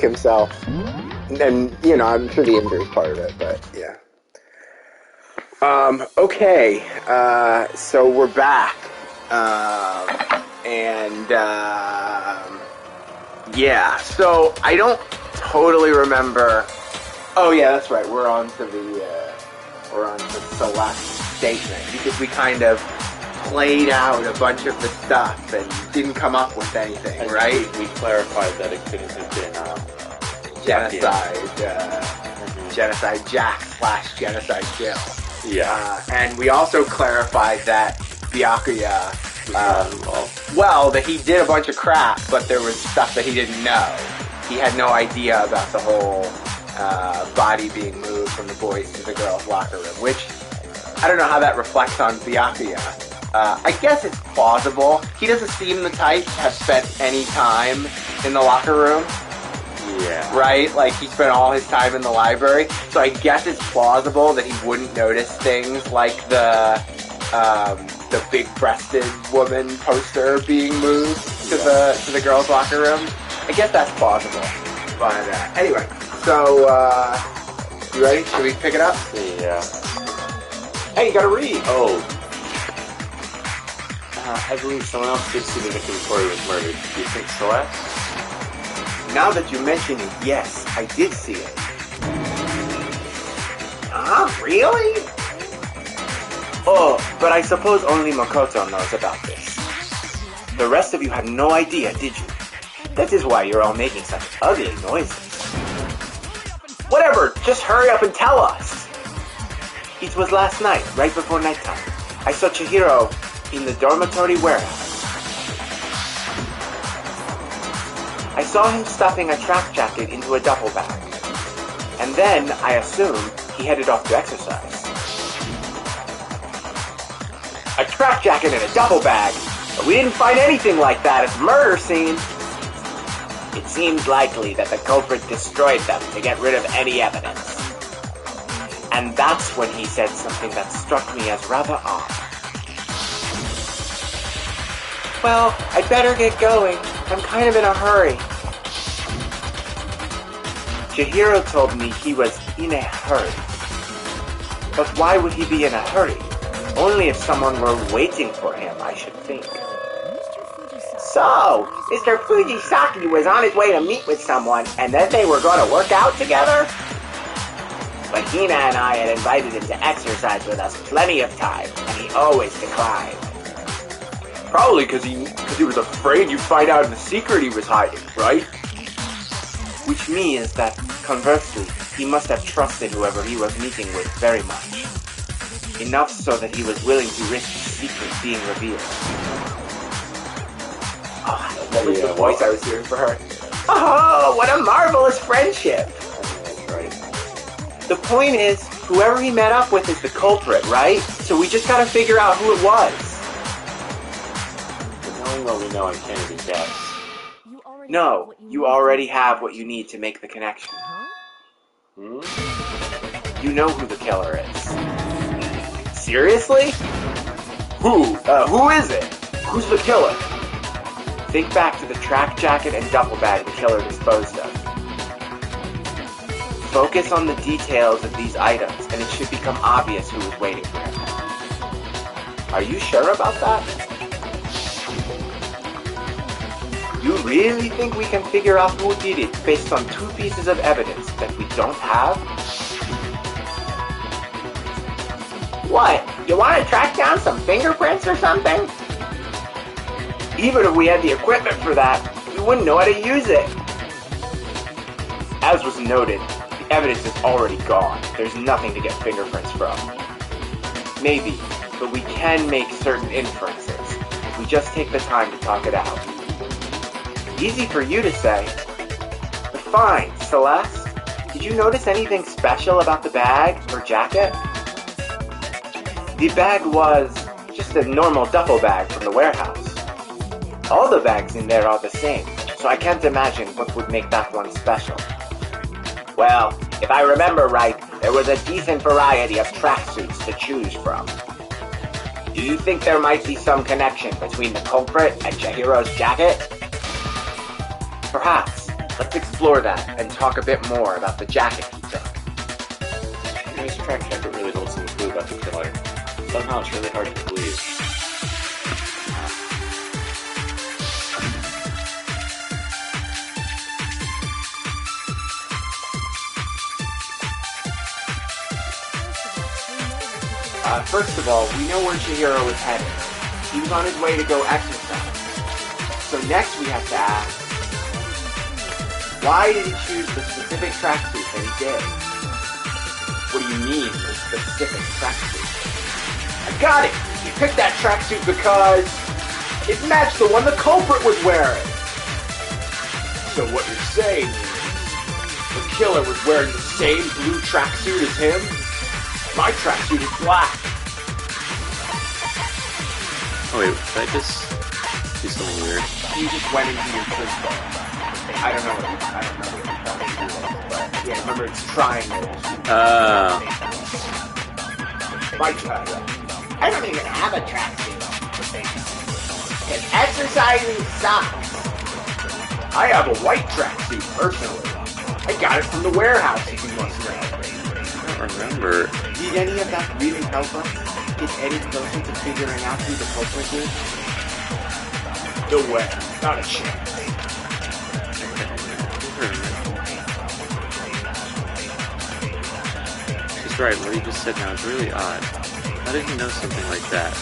himself. And, you know, I'm sure the injury is part of it, but yeah. Okay, so we're back. Yeah, so I don't totally remember. Oh yeah, that's right. We're on to Celeste's statement, because we kind of played out a bunch of the stuff and didn't come up with anything, and right? We clarified that it couldn't have been genocide, Genocide Jack / Genocide Jill. Yeah. And we also clarified that Byakuya, that he did a bunch of crap, but there was stuff that he didn't know. He had no idea about the whole body being moved from the boys to the girls' locker room, which I don't know how that reflects on Byakuya. I guess it's plausible. He doesn't seem the type to have spent any time in the locker room. Yeah. Right? Like, he spent all his time in the library. So I guess it's plausible that he wouldn't notice things like the big-breasted woman poster being moved to the girls' locker room. I guess that's plausible. But anyway, so you ready? Should we pick it up? Yeah. Hey, you gotta read. Oh. I believe someone else did see the victim before he was murdered. Do you think Celeste? Now that you mention it, yes, I did see it. Really? Oh, but I suppose only Makoto knows about this. The rest of you had no idea, did you? That is why you're all making such ugly noises. Whatever, just hurry up and tell us! It was last night, right before nighttime. I saw Chihiro in the dormitory warehouse. I saw him stuffing a track jacket into a duffel bag. And then, I assume, he headed off to exercise. A track jacket in a duffel bag? But we didn't find anything like that at the murder scene. It seemed likely that the culprit destroyed them to get rid of any evidence. And that's when he said something that struck me as rather odd. Well, I'd better get going. I'm kind of in a hurry. Chihiro told me he was in a hurry. But why would he be in a hurry? Only if someone were waiting for him, I should think. So, Mr. Fujisaki was on his way to meet with someone, and then they were going to work out together? But Hina and I had invited him to exercise with us plenty of times, and he always declined. Probably because he was afraid you'd find out the secret he was hiding, right? Which means that, conversely, he must have trusted whoever he was meeting with very much. Enough so that he was willing to risk his secret being revealed. Oh, what was the voice I was hearing for her? Oh, what a marvelous friendship! That's right. The point is, whoever he met up with is the culprit, right? So we just gotta figure out who it was. Knowing what we know, I can't even guess. No, you already have what you need to make the connection. Hmm? You know who the killer is. Seriously? Who is it? Who's the killer? Think back to the track jacket and duffel bag the killer disposed of. Focus on the details of these items, and it should become obvious who was waiting for him. Are you sure about that? You really think we can figure out who did it based on 2 pieces of evidence that we don't have? What? You want to track down some fingerprints or something? Even if we had the equipment for that, we wouldn't know how to use it. As was noted, the evidence is already gone. There's nothing to get fingerprints from. Maybe, but we can make certain inferences if we just take the time to talk it out. Easy for you to say. But fine, Celeste, did you notice anything special about the bag or jacket? The bag was just a normal duffel bag from the warehouse. All the bags in there are the same, so I can't imagine what would make that one special. Well, if I remember right, there was a decent variety of tracksuits to choose from. Do you think there might be some connection between the culprit and Chihiro's jacket? Perhaps, Let's explore that and talk a bit more about the jacket he took. This track jacket really holds some clue about the killer. Somehow it's really hard to believe. First of all, we know where Chihiro was headed. He was on his way to go exercise. So next we have to ask, why did he choose the specific tracksuit that he did? What do you mean, the specific tracksuit? I got it! He picked that tracksuit because it matched the one the culprit was wearing. So what you're saying is, the killer was wearing the same blue tracksuit as him? My tracksuit is black. Oh wait, did I just do something weird? You just went into your crystal. I don't know what you but yeah, remember it's triangles. My tracksuit. I don't even have a tracksuit. It's exercising socks. I have a white tracksuit, personally. I got it from the warehouse, if you must know. I don't remember. Did any of that really help us get any closer to figuring out who the culprit is? No way. Not a chance. She's right, what he just said now is really odd. How did he know something like that?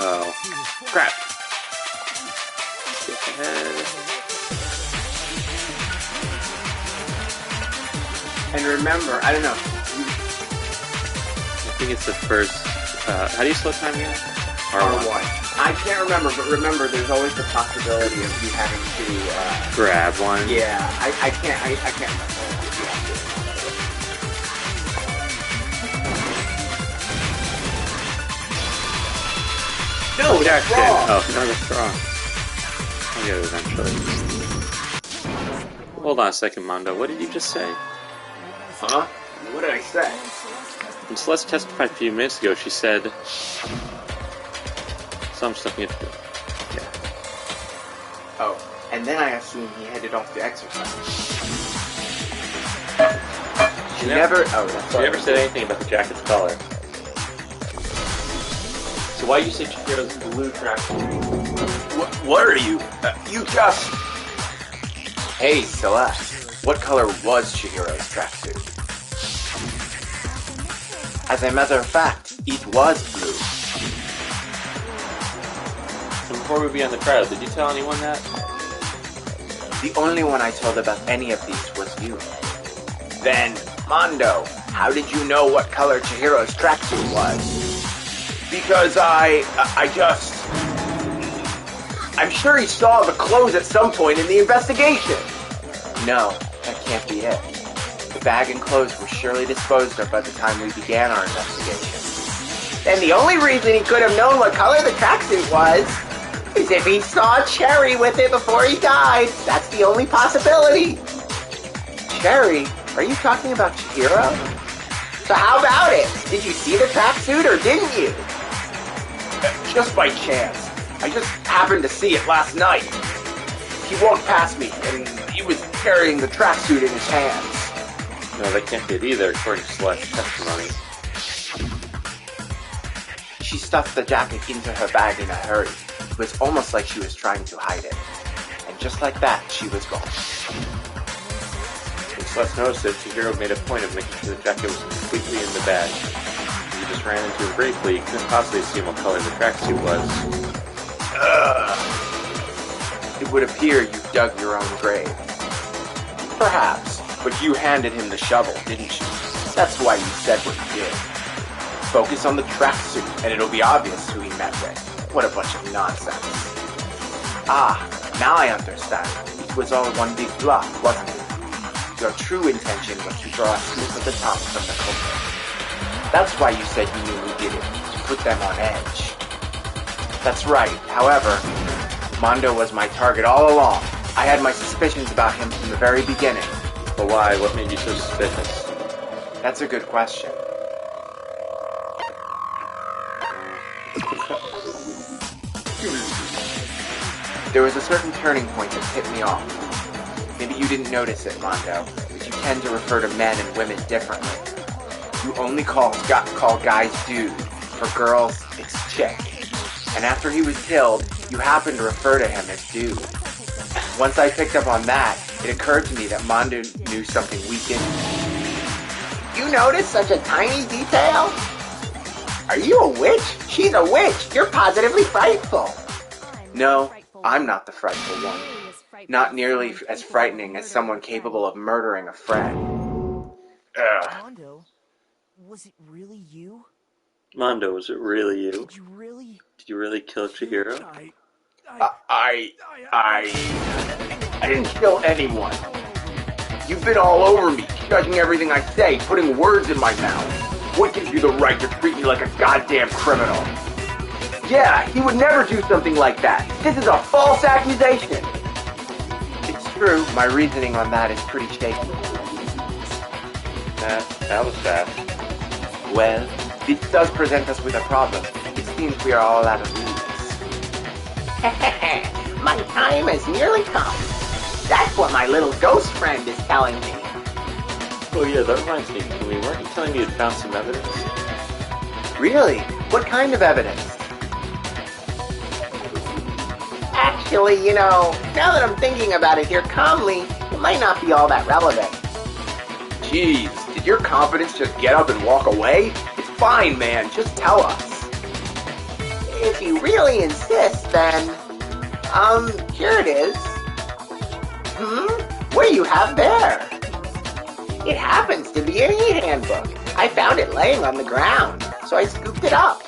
Oh. Crap. Skip ahead. And remember, I don't know. I think it's the first... how do you slow time again? R1. I can't remember, but remember, there's always the possibility of you having to... grab one? Yeah, I can't remember. No, that's wrong! Oh, no, that's wrong. I'll get it eventually. Hold on a second, Mondo. What did you just say? Huh? What did I say? When Celeste testified a few minutes ago, she said... some stuff you have to do. Yeah. Oh, and then I assume he headed off to exercise. She never... Oh, that's She never said anything about the jacket's color. So why do you say Chihiro's blue tracksuit? What are you? You just... Hey, Celeste. What color was Chihiro's tracksuit? As a matter of fact, it was blue. So before we began the trial, did you tell anyone that? The only one I told about any of these was you. Then, Mondo, how did you know what color Chihiro's tracksuit was? Because I'm sure he saw the clothes at some point in the investigation. No, that can't be it. The bag and clothes were surely disposed of by the time we began our investigation. Then the only reason he could have known what color the tracksuit was is if he saw Cherry with it before he died. That's the only possibility. Cherry? Are you talking about Chihiro? So how about it? Did you see the tracksuit or didn't you? Just by chance. I just happened to see it last night. He walked past me and he was carrying the tracksuit in his hands. No, that can't be it either, according to Celeste's testimony. She stuffed the jacket into her bag in a hurry. It was almost like she was trying to hide it. And just like that, she was gone. When Celeste noticed it, Chihiro made a point of making sure the jacket was completely in the bag. He just ran into it briefly, he couldn't possibly assume what color the tracksuit was. It would appear you dug your own grave. Perhaps, but you handed him the shovel, didn't you? That's why you said what you did. Focus on the tracksuit, and it'll be obvious who he met with. What a bunch of nonsense. Ah, now I understand. It was all one big bluff, wasn't it? Your true intention was to draw a slip of the tongue from the culprit. That's why you said you knew who did it, to put them on edge. That's right. However, Mondo was my target all along. I had my suspicions about him from the very beginning. But why? What made you so suspicious? That's a good question. There was a certain turning point that tipped me off. Maybe you didn't notice it, Mondo, but you tend to refer to men and women differently. You only call guys dude. For girls, it's chick. And after he was killed, you happened to refer to him as dude. Once I picked up on that, it occurred to me that Mondo knew something we didn't. You noticed such a tiny detail? Are you a witch? She's a witch. You're positively frightful. No, I'm not the frightful one. Not nearly as frightening as someone capable of murdering a friend. Ugh. Mondo, was it really you? Mondo, was it really you? Did you Did you really really? kill Chihiro? I didn't kill anyone. You've been all over me, judging everything I say, putting words in my mouth. What gives you the right to treat me like a goddamn criminal? Yeah, he would never do something like that. This is a false accusation. It's true, my reasoning on that is pretty shaky. That was fast. Well, this does present us with a problem. It seems we are all out of leads. My time has nearly come. That's what my little ghost friend is telling me. Oh yeah, that reminds me. Weren't you telling me you'd found some evidence? Really? What kind of evidence? Actually, now that I'm thinking about it here calmly, it might not be all that relevant. Jeez, did your confidence just get up and walk away? It's fine, man. Just tell us. If you really insist, then, here it is. What do you have there? It happens to be a heat handbook. I found it laying on the ground, so I scooped it up.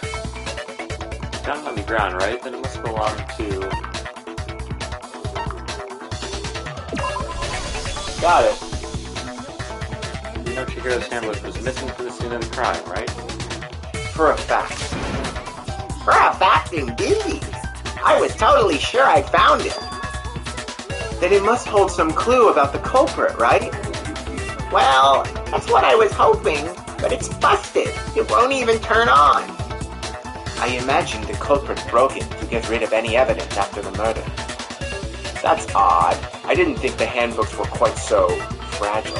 Down on the ground, right? Then it must belong to... Got it. You know Chihiro's handbook was missing from the scene of the crime, right? For a fact. For a fact, indeed. I was totally sure I'd found it. Then it must hold some clue about the culprit, right? Well, that's what I was hoping, but it's busted. It won't even turn on. I imagine the culprit broke it to get rid of any evidence after the murder. That's odd. I didn't think the handbooks were quite so fragile.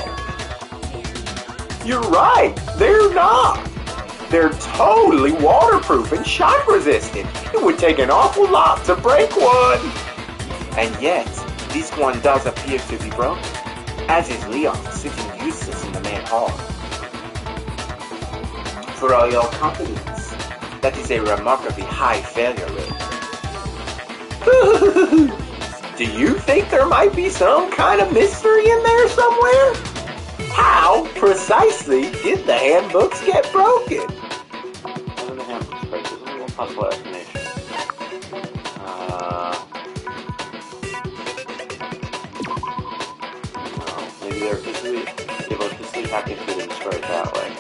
You're right. They're not. They're totally waterproof and shock resistant. It would take an awful lot to break one. And yet, this one does appear to be broken, as is Leon sitting useless in the main hall. For all your confidence, that is a remarkably high failure rate. Do you think there might be some kind of mystery in there somewhere? How precisely did the handbooks get broken? How did the handbooks break? There's only one possible explanation. Maybe they're physically hacked into it and destroyed it that way.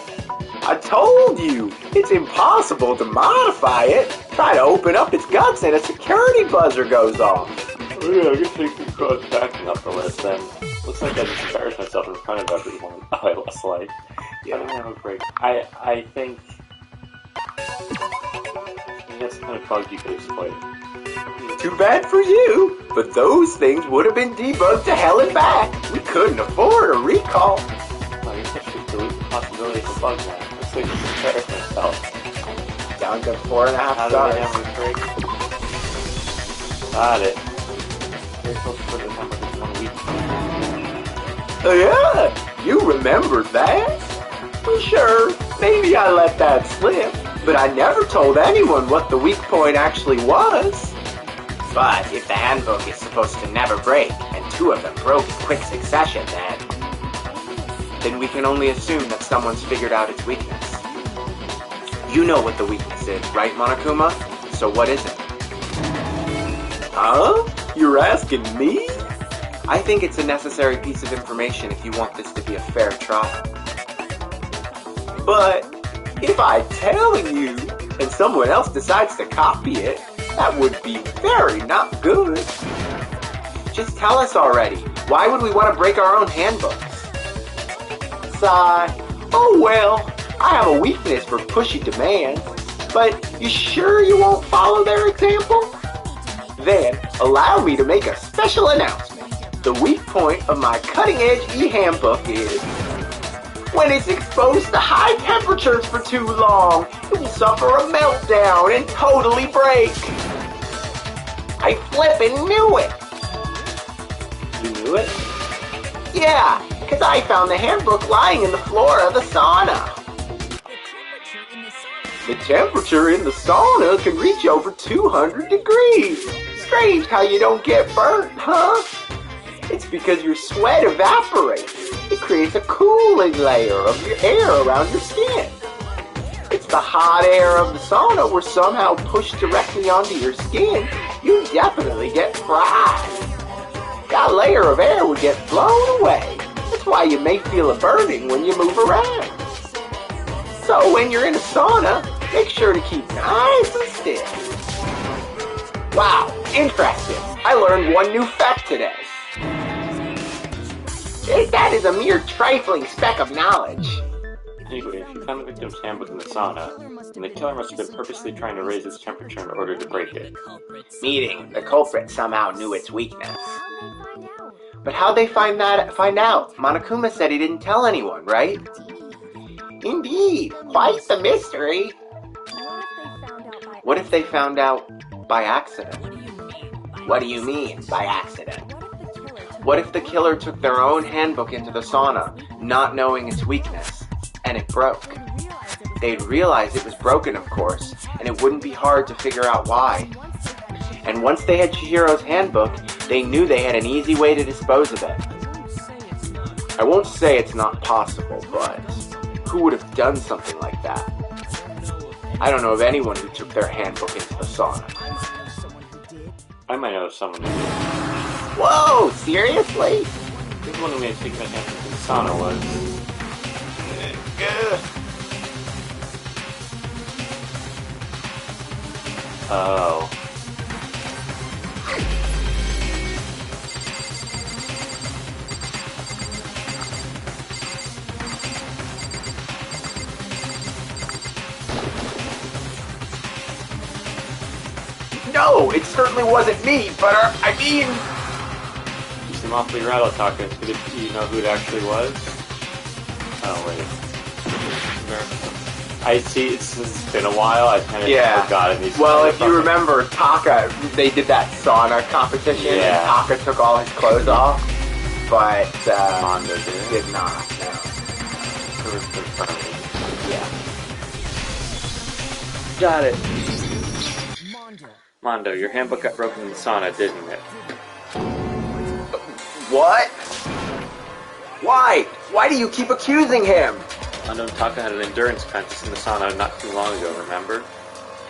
I told you! It's impossible to modify it! Try to open up its guts and a security buzzer goes off. Oh yeah, I guess I can cross backing up the list then. Looks like I just embarrassed myself in front of everyone. Oh, I lost life. Yeah, I didn't have a break. I think that's the kind of bug you could exploit. Too bad for you, but those things would have been debugged to hell and back. We couldn't afford a recall. I guess I should delete the possibility of a bug now. Looks like I just embarrassed myself. Down to 4.5 How stars. did I have a break? Got it. Very close to put it on this 1 week. Oh yeah, you remembered that? Well, sure, maybe I let that slip, but I never told anyone what the weak point actually was. But if the handbook is supposed to never break, and 2 of them broke in quick succession, then we can only assume that someone's figured out its weakness. You know what the weakness is, right, Monokuma? So what is it? Huh? You're asking me? I think it's a necessary piece of information if you want this to be a fair trial. But if I tell you, and someone else decides to copy it, that would be very not good. Just tell us already. Why would we want to break our own handbooks? Sigh. Oh well, I have a weakness for pushy demands. But you sure you won't follow their example? Then, allow me to make a special announcement. The weak point of my cutting-edge e-handbook is when it's exposed to high temperatures for too long, it will suffer a meltdown and totally break. I flippin' knew it. You knew it? Yeah, because I found the handbook lying in the floor of the sauna. The temperature in the sauna can reach over 200 degrees. Strange how you don't get burnt, huh? It's because your sweat evaporates. It creates a cooling layer of your air around your skin. It's the hot air of the sauna were somehow pushed directly onto your skin. You definitely get fried. That layer of air would get blown away. That's why you may feel a burning when you move around. So when you're in a sauna, make sure to keep nice and still. Wow, interesting. I learned one new fact today. That is a mere trifling speck of knowledge. Anyway, if you found the victim's handbook in the sauna, then the killer must have been purposely trying to raise its temperature in order to break it. Meaning, the culprit somehow knew its weakness. But how'd they find out? Monokuma said he didn't tell anyone, right? Indeed, quite the mystery. What if they found out by accident? What do you mean, by accident? What if the killer took their own handbook into the sauna, not knowing its weakness, and it broke? They'd realize it was broken, of course, and it wouldn't be hard to figure out why. And once they had Chihiro's handbook, they knew they had an easy way to dispose of it. I won't say it's not possible, but who would have done something like that? I don't know of anyone who took their handbook into the sauna. I might know someone who did. Whoa, seriously? I think one who may have taken the handbook to the sauna was... Oh. No, it certainly wasn't me, but I mean... You seem awfully rattled talking. Do you know who it actually was? Oh, wait. I see, it's been a while, I kind of forgot it. Well, if you remember, Taka, they did that sauna competition, and Taka took all his clothes off, but Mondo did not, no. It was confirming. Yeah. Got it. Mondo, your handbook got broken in the sauna, didn't it? What? Why? Why do you keep accusing him? Mondo and Taka had an endurance contest in the sauna not too long ago, remember?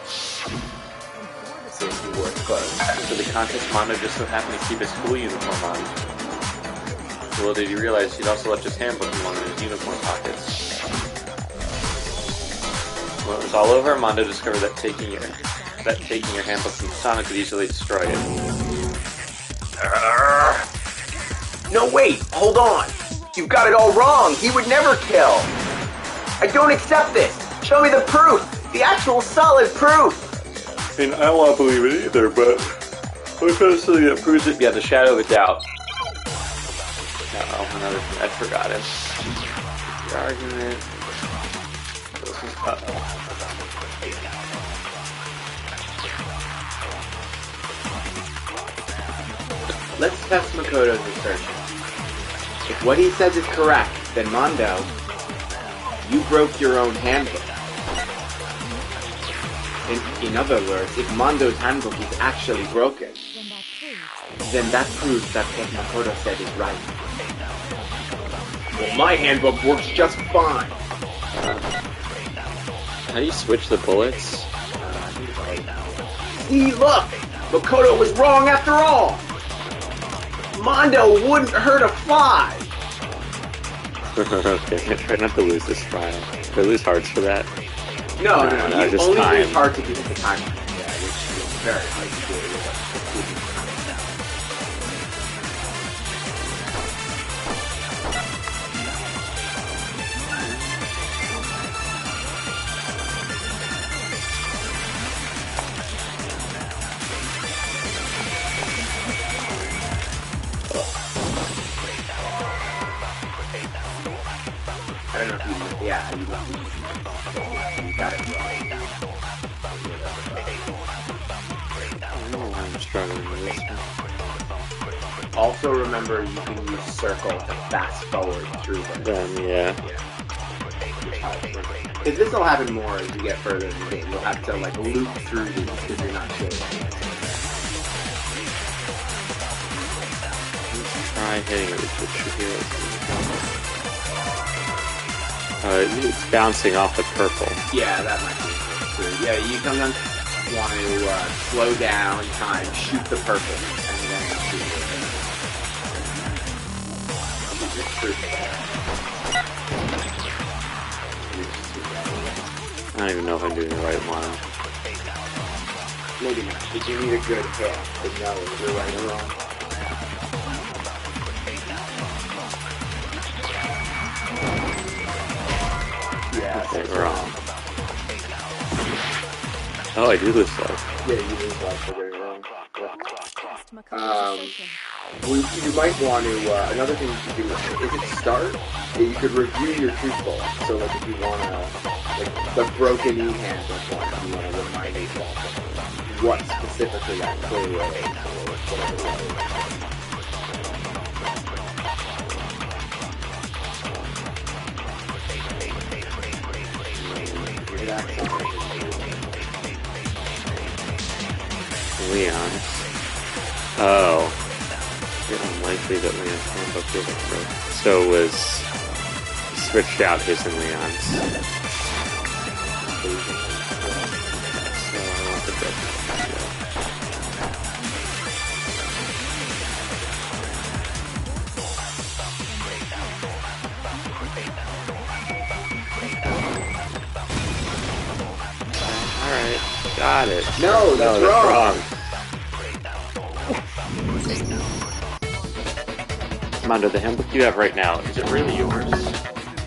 Since he wore his clothes. For the contest, Mondo just so happened to keep his school uniform on. Little did he realize he'd also left his handbook in one of his uniform pockets. When it was all over, Mondo discovered that taking your handbook from the sauna could easily destroy it. No, wait, hold on. You've got it all wrong. He would never kill. I don't accept this. Show me the proof. The actual solid proof. I mean, I don't want to believe it either, but I found something that proves it beyond the shadow of a doubt. Uh-oh, another thing. I forgot it. The argument. Uh-oh. Let's test Makoto's assertion. If what he says is correct, then Mondo, you broke your own handbook. In other words, if Mondo's handbook is actually broken, then that proves that what Makoto said is right. Well, my handbook works just fine. How do you switch the bullets? See, look! Makoto was wrong after all! Mondo wouldn't hurt a fly! Okay, try not to lose this trial. Did I lose hearts for that? No, you just only time. lose hard to get the time. Yeah, which is very hard to do. I don't know if you, yeah, you got it wrong. I don't know why I'm struggling with this one. Also remember you can use circle to fast forward through them. Yeah. Because this will happen more as you get further in the game. You'll have to like loop through these because you're not sure. Try hitting it with the it's bouncing off the purple. Yeah, that might be true. Yeah, you come down, want to slow down time, shoot the purple, and then shoot it. I don't even know if I'm doing the right one. Maybe not, but you need a good hit to know if you're right or wrong. Yeah, Okay, wrong. Oh, I do lose life. Yeah, you lose life for getting it wrong. You might want to, another thing you should do is it start, you could review your truth bullet. So, like, if you want to, like, the broken E-hand one, if you want to remind yourself what specifically that clue is, or whatever it is. Leon's. Oh. It's unlikely that Leon's handbook didn't work. So it was switched out his and Leon's. So I want the best. Alright, got it. No, that's wrong. Mondo, the handbook you have right now, is it really yours?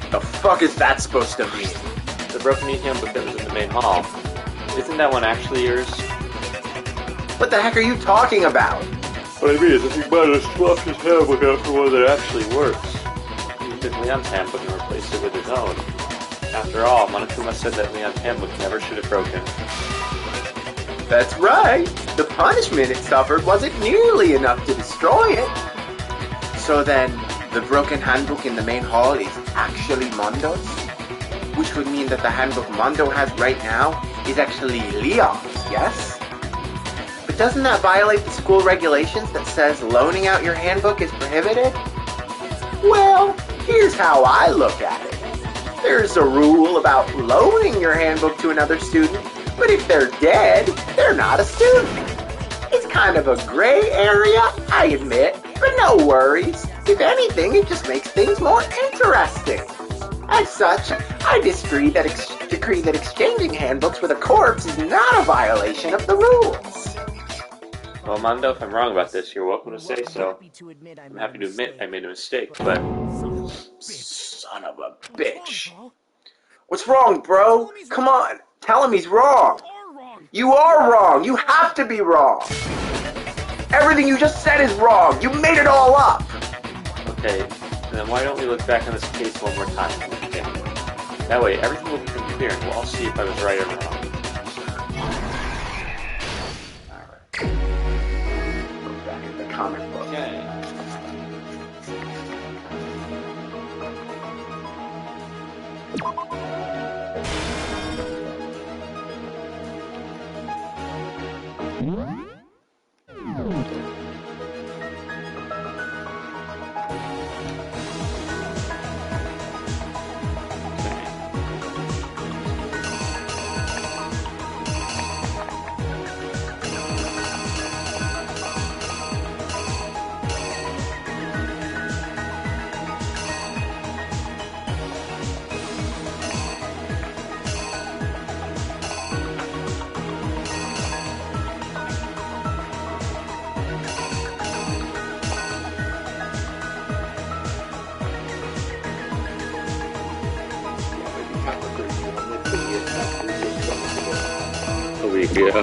The fuck is that supposed to mean? The broken handbook that was in the main hall. Isn't that one actually yours? What the heck are you talking about? What I mean is, I think Mondo swapped his handbook out for one that actually works. He took Leon's handbook and replaced it with his own. After all, Monokuma said that Leon's handbook never should have broken. That's right. The punishment it suffered wasn't nearly enough to destroy it. So then, the broken handbook in the main hall is actually Mondo's? Which would mean that the handbook Mondo has right now is actually Leon's, yes? But doesn't that violate the school regulations that says loaning out your handbook is prohibited? Well, here's how I look at it. There's a rule about loaning your handbook to another student, but if they're dead, they're not a student. It's kind of a gray area, I admit, but no worries. If anything, it just makes things more interesting. As such, I decree that exchanging handbooks with a corpse is not a violation of the rules. Well, Mondo, if I'm wrong about this, you're welcome to say so. I'm happy to admit I made a mistake, but... Son of a bitch. What's wrong, bro? Come on, tell him he's wrong. You are wrong. You have to be wrong. Everything you just said is wrong. You made it all up. Okay, then why don't we look back on this case one more time from the beginning? That way, everything will become clear and we'll all see if I was right or wrong. Alright. Look back at the comic book. Okay. A week ago.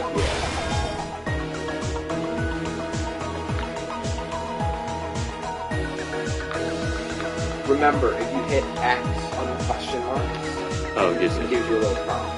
Remember, if you hit X on the question marks, Oh, it gives it you. gives you a little prompt.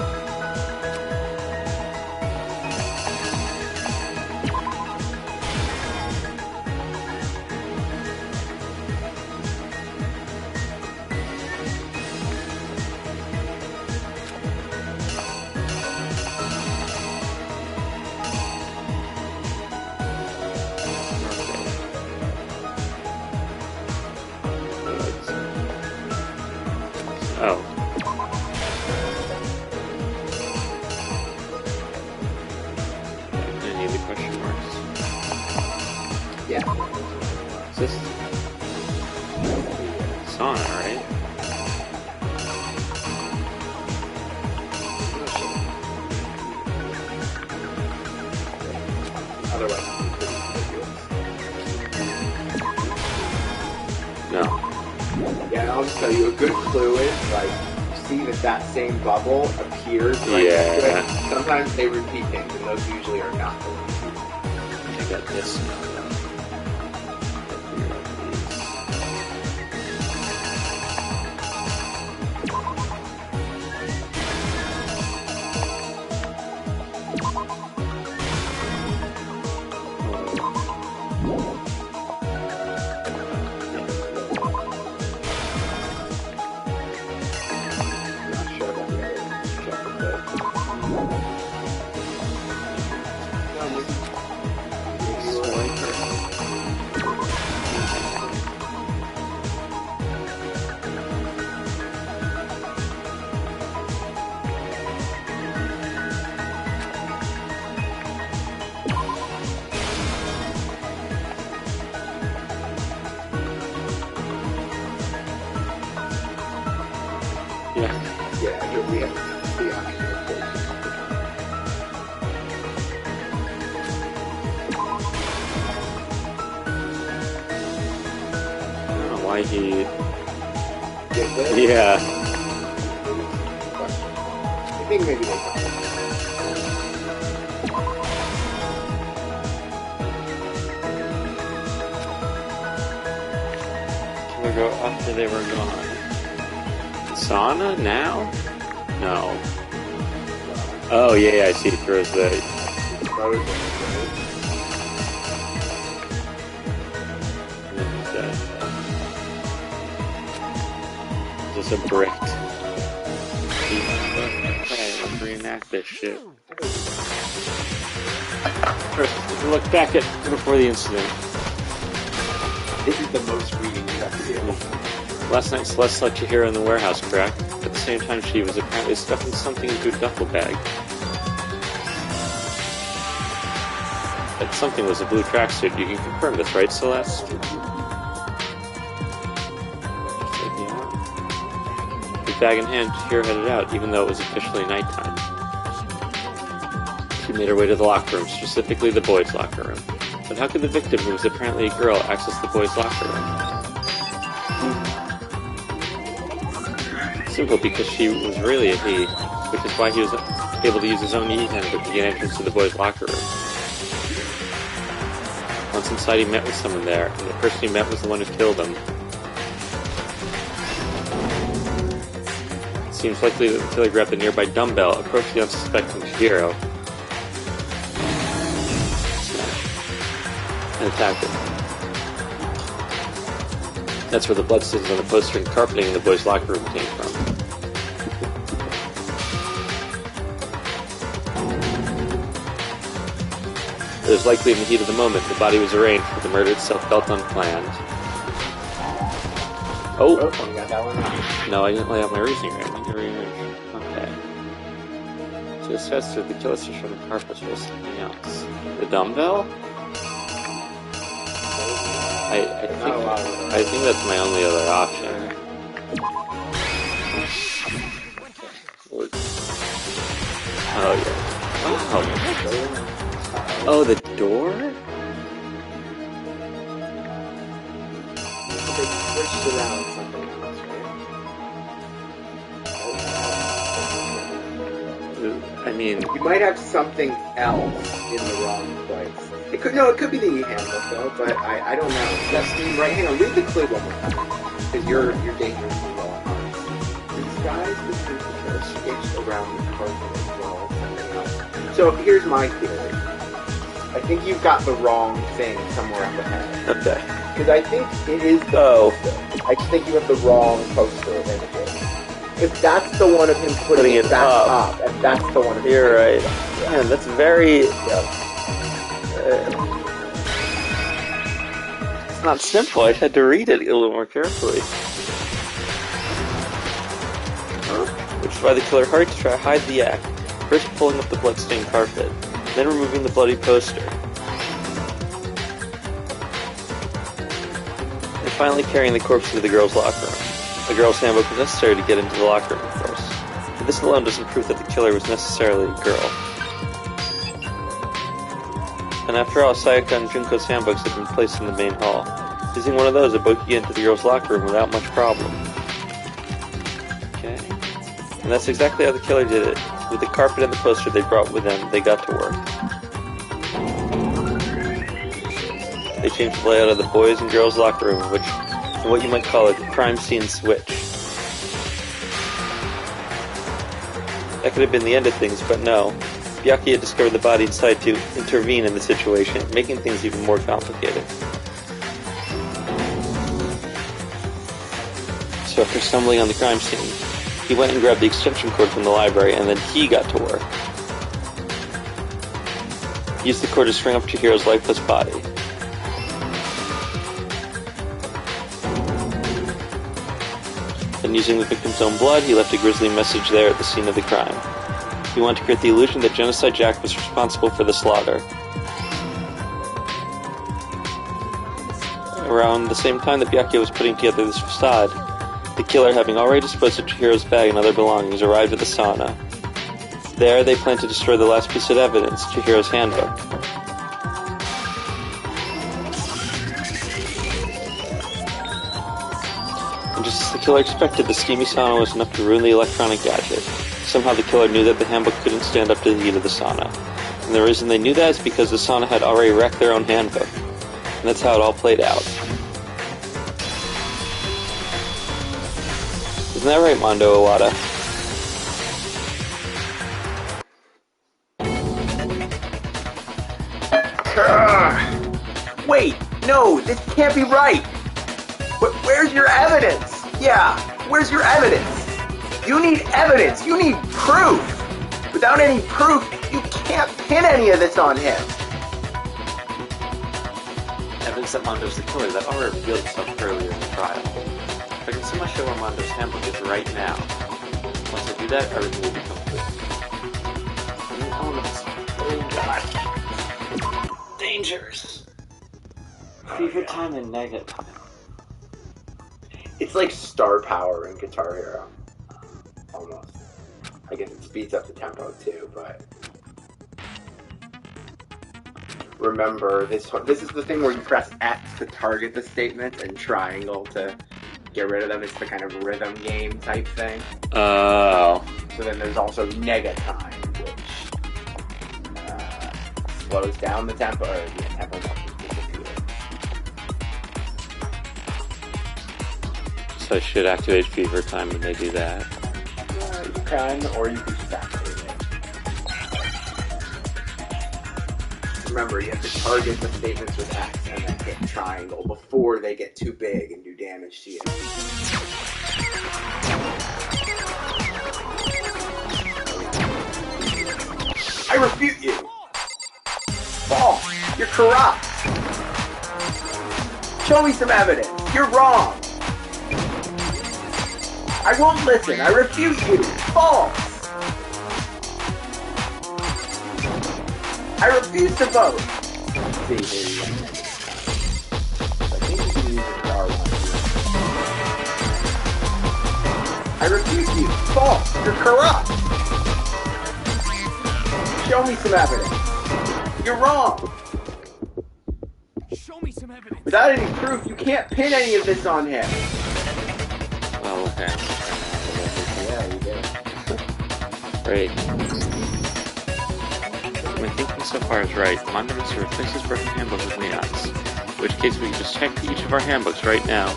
Oh. I need the question marks. Yeah. Is this sauna, right? Otherwise, it's pretty ridiculous. No. Yeah, and I'll just tell you, a good clue is, like, you see that same bubble appears right next to it. Sometimes they repeat things, and those usually are not the ones. I got this now, though. Not sure about the other ones. Yeah. Yeah, here we have the option. I don't know why he. Get this? Yeah. I think maybe they got We'll go after they were gone. Sauna now? No. Oh, yeah, I see. It throws the. Just a brick. Okay, let's reenact this shit. First, look back at before the incident. This is the most reading you have to do. Last night, Celeste left you here in the warehouse, correct? At the same time, she was apparently stuffing something into a duffel bag. That something was a blue tracksuit. You can confirm this, right, Celeste? With bag in hand, here headed out, even though it was officially nighttime. She made her way to the locker room, specifically the boys' locker room. But how could the victim, who was apparently a girl, access the boys' locker room? Simple, because she was really a he, which is why he was able to use his own e-handbook to gain entrance to the boys' locker room. Once inside, he met with someone there, and the person he met was the one who killed him. It seems likely that the killer grabbed a nearby dumbbell, approached the unsuspecting hero, and attacked him. That's where the blood stains on the poster and carpeting in the boys' locker room came from. It was likely in the heat of the moment the body was arranged, but the murder itself felt unplanned. Oh! Oh, you got that one right. No, I didn't lay out my reasoning right. Okay. To assess that the killer searched on the carpet was something else. The dumbbell? I think that's my only other option. Oh yeah. Wow. Oh, the door? They switched around something else, right? I mean, You might have something else in the wrong place. It could be the e-handbook though, but I don't know. Justine, right? Hang on, read the clue one more time, because you're dangerously low. guys that sketched around the carpet as well, something else. So here's my theory. I think you've got the wrong thing somewhere up ahead. Okay. Because I think it is the poster. I just think you have the wrong poster of images. If that's the one of him putting it back up, and that's the one of him. You're right. Man, that's very... it's not simple. I had to read it a little more carefully. Which is why the killer hurried to try to hide the act, first pulling up the bloodstained carpet, then removing the bloody poster. And finally carrying the corpse into the girls' locker room. The girls' handbook was necessary to get into the locker room, of course. But this alone doesn't prove that the killer was necessarily a girl. And after all, Sayaka and Junko's handbooks had been placed in the main hall. Using one of those, a book could get into the girls' locker room without much problem. Okay. And that's exactly how the killer did it. With the carpet and the poster they brought with them, they got to work. They changed the layout of the boys' and girls' locker room, which what you might call a crime scene switch. That could have been the end of things, but no. Byakuya had discovered the body and decided to intervene in the situation, making things even more complicated. So after stumbling on the crime scene, he went and grabbed the extension cord from the library, and then he got to work. He used the cord to string up Chihiro's lifeless body. Then using the victim's own blood, he left a grisly message there at the scene of the crime. He wanted to create the illusion that Genocide Jack was responsible for the slaughter. Around the same time that Byakuya was putting together this facade, the killer, having already disposed of Chihiro's bag and other belongings, arrived at the sauna. There, they planned to destroy the last piece of evidence, Chihiro's handbook. And just as the killer expected, the steamy sauna was enough to ruin the electronic gadget. Somehow the killer knew that the handbook couldn't stand up to the heat of the sauna. And the reason they knew that is because the sauna had already wrecked their own handbook. And that's how it all played out. Isn't that right, Mondo Iwata? Wait, no, this can't be right. Where's your evidence? Yeah, where's your evidence? You need evidence. You need proof. Without any proof, you can't pin any of this on him. Evidence that Mondo's the killer that already revealed itself earlier in the trial. I can somehow show where Mondo's handbook is right now. Once I do that, everything will become clear. Oh god. Dangers. Fever time and nega time. It's like star power in Guitar Hero. Almost. I guess it speeds up the tempo too, but... Remember, this is the thing where you press X to target the statements and triangle to get rid of them. It's the kind of rhythm game type thing. Oh. So then there's also nega time, which slows down the tempo, or the tempo motion to the computer. So I should activate fever time when they do that. You can, or you can just activate it. Remember, you have to target the statements with X and then hit triangle before they get too big and do damage to you. I refute you! False! You're corrupt! Show me some evidence! You're wrong! I won't listen! I refute you! False! I refuse to vote! See, there you go. I think you can use it for R1. I refute you! False! You're corrupt! Show me some evidence! You're wrong! Show me some evidence. Without any proof, you can't pin any of this on him! Oh, okay. Yeah, you did. Great. My thinking so far is right. Mondo must replace his broken handbook with Leon's. In which case we can just check each of our handbooks right now.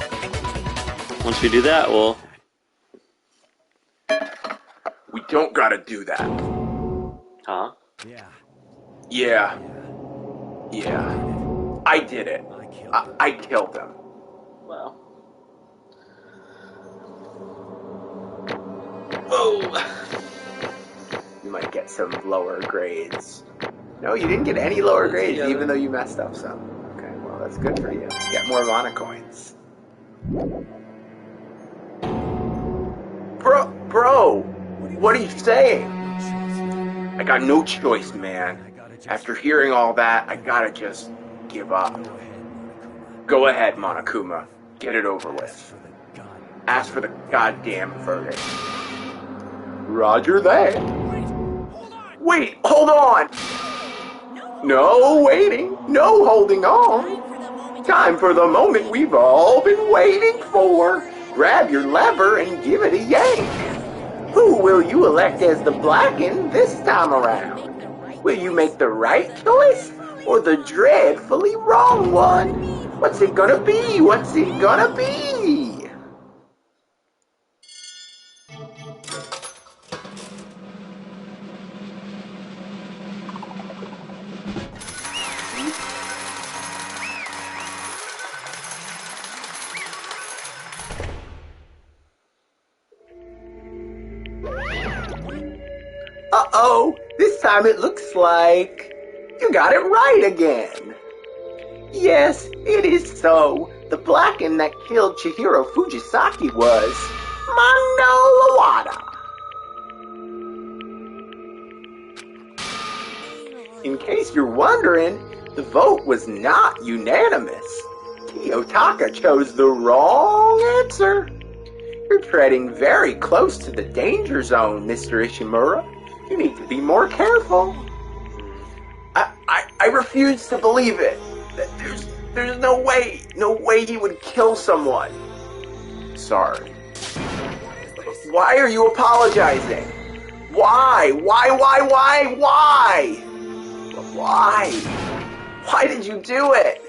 Once we do that, we'll... We don't gotta do that. Huh? Yeah. I did it. I killed him. Well. Oh! You might get some lower grades. No, you didn't get any lower grades, even though you messed up some. Okay, well, that's good for you. Get more mana coins. Bro, what are you saying? I got no choice, man. After hearing all that, I gotta just give up. Go ahead, Monokuma. Get it over with. Ask for the goddamn verdict. Roger that. Wait, hold on! No waiting, no holding on. Time for the moment we've all been waiting for. Grab your lever and give it a yank. Who will you elect as the Blacken this time around? Will you make the right choice or the dreadfully wrong one? What's it gonna be? What's it gonna be? Uh-oh, this time it looks like you got it right again. Yes, it is so. The Blacken that killed Chihiro Fujisaki was Mondo Iwata. In case you're wondering, the vote was not unanimous. Kiyotaka chose the wrong answer. You're treading very close to the danger zone, Mr. Ishimura. You need to be more careful. I refuse to believe it. There's no way he would kill someone. Sorry. Why are you apologizing? Why? Why did you do it?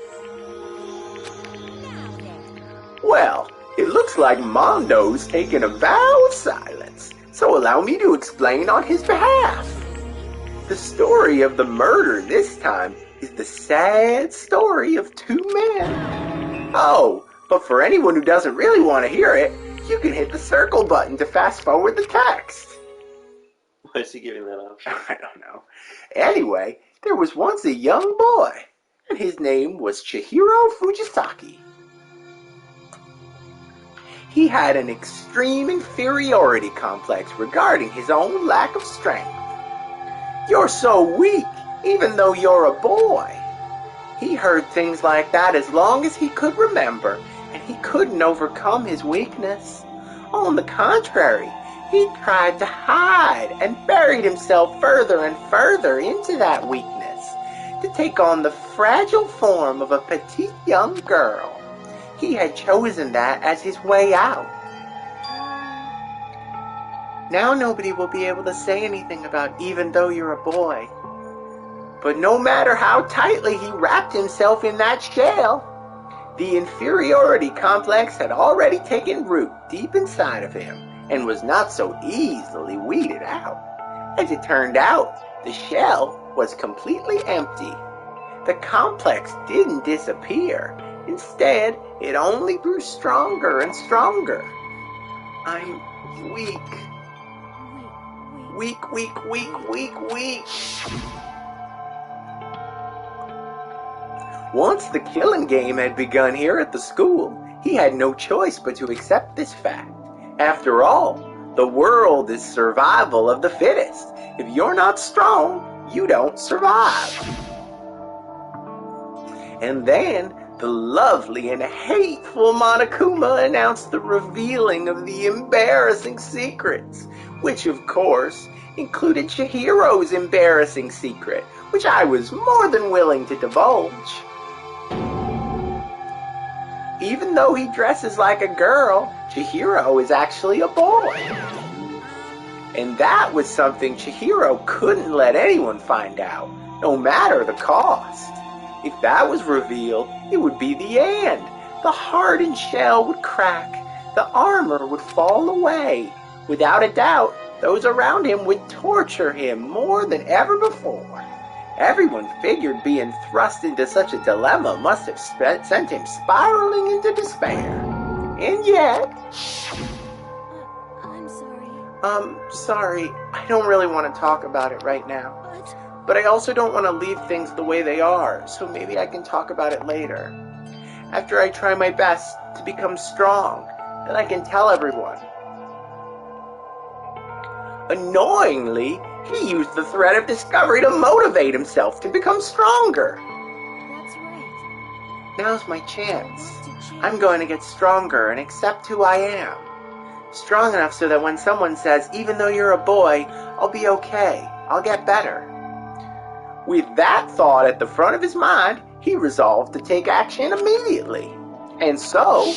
Well, it looks like Mondo's taken a vow of silence, so allow me to explain on his behalf. The story of the murder this time is the sad story of two men. Oh, but for anyone who doesn't really want to hear it, you can hit the circle button to fast forward the text. Why is he giving that option? I don't know. Anyway, there was once a young boy, and his name was Chihiro Fujisaki. He had an extreme inferiority complex regarding his own lack of strength. You're so weak, even though you're a boy. He heard things like that as long as he could remember, and he couldn't overcome his weakness. On the contrary, he tried to hide and buried himself further and further into that weakness, to take on the fragile form of a petite young girl. He had chosen that as his way out. Now nobody will be able to say anything about even though you're a boy. But no matter how tightly he wrapped himself in that shell, the inferiority complex had already taken root deep inside of him and was not so easily weeded out. As it turned out, the shell was completely empty. The complex didn't disappear. Instead, it only grew stronger and stronger. I'm weak. Weak. Once the killing game had begun here at the school, he had no choice but to accept this fact. After all, the world is survival of the fittest. If you're not strong, you don't survive. And then, the lovely and hateful Monokuma announced the revealing of the embarrassing secrets, which of course included Chihiro's embarrassing secret, which I was more than willing to divulge. Even though he dresses like a girl, Chihiro is actually a boy. And that was something Chihiro couldn't let anyone find out, no matter the cost. If that was revealed, it would be the end. The hardened shell would crack. The armor would fall away. Without a doubt, those around him would torture him more than ever before. Everyone figured being thrust into such a dilemma must have sent him spiraling into despair. And yet... I'm sorry. Sorry, I don't really want to talk about it right now. But I also don't want to leave things the way they are, so maybe I can talk about it later. After I try my best to become strong, then I can tell everyone. Annoyingly, he used the threat of discovery to motivate himself to become stronger. That's right. Now's my chance. I'm going to get stronger and accept who I am. Strong enough so that when someone says, even though you're a boy, I'll be okay. I'll get better. With that thought at the front of his mind, he resolved to take action immediately. And so,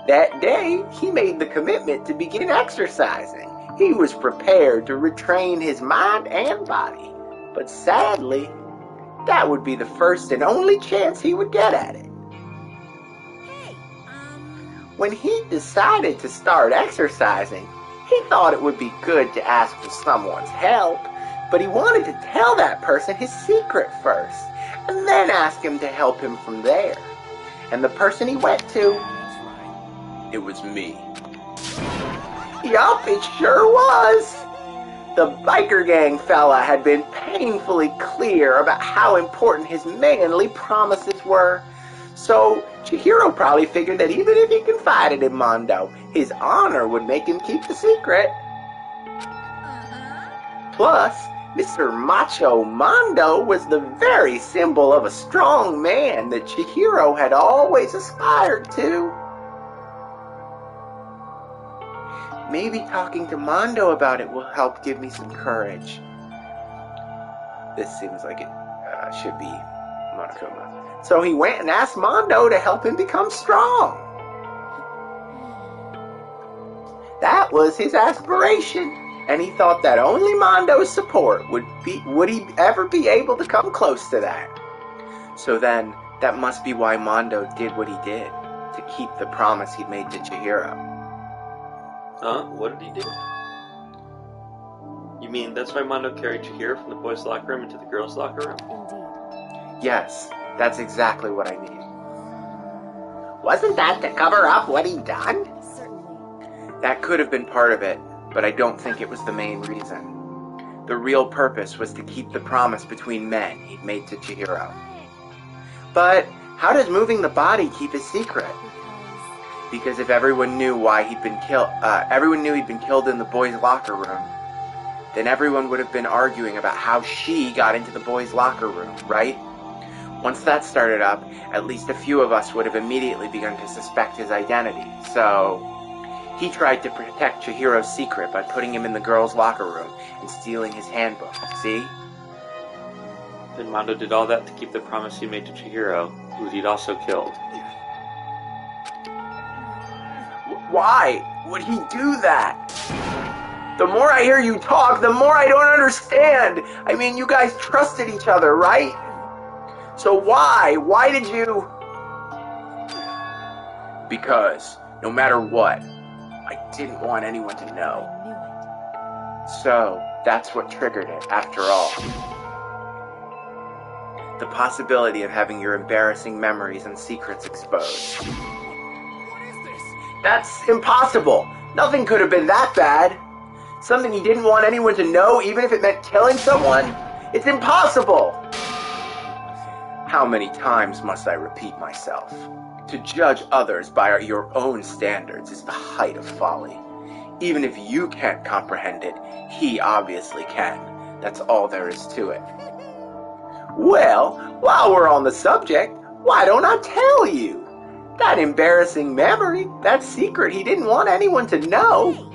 that day, he made the commitment to begin exercising. He was prepared to retrain his mind and body. But sadly, that would be the first and only chance he would get at it. When he decided to start exercising, he thought it would be good to ask for someone's help, but he wanted to tell that person his secret first, and then ask him to help him from there. And the person he went to, it was me. Yup, it sure was. The biker gang fella had been painfully clear about how important his manly promises were. So Chihiro probably figured that even if he confided in Mondo, his honor would make him keep the secret. Plus, Mr. Macho Mondo was the very symbol of a strong man that Chihiro had always aspired to. Maybe talking to Mondo about it will help give me some courage. This seems like it should be Monokuma. So he went and asked Mondo to help him become strong. That was his aspiration, and he thought that only Mondo's support would he ever be able to come close to that. So then, that must be why Mondo did what he did, to keep the promise he'd made to Chihiro. Huh? What did he do? You mean that's why Mondo carried Chihiro from the boys' locker room into the girls' locker room? Indeed. Yes, that's exactly what I mean. Wasn't that to cover up what he'd done? Certainly. That could have been part of it, but I don't think it was the main reason. The real purpose was to keep the promise between men he'd made to Chihiro. But how does moving the body keep his secret? Because if everyone knew why he'd been killed, everyone knew he'd been killed in the boys' locker room, then everyone would have been arguing about how she got into the boys' locker room, right? Once that started up, at least a few of us would have immediately begun to suspect his identity. So, he tried to protect Chihiro's secret by putting him in the girls' locker room and stealing his handbook, see? Then Mondo did all that to keep the promise he made to Chihiro, who he'd also killed. Why would he do that? The more I hear you talk, the more I don't understand. I mean, you guys trusted each other, right? So why? Why did you? Because, no matter what, I didn't want anyone to know. I knew it. So, that's what triggered it, after all. The possibility of having your embarrassing memories and secrets exposed. That's impossible. Nothing could have been that bad. Something you didn't want anyone to know, even if it meant killing someone? It's impossible! How many times must I repeat myself? To judge others by your own standards is the height of folly. Even if you can't comprehend it, he obviously can. That's all there is to it. Well, while we're on the subject, why don't I tell you? That embarrassing memory, that secret he didn't want anyone to know.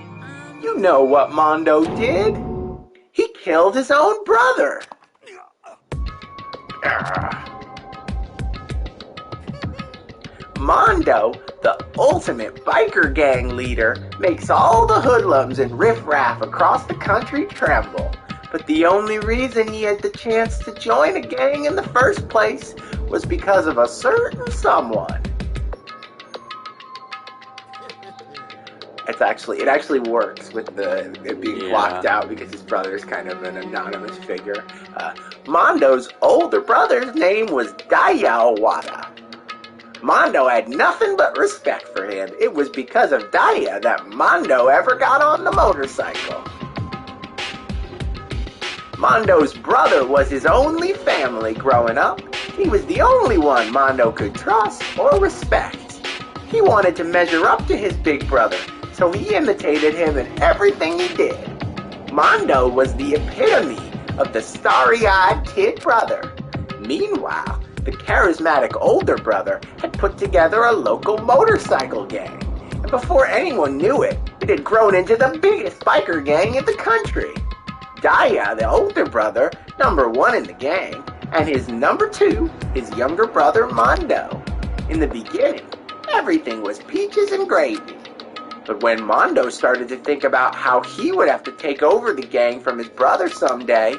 You know what Mondo did? He killed his own brother. Mondo, the ultimate biker gang leader, makes all the hoodlums and riffraff across the country tremble. But the only reason he had the chance to join a gang in the first place was because of a certain someone. It actually works with it being blocked out because his brother is kind of an anonymous figure. Mondo's older brother's name was Daya Owada. Mondo had nothing but respect for him. It was because of Daya that Mondo ever got on the motorcycle. Mondo's brother was his only family growing up. He was the only one Mondo could trust or respect. He wanted to measure up to his big brother, so he imitated him in everything he did. Mondo was the epitome of the starry-eyed kid brother. Meanwhile, the charismatic older brother had put together a local motorcycle gang. And before anyone knew it, it had grown into the biggest biker gang in the country. Daya, the older brother, number one in the gang, and his number two, his younger brother Mondo. In the beginning, everything was peaches and gravy. But when Mondo started to think about how he would have to take over the gang from his brother someday,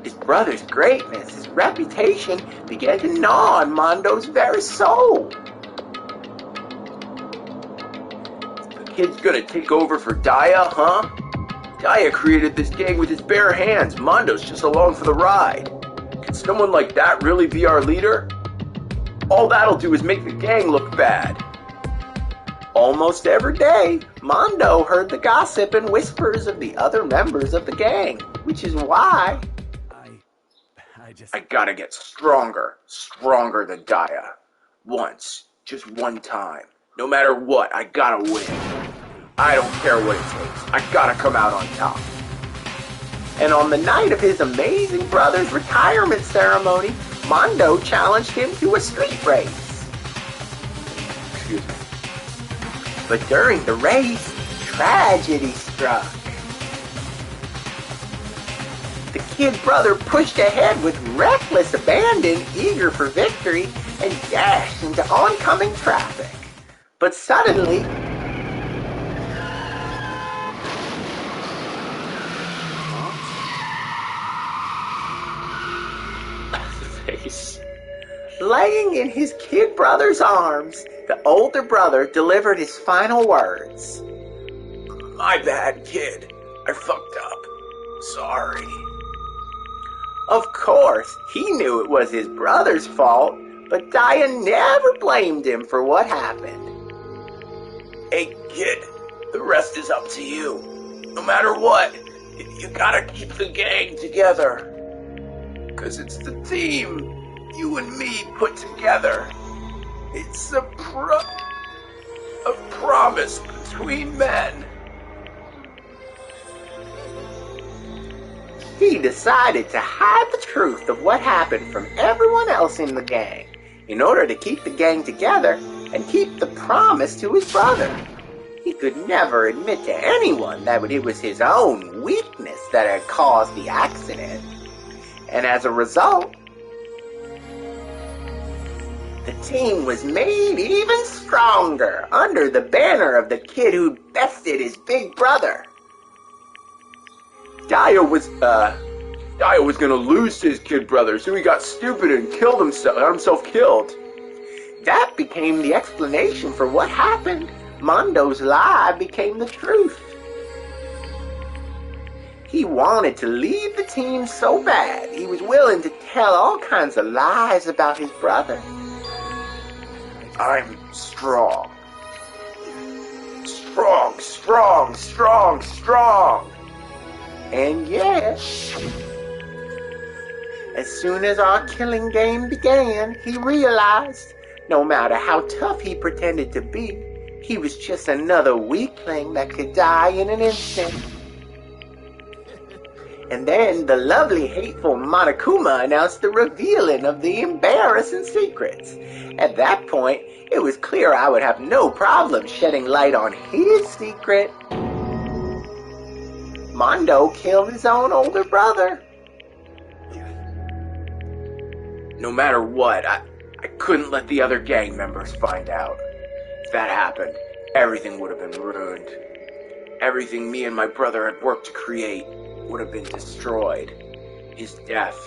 his brother's greatness, his reputation, began to gnaw on Mondo's very soul. The kid's gonna take over for Daya, huh? Daya created this gang with his bare hands. Mondo's just along for the ride. Can someone like that really be our leader? All that'll do is make the gang look bad. Almost every day, Mondo heard the gossip and whispers of the other members of the gang, which is why I gotta get stronger than Daya. Once, just one time. No matter what, I gotta win. I don't care what it takes. I gotta come out on top. And on the night of his amazing brother's retirement ceremony, Mondo challenged him to a street race. Excuse me. But during the race, tragedy struck. The kid brother pushed ahead with reckless abandon, eager for victory, and dashed into oncoming traffic. But suddenly, laying in his kid brother's arms, the older brother delivered his final words. My bad, kid. I fucked up. Sorry. Of course, he knew it was his brother's fault, but Daya never blamed him for what happened. Hey, kid, the rest is up to you. No matter what, you gotta keep the gang together. 'Cause it's the team you and me put together. It's a promise between men. He decided to hide the truth of what happened from everyone else in the gang in order to keep the gang together and keep the promise to his brother. He could never admit to anyone that it was his own weakness that had caused the accident. And as a result, the team was made even stronger under the banner of the kid who bested his big brother. Daya was gonna lose to his kid brother, so he got stupid and got himself killed. That became the explanation for what happened. Mondo's lie became the truth. He wanted to lead the team so bad, he was willing to tell all kinds of lies about his brother. I'm strong. Strong. And yet, as soon as our killing game began, he realized no matter how tough he pretended to be, he was just another weakling that could die in an instant. And then the lovely, hateful Monokuma announced the revealing of the embarrassing secrets. At that point, it was clear I would have no problem shedding light on his secret. Mondo killed his own older brother. No matter what, I couldn't let the other gang members find out. If that happened, everything would have been ruined. Everything me and my brother had worked to create would have been destroyed. His death,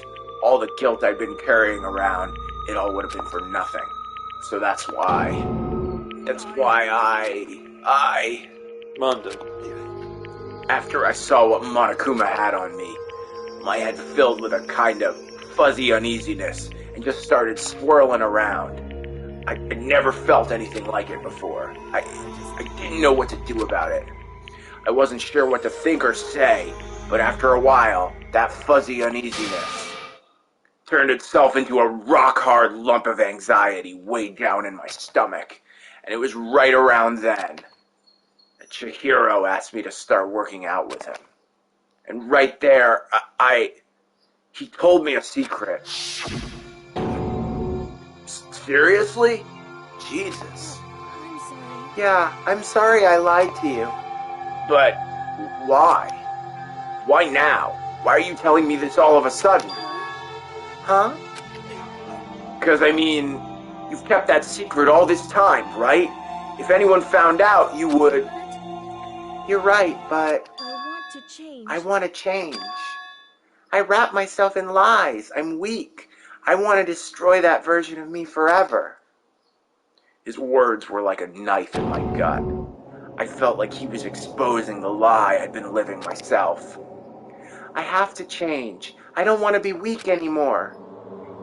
all the guilt I'd been carrying around, it all would have been for nothing. So that's why Mondo. After I saw what Monokuma had on me, my head filled with a kind of fuzzy uneasiness and just started swirling around. I never felt anything like it before. I didn't know what to do about it. I wasn't sure what to think or say, but after a while, that fuzzy uneasiness turned itself into a rock-hard lump of anxiety way down in my stomach. And it was right around then that Chihiro asked me to start working out with him. And right there, he told me a secret. Seriously? Jesus. I'm sorry. Yeah, I'm sorry I lied to you. But why? Why now? Why are you telling me this all of a sudden? Huh? Because, I mean, you've kept that secret all this time, right? If anyone found out, you would... You're right, but... I want to change. I want to change. I wrap myself in lies. I'm weak. I want to destroy that version of me forever. His words were like a knife in my gut. I felt like he was exposing the lie I'd been living myself. I have to change. I don't want to be weak anymore.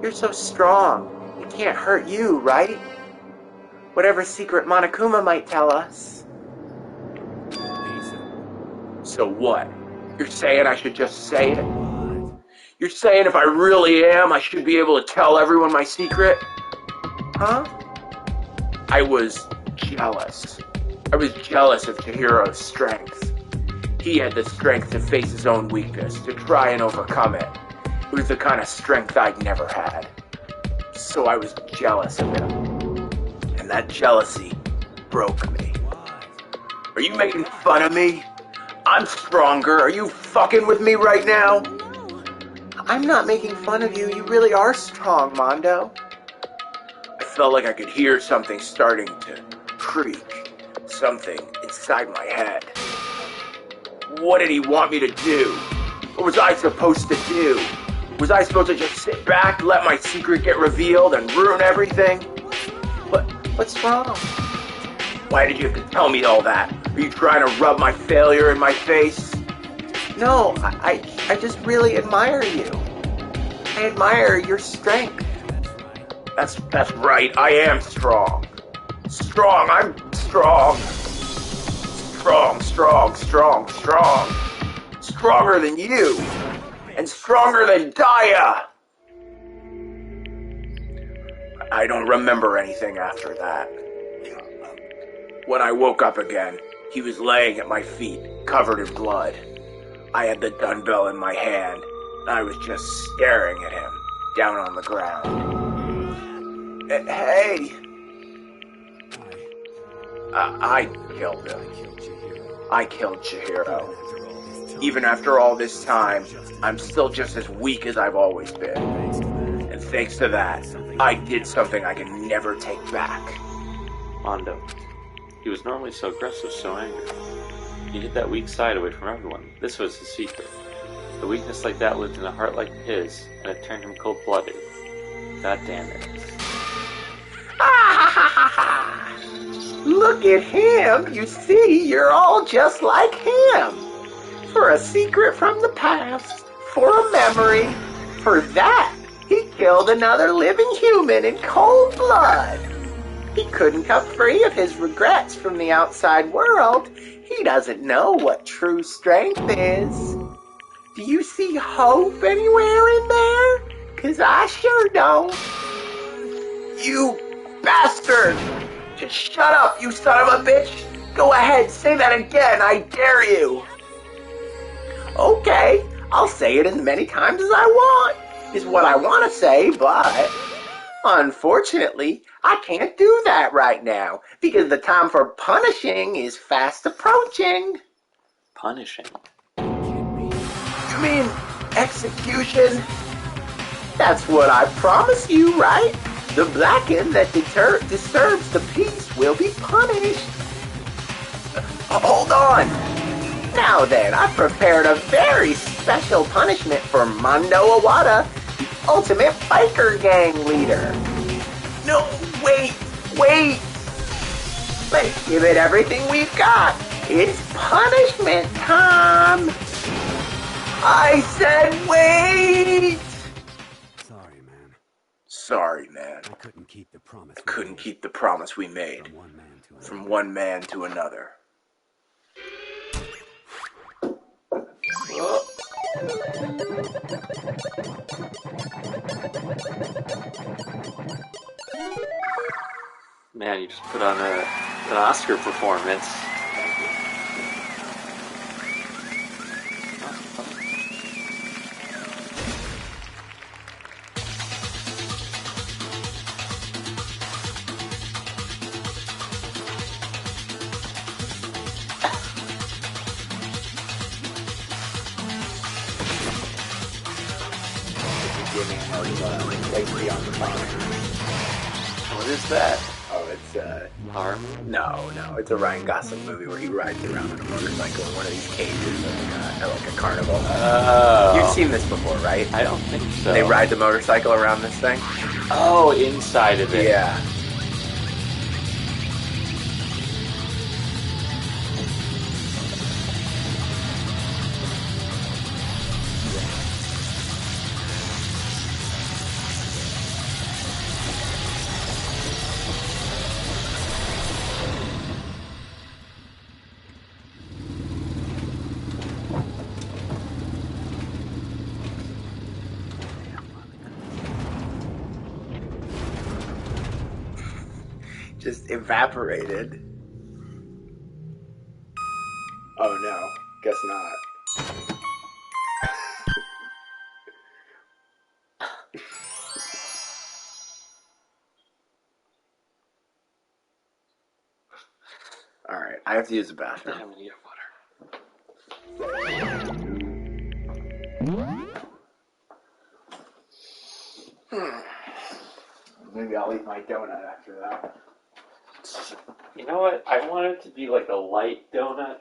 You're so strong. It can't hurt you, right? Whatever secret Monokuma might tell us. So what? You're saying I should just say it? You're saying if I really am, I should be able to tell everyone my secret? Huh? I was jealous. I was jealous of Chihiro's strength. He had the strength to face his own weakness, to try and overcome it. It was the kind of strength I'd never had. So I was jealous of him. And that jealousy broke me. Are you making fun of me? I'm stronger. Are you fucking with me right now? No. I'm not making fun of you. You really are strong, Mondo. I felt like I could hear something starting to creak. Something inside my head. What did he want me to do? What was I supposed to do? Was I supposed to just sit back, let my secret get revealed, and ruin everything? What's wrong? Why did you have to tell me all that? Are you trying to rub my failure in my face? No, I just really admire you. I admire your strength. That's right, I am strong. Strong, I'm strong. Strong. Stronger than you. And stronger than Daya. I don't remember anything after that. When I woke up again, he was laying at my feet, covered in blood. I had the dumbbell in my hand, and I was just staring at him, down on the ground. Hey! I killed him. I killed Chihiro. Even after all this time, I'm still just as weak as I've always been. And thanks to that, I did something I can never take back. Mondo. He was normally so aggressive, so angry. He hid that weak side away from everyone. This was his secret. A weakness like that lived in a heart like his, and it turned him cold-blooded. God damn it. Look at him! You see, you're all just like him! For a secret from the past, for a memory, for that, he killed another living human in cold blood. He couldn't cut free of his regrets from the outside world. He doesn't know what true strength is. Do you see hope anywhere in there? 'Cause I sure don't. You bastard! Just shut up, you son of a bitch! Go ahead, say that again, I dare you! Okay, I'll say it as many times as I want, is what I want to say, but... unfortunately, I can't do that right now, because the time for punishing is fast approaching. Punishing? You mean execution? That's what I promised you, right? The Blacken that disturbs the peace will be punished. Hold on. Now then, I've prepared a very special punishment for Mondo Awada, the ultimate biker gang leader. No, wait. Let's give it everything we've got. It's punishment time! I said wait! Sorry, man. I couldn't keep the promise. We made. From one man to another. Man, you just put on an Oscar performance. What is that? Oh, it's Arm? No, it's a Ryan Gosling movie where he rides around on a motorcycle in one of these cages at like a carnival. Oh. You've seen this before, right? I don't think so. They ride the motorcycle around this thing? Oh, inside of it. Yeah. Just evaporated. Oh no, guess not. Alright, I have to use the bathroom. I'm gonna get water. Maybe I'll eat my donut after that. You know what? I want it to be like a light donut.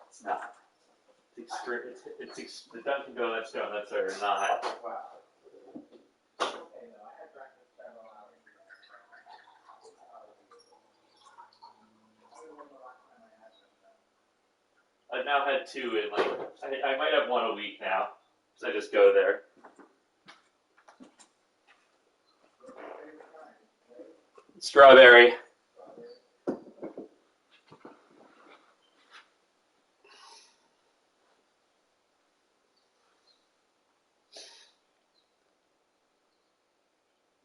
It's not. It's the Dunkin' Donuts donuts are not. I've now had two in like I might have one a week now, so I just go there. Strawberry.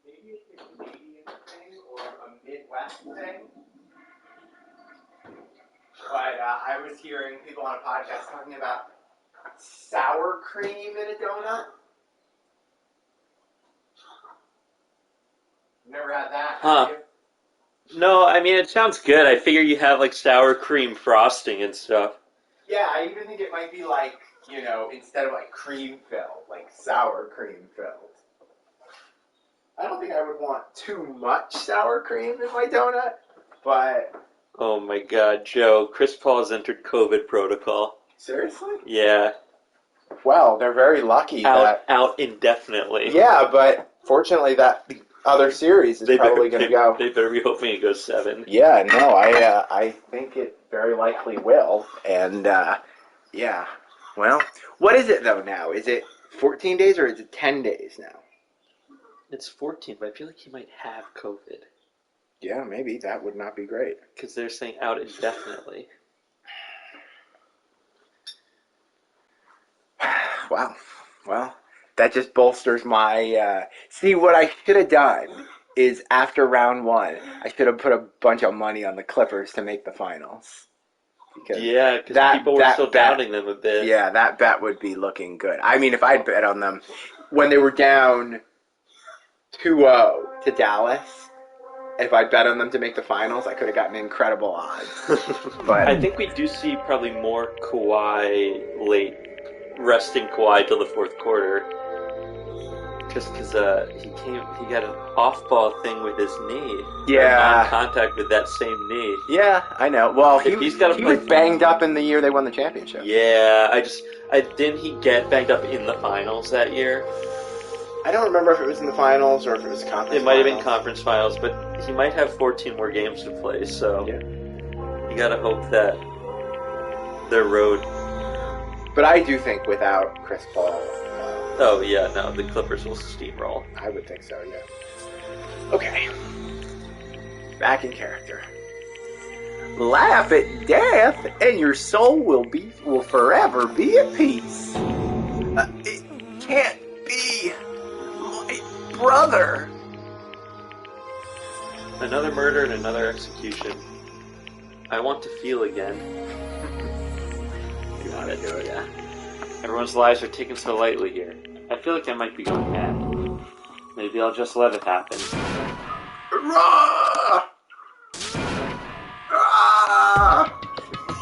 Maybe it's a Canadian thing or a Midwest thing. But I was hearing people on a podcast talking about sour cream in a donut. Never had that. Huh. Have you? No, I mean, it sounds good. I figure you have like sour cream frosting and stuff. Yeah, I even think it might be like, instead of like cream filled, like sour cream filled. I don't think I would want too much sour cream in my donut, but... Oh my god, Joe. Chris Paul has entered COVID protocol. Seriously? Yeah. Well, they're very lucky that... Out indefinitely. Yeah, but fortunately that other series is probably going to go... They better be hoping it goes 7. Yeah, no, I think it very likely will. And, yeah. Well, what is it, though, now? Is it 14 days or is it 10 days now? It's 14, but I feel like he might have COVID. Yeah, maybe. That would not be great. Because they're saying out indefinitely. Wow. Well, that just bolsters my... See, what I should have done is after round 1, I should have put a bunch of money on the Clippers to make the finals. Because people were still doubting them a bit. Yeah, that bet would be looking good. I mean, if I'd bet on them when they were down 2-0 to Dallas, if I'd bet on them to make the finals, I could have gotten incredible odds. But I think we do see probably more Kawhi resting Kawhi till the fourth quarter. Just because he got an off-ball thing with his knee. Yeah. Non-contact with that same knee. Yeah, I know. Well, he was banged up in the year they won the championship. Yeah, didn't he get banged up in the finals that year? I don't remember if it was in the finals or if it was conference. It might have been conference finals, but he might have 14 more games to play, so yeah. You gotta hope that their road. But I do think without Chris Paul... Oh, yeah, no, the Clippers will steamroll. I would think so, yeah. Okay. Back in character. Laugh at death, and your soul will forever be at peace. It can't be my brother. Another murder and another execution. I want to feel again. You want to do it, yeah? Everyone's lives are taken so lightly here. I feel like I might be going mad. Maybe I'll just let it happen.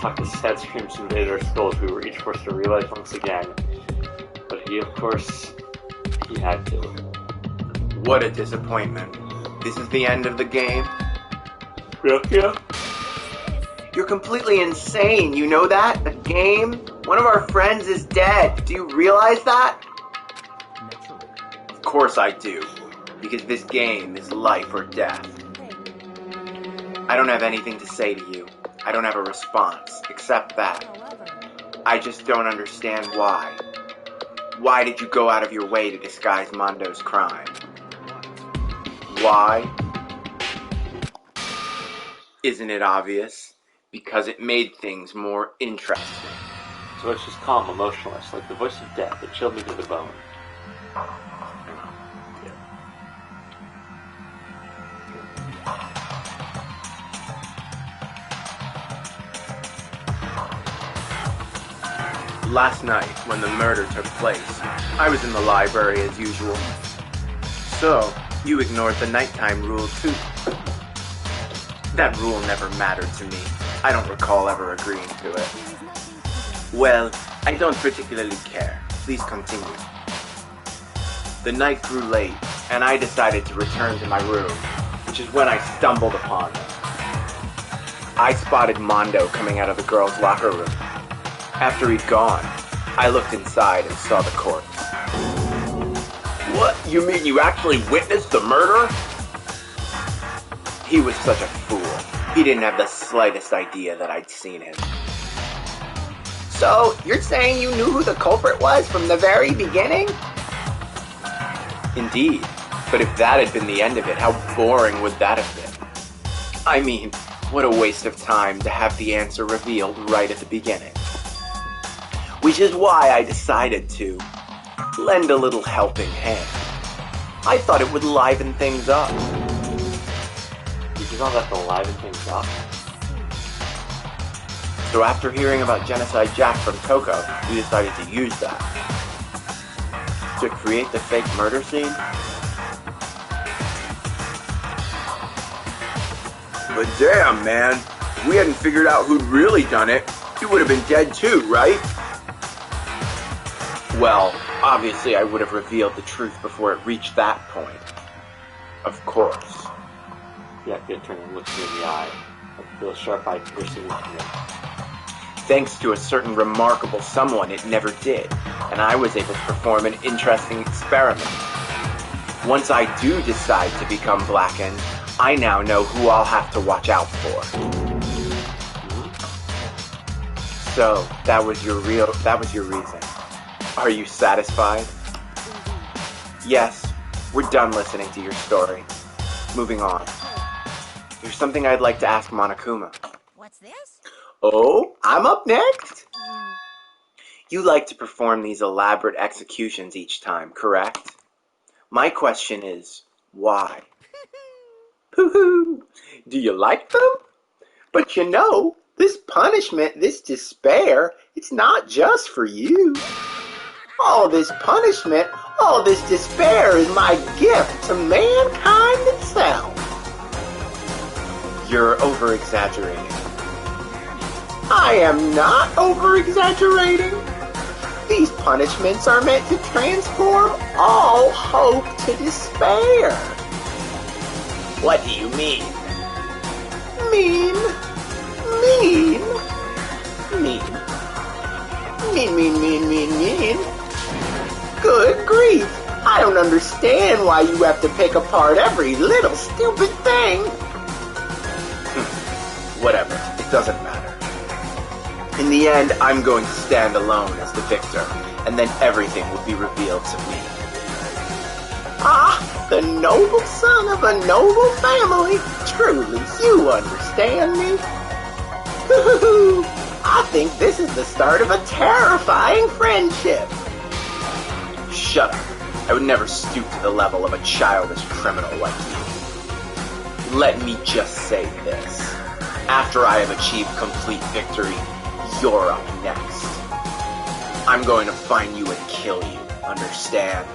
Fuck, the sad screams invaded our skulls. We were each forced to realize once again. But he, of course, he had to. What a disappointment. This is the end of the game? Yeah. You're completely insane, you know that? The game? One of our friends is dead. Do you realize that? Of course I do. Because this game is life or death. I don't have anything to say to you. I don't have a response, except that. I just don't understand why. Why did you go out of your way to disguise Mondo's crime? Why? Isn't it obvious? Because it made things more interesting. So it's just calm, emotionless, like the voice of death that chilled me to the bone. Last night, when the murder took place, I was in the library as usual. So, you ignored the nighttime rule too. That rule never mattered to me. I don't recall ever agreeing to it. Well, I don't particularly care. Please continue. The night grew late, and I decided to return to my room, which is when I stumbled upon them. I spotted Mondo coming out of the girls' locker room. After he'd gone, I looked inside and saw the corpse. What? You mean you actually witnessed the murder? He was such a fool. He didn't have the slightest idea that I'd seen him. So, you're saying you knew who the culprit was from the very beginning? Indeed. But if that had been the end of it, how boring would that have been? I mean, what a waste of time to have the answer revealed right at the beginning. Which is why I decided to lend a little helping hand. I thought it would liven things up. Did you know that to liven things up? So after hearing about Genocide Jack from Toko, we decided to use that. To create the fake murder scene? But damn, man. If we hadn't figured out who'd really done it, he would have been dead too, right? Well, obviously I would have revealed the truth before it reached that point. Of course. Yeah, good turn and look me in the eye. I feel a sharp-eyed piercing look me. Thanks to a certain remarkable someone, it never did, and I was able to perform an interesting experiment. Once I do decide to become blackened, I now know who I'll have to watch out for. So, that was your reason. Are you satisfied? Yes, we're done listening to your story. Moving on. There's something I'd like to ask Monokuma. What's this? Oh, I'm up next? You like to perform these elaborate executions each time, correct? My question is, why? Pooh-hoo! Do you like them? But you know, this punishment, this despair, it's not just for you. All this punishment, all this despair is my gift to mankind itself. You're over-exaggerating. I am not over-exaggerating. These punishments are meant to transform all hope to despair. What do you mean? Mean. Good grief. I don't understand why you have to pick apart every little stupid thing. Whatever. It doesn't matter. In the end, I'm going to stand alone as the victor, and then everything will be revealed to me. Ah, the noble son of a noble family. Truly, you understand me? I think this is the start of a terrifying friendship. Shut up. I would never stoop to the level of a childish criminal like you. Let me just say this. After I have achieved complete victory, you're up next. I'm going to find you and kill you, understand?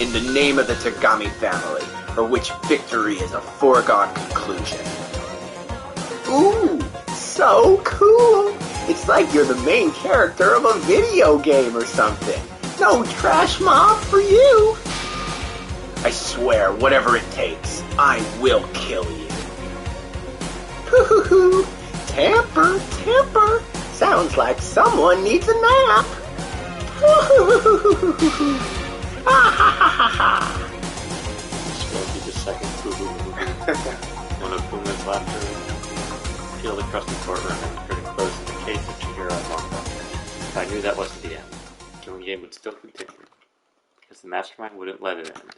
In the name of the Tagami family, for which victory is a foregone conclusion. Ooh, so cool! It's like you're the main character of a video game or something. No trash mob for you! I swear, whatever it takes, I will kill you. Hoo-hoo-hoo! Tamper, tamper! Sounds like someone needs a nap! Hoo-hoo-hoo-hoo-hoo-hoo! Ah-ha-ha-ha-ha! This will be the second one of Puma's laughter peeled across the courtroom and heard it close in the case of Chihiro and Mongo. But I knew that wasn't the end. The killing game would still continue, because the mastermind wouldn't let it end.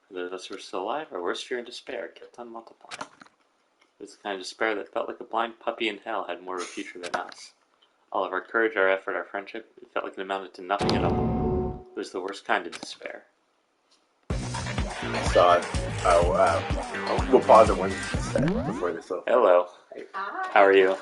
For those of us who were still alive, our worst fear and despair kept on multiplying. It was the kind of despair that felt like a blind puppy in hell had more of a future than us. All of our courage, our effort, our friendship, it felt like it amounted to nothing at all. It was the worst kind of despair. I saw it. We'll pause it one second before this will. Hello. How are you?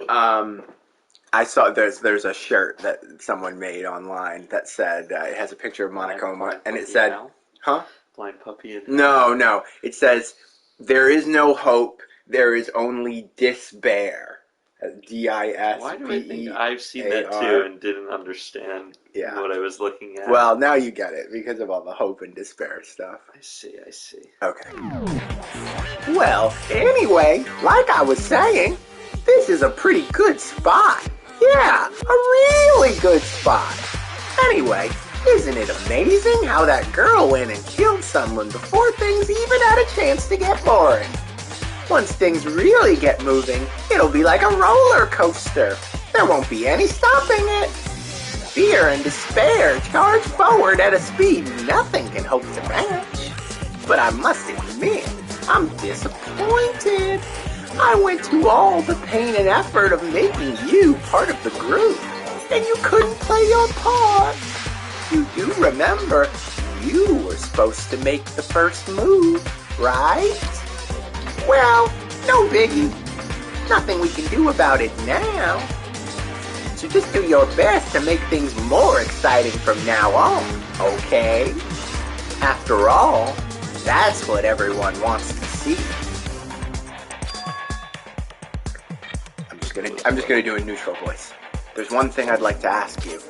I saw there's a shirt that someone made online that said it has a picture of Monokuma and it said, huh? Blind puppy in No. It says, there is no hope, there is only despair. D-I-S-P-E-A-R. Why do I think I've seen that too and didn't understand what I was looking at? Well, now you get it because of all the hope and despair stuff. I see. Okay. Well, anyway, like I was saying, this is a pretty good spot. Yeah, a really good spot. Anyway, isn't it amazing how that girl went and killed someone before things even had a chance to get boring? Once things really get moving, it'll be like a roller coaster. There won't be any stopping it. Fear and despair charge forward at a speed nothing can hope to match. But I must admit, I'm disappointed. I went to all the pain and effort of making you part of the group, and you couldn't play your part. You do remember, you were supposed to make the first move, right? Well, no biggie. Nothing we can do about it now. So just do your best to make things more exciting from now on, okay? After all, that's what everyone wants to see. I'm just gonna do a neutral voice. There's one thing I'd like to ask you.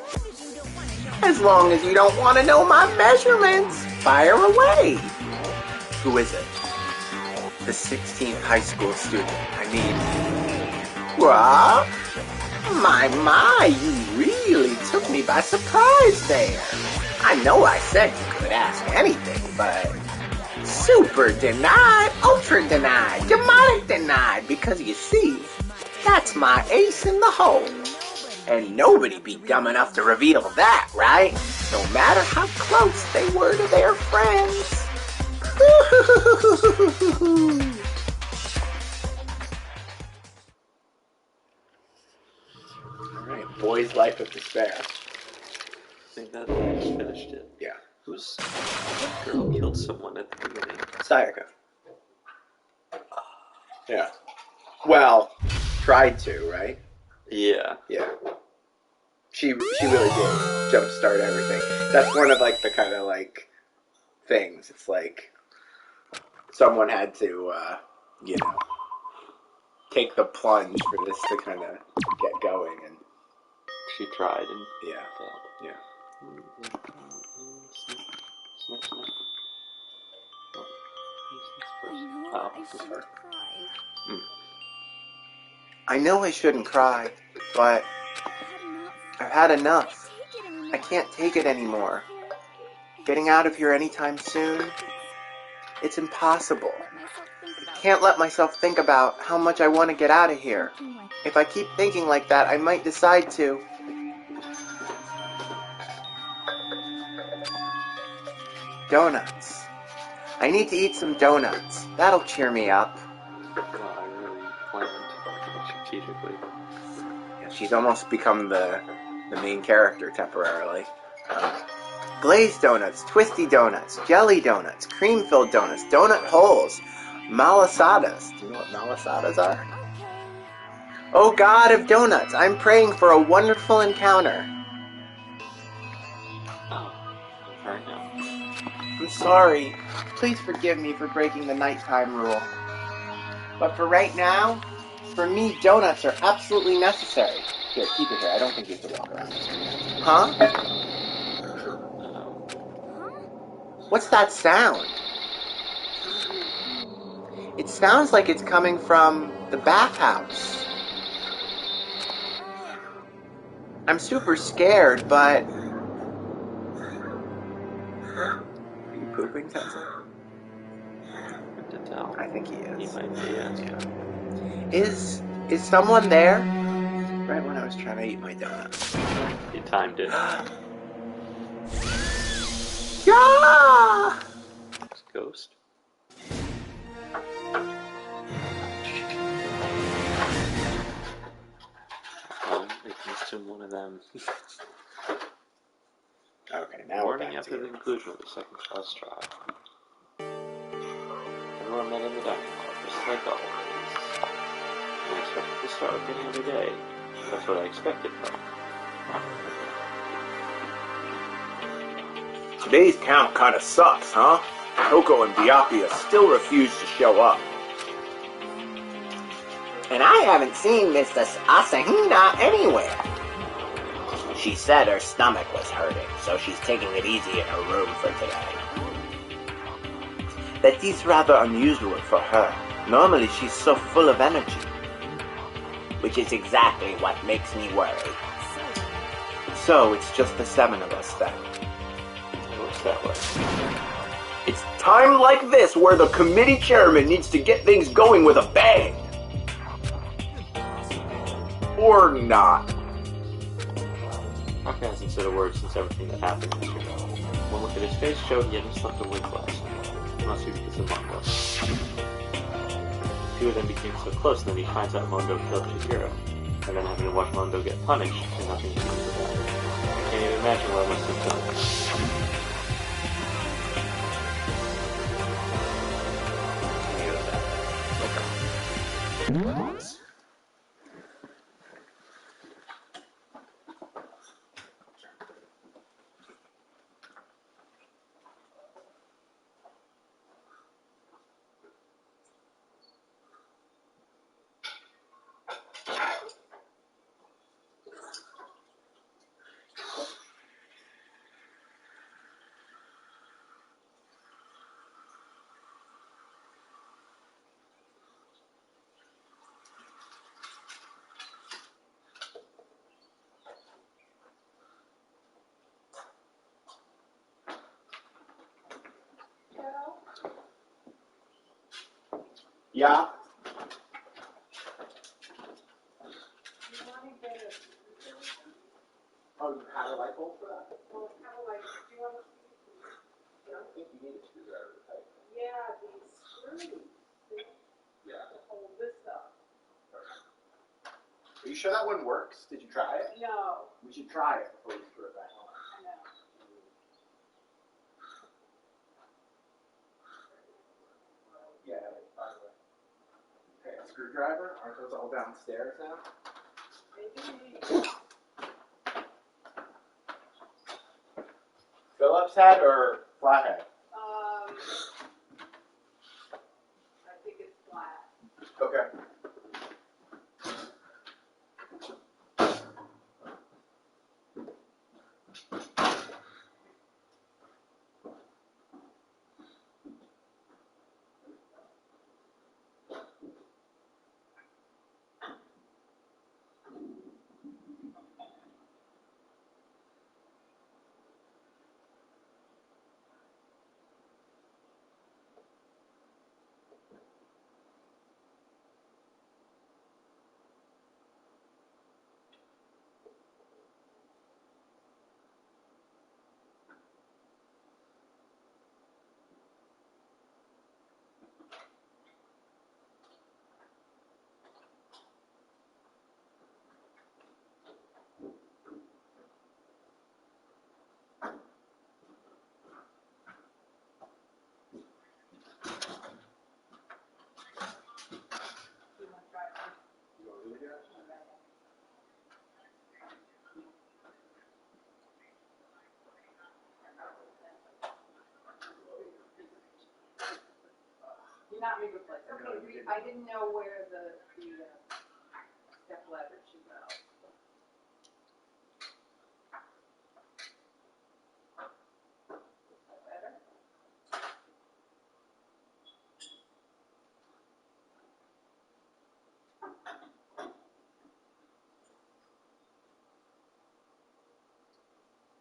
As long as you don't want to know my measurements, fire away. Who is it? The 16th high school student. What? My, you really took me by surprise there. I know I said you could ask anything, but super denied, ultra denied, demonic denied, because you see, that's my ace in the hole. And nobody be dumb enough to reveal that, right? No matter how close they were to their friends. Alright, Boy's Life of Despair. I think that I just finished it. Yeah. What girl killed someone at the beginning? Sayaka. Yeah. Well, tried to, right? Yeah. Yeah. She really did jumpstart everything. That's one of like the kind of like things. It's like someone had to, take the plunge for this to kind of get going, and She tried and yeah, failed. yeah. I know I shouldn't cry, but I've had enough. I can't take it anymore. Getting out of here anytime soon, it's impossible. can't let myself think about how much I want to get out of here. If I keep thinking like that, I might decide to. Donuts. I need to eat some donuts. That'll cheer me up. Well, I really planned strategically. Yeah, she's almost become the main character temporarily. Glazed donuts, twisty donuts, jelly donuts, cream-filled donuts, donut holes, malasadas. Do you know what malasadas are? Oh God of donuts, I'm praying for a wonderful encounter. Oh, sorry now. I'm sorry. Please forgive me for breaking the nighttime rule. But for right now, for me, donuts are absolutely necessary. Here, keep it here. I don't think you have to walk around. Huh? What's that sound? It sounds like it's coming from the bathhouse. I'm super scared, but... Are you pooping, Tessa? Hard to tell. I think he is. He might be, yes. Yeah. Is someone there? Right when I was trying to eat my donut. He timed it. Yeah! It's Ghost. It consumed one of them. Okay, now Morning after the conclusion of the second class trial. Everyone met in the dining hall, just like always. And I expected to start with any other day. That's what I expected from him. Today's count kinda sucks, huh? Coco and Biapia still refuse to show up. And I haven't seen Mrs. Asahina anywhere. She said her stomach was hurting, so she's taking it easy in her room for today. That is rather unusual for her. Normally she's so full of energy. Which is exactly what makes me worry. So it's just the 7 of us then. It looks that way. It's time like this where the committee chairman needs to get things going with a bang. Or not. Hawk hasn't said a word since everything that happened yesterday. One look at his face showed he hadn't slept a wink last night. Must be because of Mondo. The two of them became so close, and then he finds out Mondo killed Chihiro. And then having to watch Mondo get punished, and nothing to do with that. I can't even imagine what I must have done. Yeah? Oh, you had a light bulb for that? Well, kind of like, do you want to... I don't think you need a screwdriver to tighten it. Yeah, these screws. Yeah. To hold this up. Are you sure that one works? Did you try it? No. We should try it before we screw it back on. I know. Yeah, by the way. Okay, a screwdriver? Aren't those all downstairs now? Maybe. Phillips head or flathead? I think it's flat. Okay. Not replace. Okay, I didn't know where the step ladder should go. Is that better?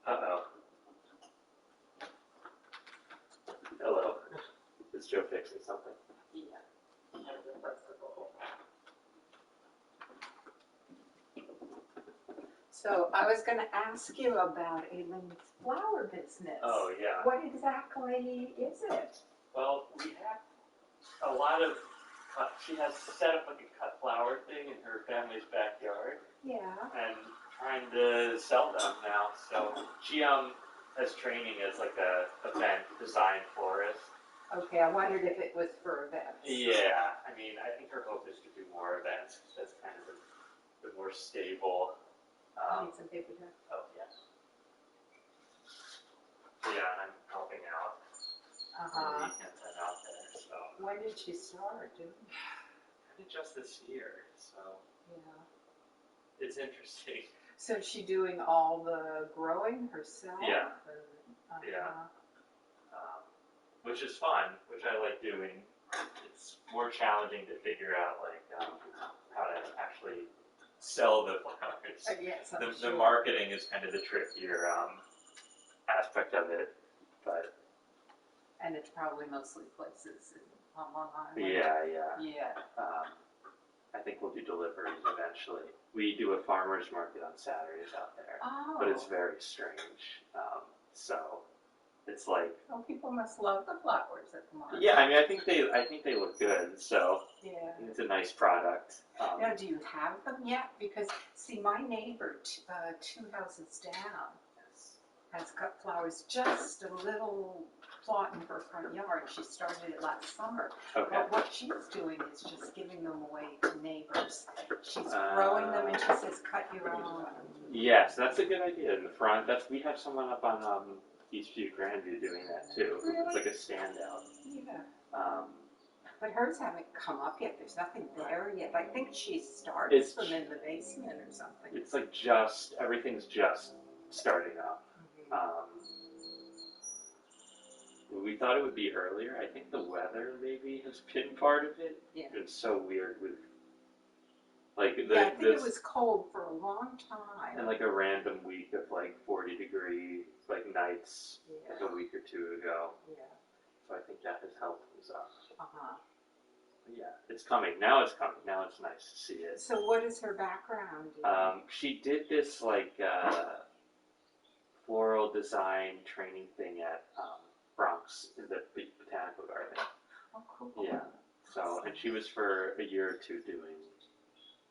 Uh-oh. Hello. Is Joe fixing something? Yeah. I'll replace the bowl. So I was going to ask you about Aylin's flower business. Oh, yeah. What exactly is it? Well, we have a lot of she has set up like a cut flower thing in her family's backyard Yeah. and trying to sell them now. So she has training as like a event design florist. Okay, I wondered if it was for events. Yeah, I mean, I think her hope is to do more events. That's kind of the more stable. I need some paper towel. Oh, yes. Yeah, and I'm helping out. Uh-huh. Weekends I'm out there, so. When did she start doing it? Kind of just this year, so Yeah. it's interesting. So is she doing all the growing herself? Yeah. And, Yeah. Which is fun, which I like doing. It's more challenging to figure out like how to actually sell the flowers. Yes, I'm The sure. marketing is kind of the trickier aspect of it, but And it's probably mostly places on Long Island. yeah. Yeah. I think we'll do deliveries eventually. We do a farmer's market on Saturdays out there, Oh. but it's very strange. So it's like Well, people must love the flowers at the market. yeah. I mean, I think they look good. So Yeah. it's a nice product. Now, do you have them yet? Because, see, my neighbor, two houses down, has cut flowers, just a little plot in her front yard. She started it last summer. Okay. But what she's doing is just giving them away to neighbors. She's growing them and she says, cut your own. Yes, that's a good idea in the front. We have someone up on Eastview, Grandview doing that too. Really? It's like a standout. Yeah. But hers haven't come up yet. There's nothing there yet. I think she starts them in the basement or something. It's like everything's just starting up. We thought it would be earlier. I think the weather maybe has been part of it. Yeah. It's so weird with like I think it was cold for a long time. and like a random week of like 40-degree like nights like a week or two ago. Yeah. So I think that has helped us up. Uh-huh. But yeah, it's coming. Now it's coming. Now it's nice to see it. So what is her background? She did this like floral design training thing at Bronx in the botanical garden. Oh, cool. Yeah. So, and she was for a year or two doing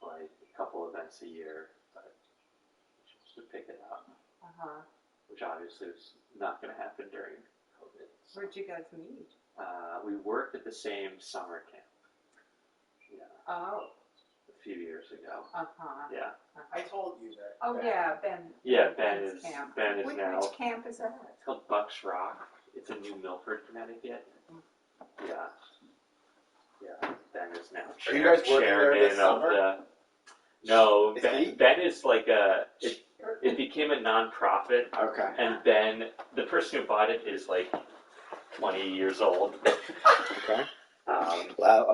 like a couple events a year, but she wants to pick it up, which obviously was not going to happen during COVID. So, where'd you guys meet? we worked at the same summer camp. Yeah. Oh. A few years ago. Yeah. I told you that. Oh, yeah, Ben. Yeah, Ben Ben's is camp. Ben is Which camp is that? It's called Bucks Rock. It's in New Milford, Connecticut. Yeah. Yeah. Ben is now Are you guys working there this chairman of summer? No, Is Ben, he? Ben is like it became a non-profit, Okay. and Ben, the person who bought it, is like 20 years old. Okay.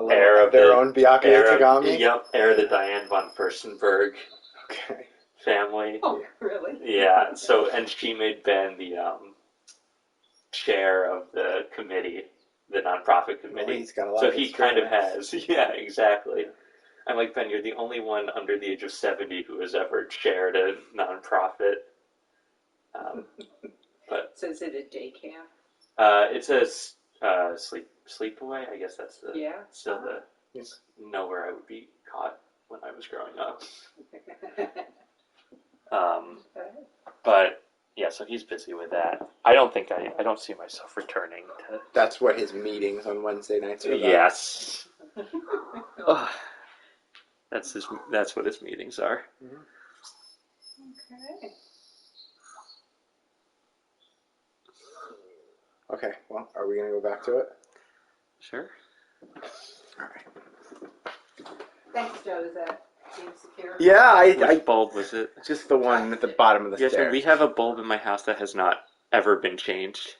Heir of their own Byakuya heir of- Kagami? Yep, heir of the Diane von Furstenberg Okay. family. Oh, really? Yeah, so, and she made Ben the chair of the committee, the nonprofit committee. Well, he's got a lot so of he kind of experience. has, yeah, exactly. I'm like, Ben, you're the only one under the age of 70 who has ever chaired a nonprofit. But So is it a day camp? it's a sleepaway. I guess that's still Yes. nowhere I would be caught when I was growing up. But yeah, so he's busy with that. I don't see myself returning to. That's what his meetings on Wednesday nights are about. Yes. That's what his meetings are. Okay. Okay, well, are we going to go back to it? Sure. All right. Thanks, Joe. Is that being secure? Yeah, Which bulb was it? just the one at the bottom of the Yes, stairs. we have a bulb in my house that has not ever been changed.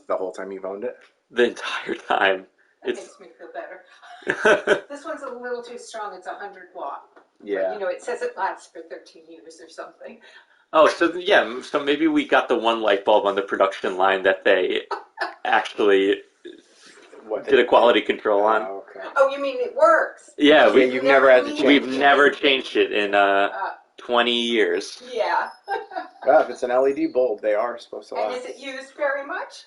The whole time you've owned it? The entire time. That makes me feel better. This one's a little too strong. It's 100 watt. Yeah. But, it says it lasts for 13 years or something. Oh, so maybe we got the one light bulb on the production line that they actually did a quality control on. Oh, okay. Oh, you mean it works? Yeah, You've never had to change we've it. never changed it in 20 years. Yeah. Well, if it's an LED bulb, they are supposed to And last. is it used very much?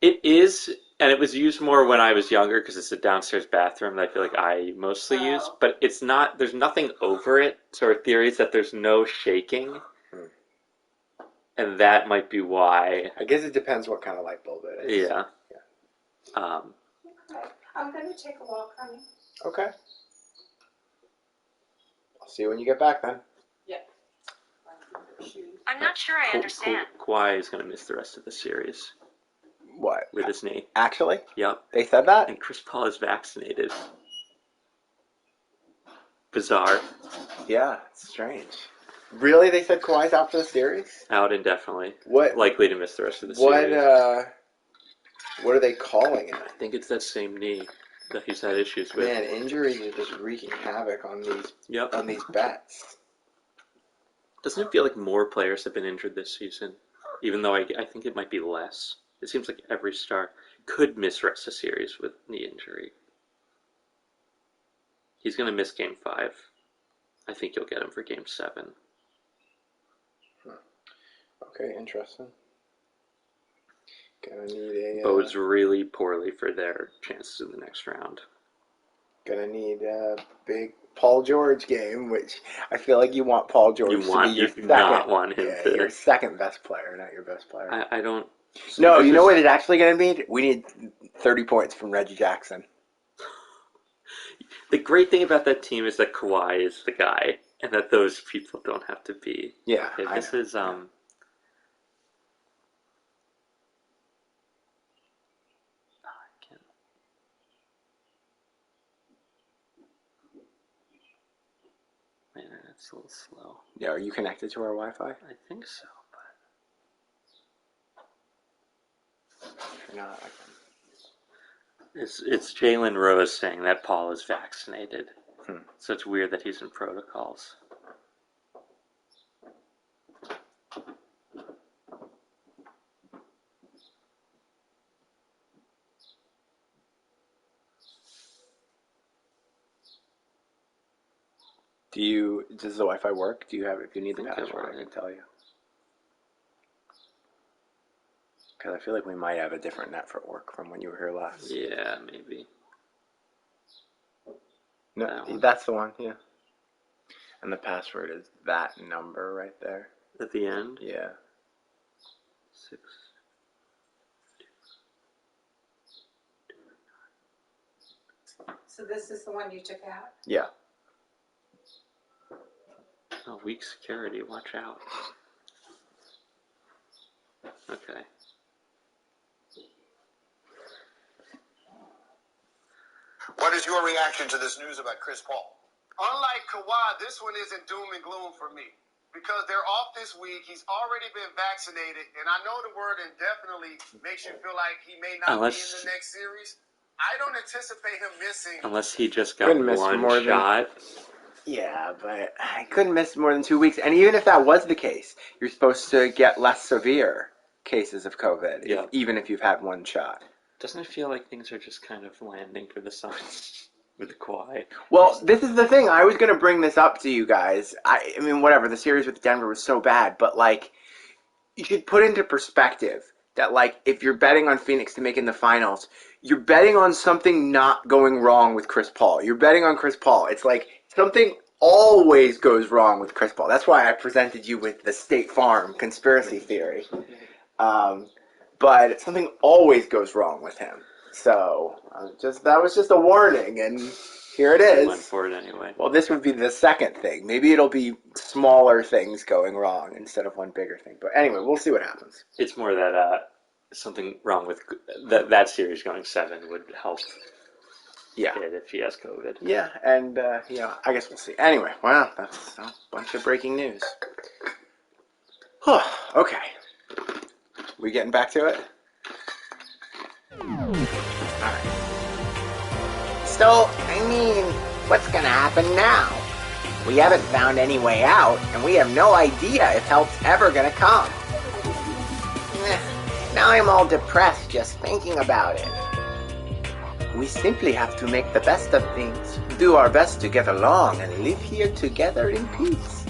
It is, and it was used more when I was younger because it's a downstairs bathroom that I feel like I mostly use. But it's not. There's nothing over it. So our theory is that there's no shaking, and that might be why. I guess it depends what kind of light bulb it is. Yeah. Okay. I'm going to take a walk, honey. Okay. I'll see you when you get back then. Yep. I'm not sure I understand. Kawhi is going to miss the rest of the series What? with his knee. Actually? Yep. They said that? And Chris Paul is vaccinated. Bizarre. Yeah, it's strange. Really? They said Kawhi's out for the series? Out indefinitely. What? Likely to miss the rest of the series. What are they calling it? I think it's that same knee that he's had issues with. Man, injuries are just wreaking havoc on these bets. Doesn't it feel like more players have been injured this season? Even though I think it might be less. It seems like every star could miss rest of the series with knee injury. He's going to miss Game 5. I think you'll get him for Game 7. Okay, interesting. Gonna need Bodes really poorly for their chances in the next round. Gonna need a big Paul George game, which I feel like you want Paul George to be your second. Not want him to. Your second best player, not your best player. I don't. No, you know what it's actually gonna be? We need 30 points from Reggie Jackson. The great thing about that team is that Kawhi is the guy, and that those people don't have to be. Yeah, Okay, this is Man, it's a little slow. Yeah, are you connected to our Wi-Fi? I think so, but If you're not, I can. it's Jalen Rose saying that Paul is vaccinated. So it's weird that he's in protocols. Does the Wi-Fi work? Do you have, if you need the I think password, I I want can tell you. Because I feel like we might have a different network from when you were here last. Yeah, maybe. No, That one. that's the one, yeah. And the password is that number right there. At the end? Yeah. 6. So this is the one you took out? Yeah. Oh, weak security. Watch out. Okay. What is your reaction to this news about Chris Paul? Unlike Kawhi, this one isn't doom and gloom for me. Because they're off this week, he's already been vaccinated, and I know the word indefinitely makes you feel like he may not be in the next series. I don't anticipate him missing. Unless he just got Couldn't miss one more shot. Yeah, but I couldn't miss more than 2 weeks. And even if that was the case, you're supposed to get less severe cases of COVID, even if you've had one shot. Doesn't it feel like things are just kind of landing for the Suns with the Kawhi? Well, this is the thing. I was going to bring this up to you guys. I mean, whatever. The series with Denver was so bad, but, like, you should put into perspective that, like, if you're betting on Phoenix to make in the finals, you're betting on something not going wrong with Chris Paul. You're betting on Chris Paul. It's like something always goes wrong with Chris Paul. That's why I presented you with the State Farm conspiracy theory. But something always goes wrong with him. So that was just a warning, and here it is. Went for it anyway. Well, this would be the second thing. Maybe it'll be smaller things going wrong instead of one bigger thing. But anyway, we'll see what happens. It's more that something wrong with that series going 7 would help Yeah. kid if he has COVID. Yeah, and, I guess we'll see. Anyway, well, that's a bunch of breaking news. Okay. We getting back to it? Alright. So, what's gonna happen now? We haven't found any way out, and we have no idea if help's ever gonna come. Now I'm all depressed just thinking about it. We simply have to make the best of things, do our best to get along, and live here together in peace.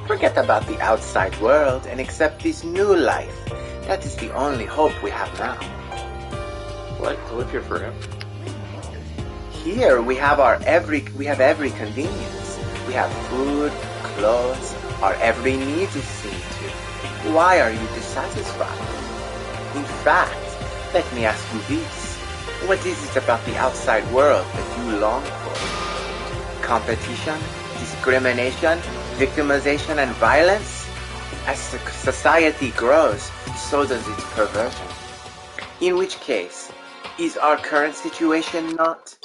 Forget about the outside world and accept this new life. That is the only hope we have now. What? To live here forever? Here we have every convenience. We have food, clothes, our every need is seen to. Why are you dissatisfied? In fact, let me ask you this. What is it about the outside world that you long for? Competition, discrimination, victimization, and violence? As society grows, so does its perversion. In which case, is our current situation not?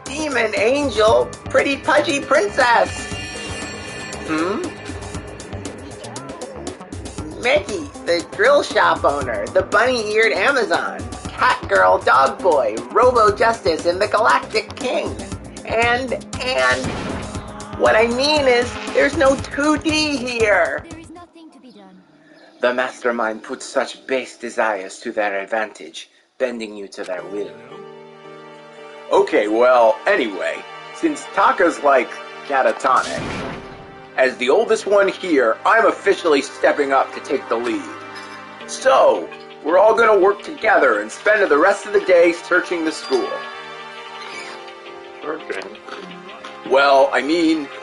Demon angel, pretty pudgy princess! Mickey, the drill shop owner, the bunny-eared Amazon, cat girl, dog boy, Robo-Justice, and the Galactic King. And what I mean is, there's no 2D here. There is nothing to be done. The mastermind puts such base desires to their advantage, bending you to their will. Okay, well, anyway, since Taka's like catatonic, as the oldest one here, I'm officially stepping up to take the lead. So, we're all gonna work together and spend the rest of the day searching the school. Okay. Well,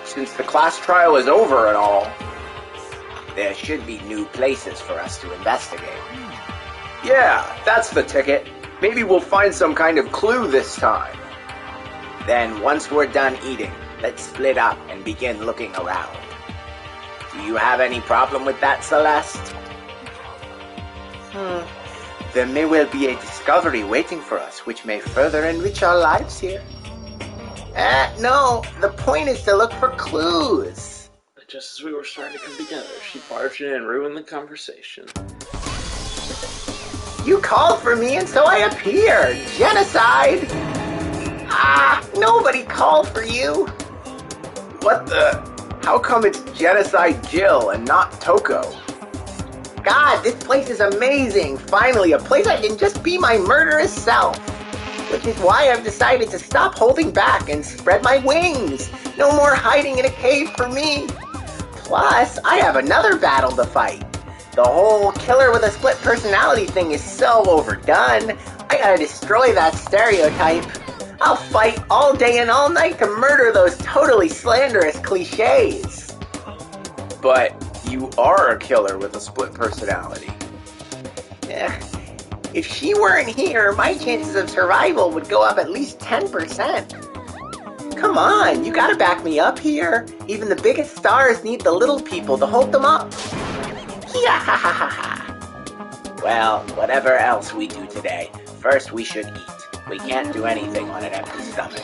since the class trial is over and all, there should be new places for us to investigate. Yeah, that's the ticket. Maybe we'll find some kind of clue this time. Then, once we're done eating, let's split up and begin looking around. Do you have any problem with that, Celeste? There may well be a discovery waiting for us, which may further enrich our lives here. No, the point is to look for clues. Just as we were starting to come together, she barged in and ruined the conversation. You called for me and so I appeared. Genocide! Nobody called for you. What the? How come it's Genocide Jill and not Toko? God, this place is amazing. Finally, a place I can just be my murderous self. Which is why I've decided to stop holding back and spread my wings. No more hiding in a cave for me. Plus, I have another battle to fight. The whole killer with a split personality thing is so overdone. I gotta destroy that stereotype. I'll fight all day and all night to murder those totally slanderous cliches. But you are a killer with a split personality. If she weren't here, my chances of survival would go up at least 10%. Come on, you gotta back me up here. Even the biggest stars need the little people to hold them up. Well, whatever else we do today, first we should eat. We can't do anything on an empty stomach.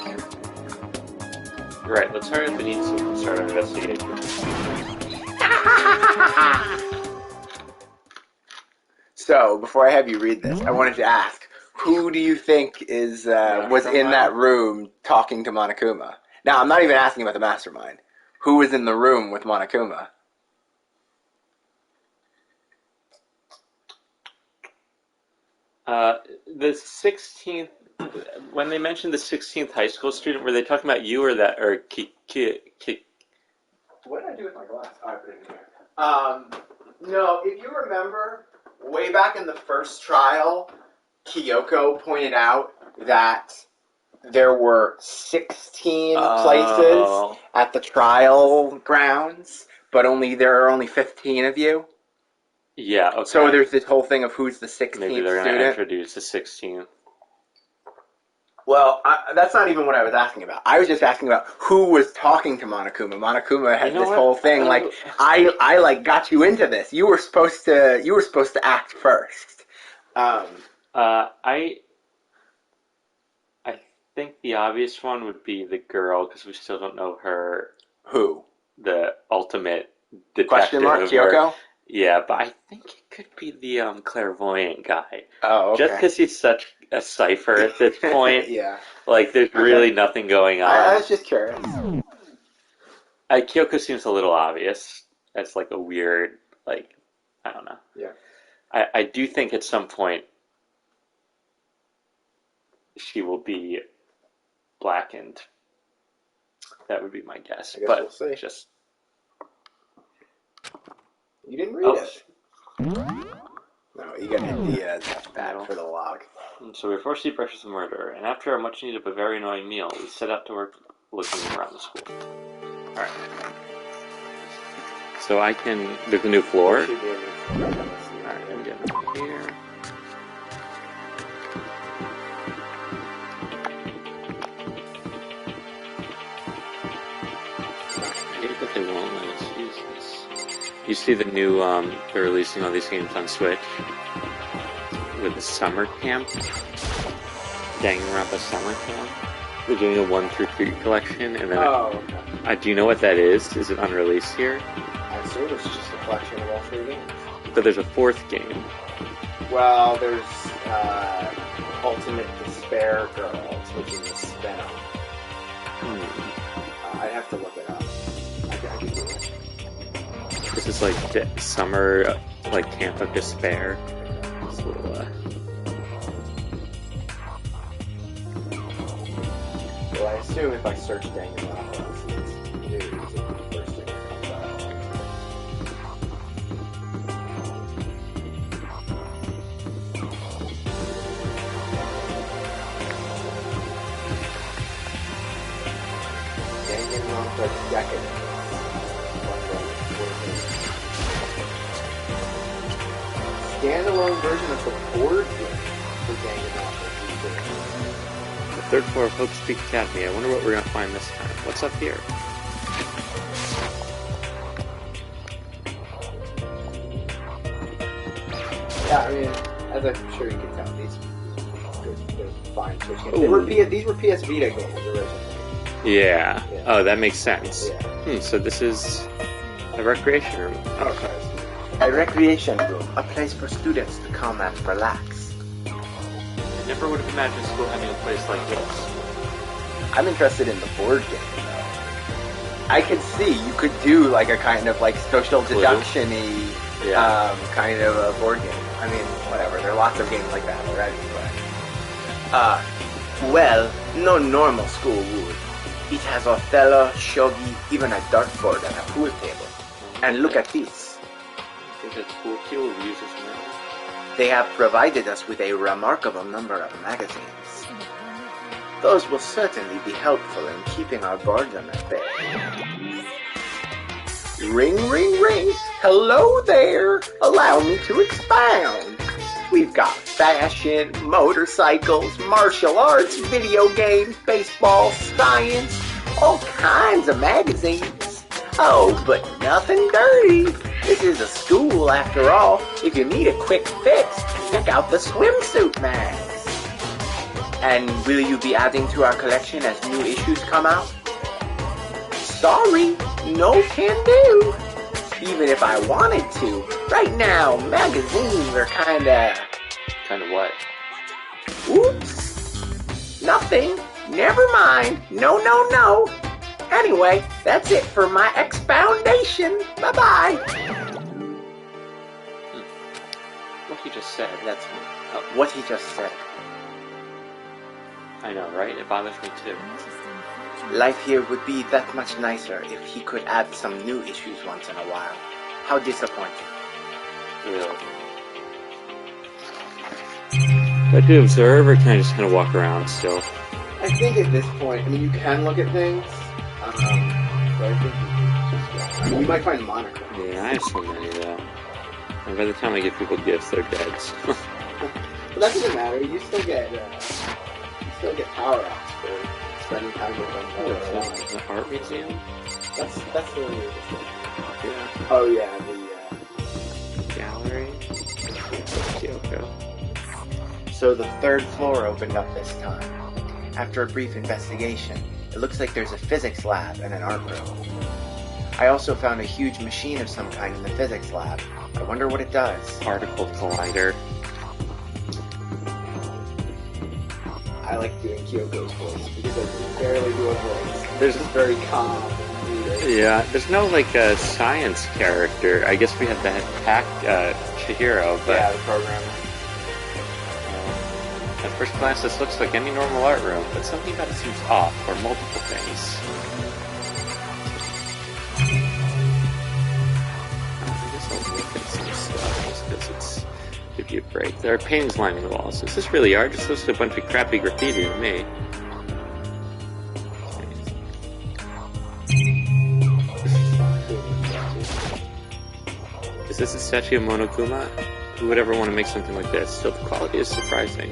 Right, let's hurry up and eat so we can start our investigation. So, before I have you read this, I wanted to ask, who do you think was in that room talking to Monokuma? Now, I'm not even asking about the mastermind. Who was in the room with Monokuma? The 16th, when they mentioned the 16th high school student, were they talking about you or that, or What did I do with my glass? Oh, I put it in here. No, if you remember, way back in the first trial, Kyoko pointed out that there were 16 places at the trial grounds, but there are only 15 of you. Yeah, okay. So there's this whole thing of who's the 16th Maybe they're going to introduce the 16th. Well, that's not even what I was asking about. I was just asking about who was talking to Monokuma. Monokuma had this whole thing, like, I got you into this. You were supposed to act first. think the obvious one would be the girl, because we still don't know her, Who? the ultimate detective. Question mark, Kyoko? Yeah, but I think it could be the clairvoyant guy. Oh, okay. Just because he's such a cipher at this point. Yeah. Like, there's really nothing going on. I was just curious. Kyoko seems a little obvious. That's like a weird, like, I don't know. Yeah. I do think at some point she will be blackened. That would be my guess. I guess but we'll see. Just You didn't read it. No, you gotta hit the bad for the log. So we're forced to eat breakfast with the murderer, and after our much needed but very annoying meal, we set out to work looking around the school. Alright. So I can... There's a new floor. Alright, I'm getting right here. I hate that they won't let us use this. You see the new, they're releasing all these games on Switch with the summer camp. Danganronpa summer camp. They're doing a 1 through 3 collection, and then do you know what that is? Is it unreleased here? I assume it's just a collection of all 3 games. But there's a 4th game. Well, there's Ultimate Despair Girls, which is a spin-off. I'd have to look it up. I can do it. This is like summer, like Camp of Despair. It's a little, Well, I assume if I search Danganronpa, it's news, it'll be the first thing that comes up. Danganronpa Decadence. Standalone version of the board game for Danganronpa. the 3rd floor of Hope's Peak Academy. I wonder what we're gonna find this time. What's up here? Yeah, I mean, as I'm sure you can tell, these they're fine Switch games. These were PS Vita games originally. Yeah. Yeah. Oh, that makes sense. Yeah. So this is a recreation room. Okay. A recreation room, a place for students to come and relax. I never would have imagined school having a place like this. I'm interested in the board game, though. I could see you could do like a kind of like social deduction-y kind of a board game. I mean, whatever. There are lots of games like that already, but... Well, no normal school would. It has Othello, shogi, even a dartboard and a pool table. And look at this. I think that pool table uses now. They have provided us with a remarkable number of magazines. Those will certainly be helpful in keeping our boredom at bay. Ring, ring, ring. Hello there. Allow me to expound. We've got fashion, motorcycles, martial arts, video games, baseball, science, all kinds of magazines. Oh, but nothing dirty. This is a school after all. If you need a quick fix, check out the swimsuit mags. And will you be adding to our collection as new issues come out? Sorry, no can do. Even if I wanted to. Right now, magazines are kinda... Kinda what? Oops. Nothing. Never mind. No, no, no. Anyway, that's it for my expoundation. Bye-bye. What he just said, that's... What he just said. I know, right? It bothers me too. Life here would be that much nicer if he could add some new issues once in a while. How disappointing. Really. Do I do observe, or can I just kind of walk around still? I think at this point, I mean, you can look at things, but I think you might find monochrome. Yeah, I have so many though. And by the time I give people gifts, they're dead. So. But that doesn't matter. You still get power-ups for spending time with them. The art museum? That's really interesting. Yeah. Oh yeah, the Gallery? Kyoko. So the 3rd floor opened up this time. After a brief investigation, it looks like there's a physics lab and an art room. I also found a huge machine of some kind in the physics lab. I wonder what it does. Particle collider. I like doing Kyoko's voice because I can barely do a voice. There's It's very calm. Yeah, there's no a science character. I guess we have the hack Chihiro, but Yeah, the programmer. at first glance this looks like any normal art room, but something about it seems off, or multiple things. I guess I'll look at some stuff just because it's give you a break. There are paintings lining the walls. Is this really art? This looks like a bunch of crappy graffiti to me. Is this a statue of Monokuma? Who would ever want to make something like this? Still, the quality is surprising.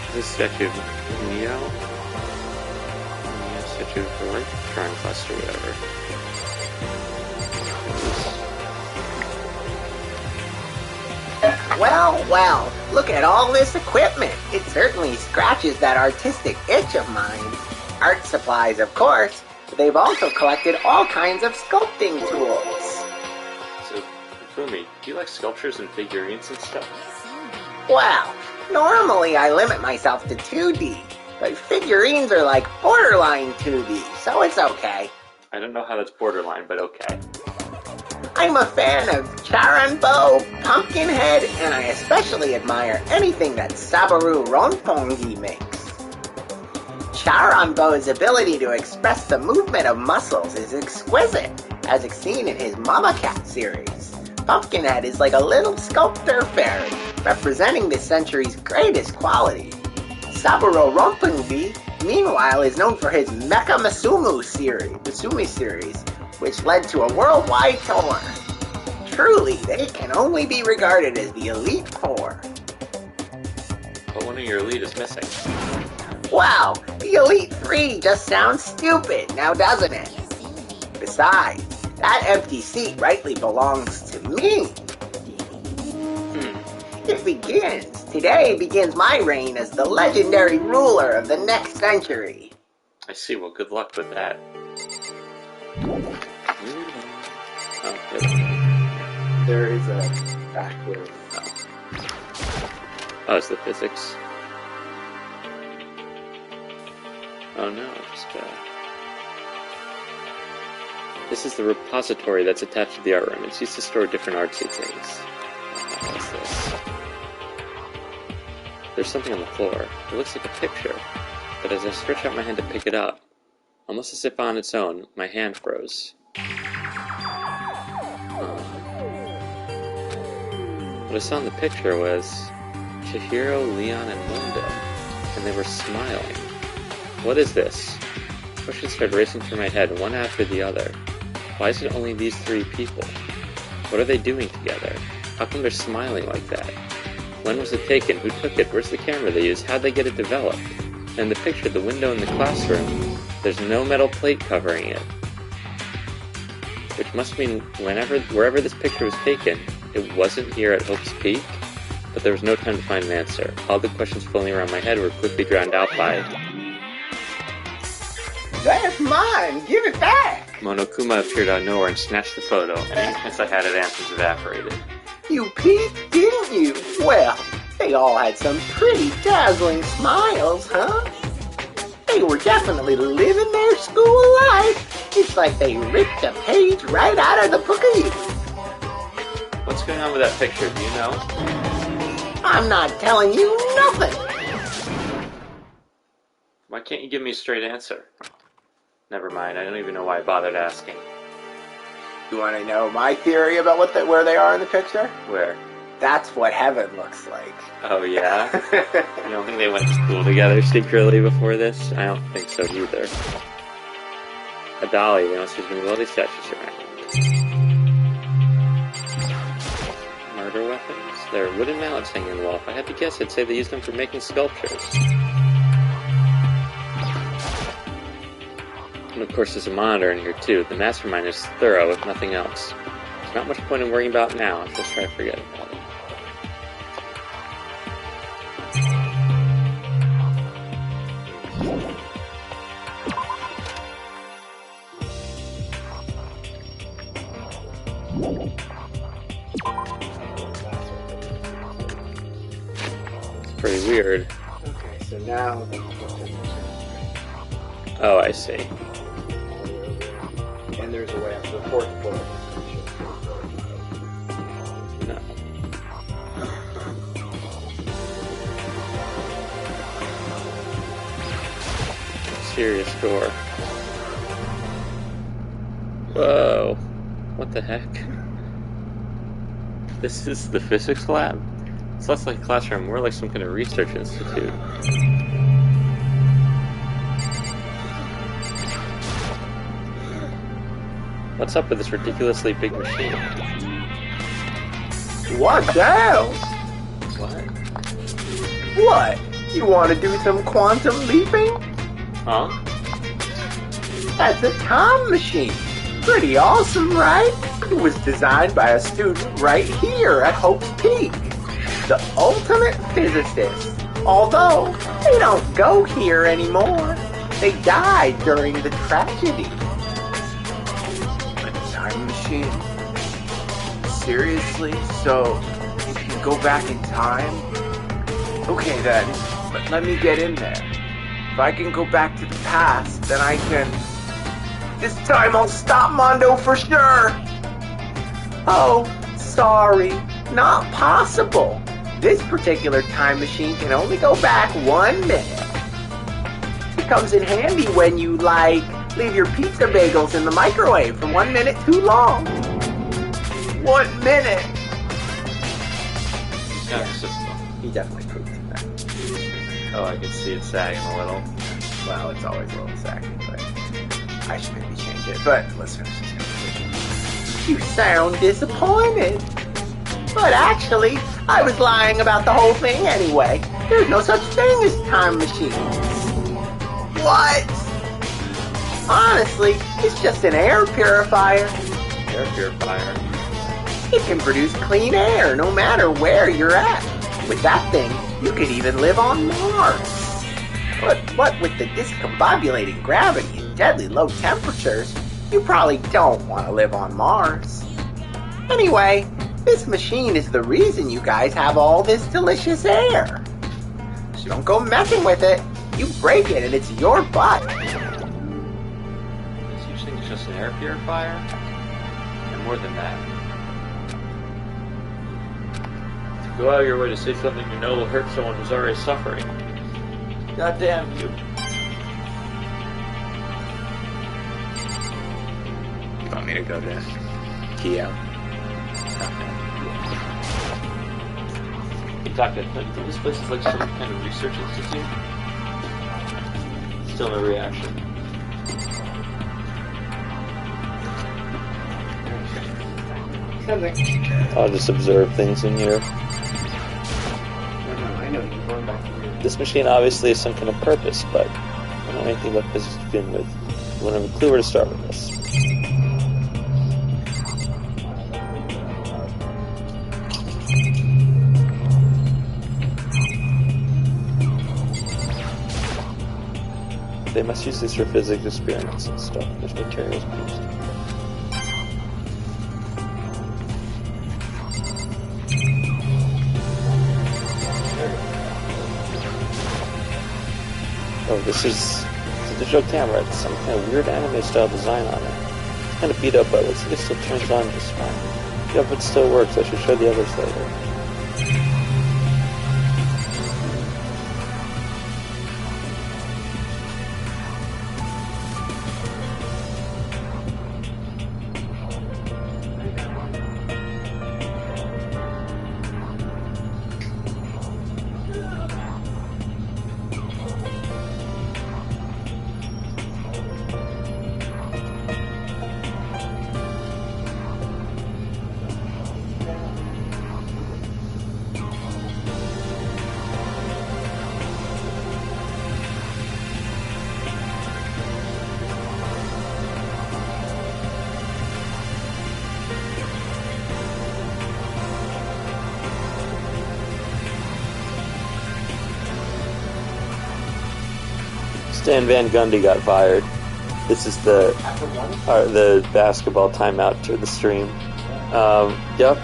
Is this a statue of Neo? Statue of the Electron Cluster, whatever. Well, well, look at all this equipment. It certainly scratches that artistic itch of mine. Art supplies, of course, but they've also collected all kinds of sculpting tools. So, Fumi, do you like sculptures and figurines and stuff? Well, normally I limit myself to 2D, but figurines are like borderline 2D, so it's okay. I don't know how that's borderline, but okay. I'm a fan of Charanbo, Pumpkinhead, and I especially admire anything that Sabaru Ronpongi makes. Charanbo's ability to express the movement of muscles is exquisite, as is seen in his Mama Cat series. Pumpkinhead is like a little sculptor fairy, representing this century's greatest quality. Saburo Ronpongi, meanwhile, is known for his Mecha Masumi series, which led to a worldwide tour. Truly, they can only be regarded as the Elite Four. But one of your elite is missing. Wow, the Elite Three just sounds stupid, now doesn't it? Besides, that empty seat rightly belongs to me. It begins. Today begins my reign as the legendary ruler of the next century. I see, well, good luck with that. There is a backward. Oh, it's the physics. Oh no, just This is the repository that's attached to the art room. It's used to store different artsy things. What's this? There's something on the floor. It looks like a picture, but as I stretch out my hand to pick it up, almost as if on its own, my hand froze. What I saw in the picture was Chihiro, Leon, and Mondo, and they were smiling. What is this? Questions started racing through my head, one after the other. Why is it only these three people? What are they doing together? How come they're smiling like that? When was it taken? Who took it? Where's the camera they used? How'd they get it developed? And the picture, the window in the classroom, there's no metal plate covering it. Which must mean wherever this picture was taken, it wasn't here at Hope's Peak, but there was no time to find an answer. All the questions floating around my head were quickly drowned out by That's mine! Give it back! Monokuma appeared out of nowhere and snatched the photo, and any chance I had at answers evaporated. You peeked, didn't you? Well, they all had some pretty dazzling smiles, huh? They were definitely living their school life. It's like they ripped a page right out of the book of you. What's going on with that picture, do you know? I'm not telling you nothing. Why can't you give me a straight answer? Never mind, I don't even know why I bothered asking. You want to know my theory about where they are in the picture? Where? That's what heaven looks like. Oh yeah? You don't think they went to school together secretly before this? I don't think so either. A dolly, you know, she's been with all these statues around. Murder weapons? There are wooden mallets hanging on the wall. If I had to guess, I'd say they used them for making sculptures. And of course there's a monitor in here too. The mastermind is thorough, if nothing else. It's not much point in worrying about now. Let's just try to forget about it. It's pretty weird. Okay, so now... Oh, I see. And there's a way up to the 4th floor. No. Serious door. Whoa. What the heck? This is the physics lab? It's less like a classroom, more like some kind of research institute. What's up with this ridiculously big machine? What now? What? What? You want to do some quantum leaping? Huh? That's a time machine. Pretty awesome, right? It was designed by a student right here at Hope's Peak. The ultimate physicist. Although, they don't go here anymore. They died during the tragedy. A time machine? Seriously? So, you can go back in time? Okay then, but let me get in there. If I can go back to the past, then I can... This time I'll stop Mondo for sure! Oh, sorry. Not possible. This particular time machine can only go back 1 minute. It comes in handy when you, like, leave your pizza bagels in the microwave for 1 minute too long. 1 minute! He definitely proved that. Oh, I can see it sagging a little. Well, it's always a little sagging, but I should maybe change it. But listeners, you sound disappointed. But actually, I was lying about the whole thing anyway. There's no such thing as time machines. What? Honestly, it's just an air purifier. Air purifier. It can produce clean air no matter where you're at. With that thing, you could even live on Mars. But what with the discombobulating gravity and deadly low temperatures, you probably don't want to live on Mars. Anyway, this machine is the reason you guys have all this delicious air. So don't go messing with it. You break it and it's your butt. This huge thing is just an air purifier? And more than that. To go out of your way to say something you know will hurt someone who's already suffering. God damn you. You want me to go to Kyo? Hey, Doctor, do you think this place is like some kind of research institute? Still no reaction. I'll just observe things in here. I know you're going back to your... This machine obviously has some kind of purpose, but I don't know anything about physics to begin with. I wouldn't have a clue where to start with this. They must use this for physics experiments and stuff. There's materials used. Oh, this is a digital camera. It's some kind of weird anime-style design on it. It's kind of beat up, but it looks like it still turns on just fine. Yep, it still works. I should show the others later. Stan Van Gundy got fired. This is the basketball timeout to the stream. Yep.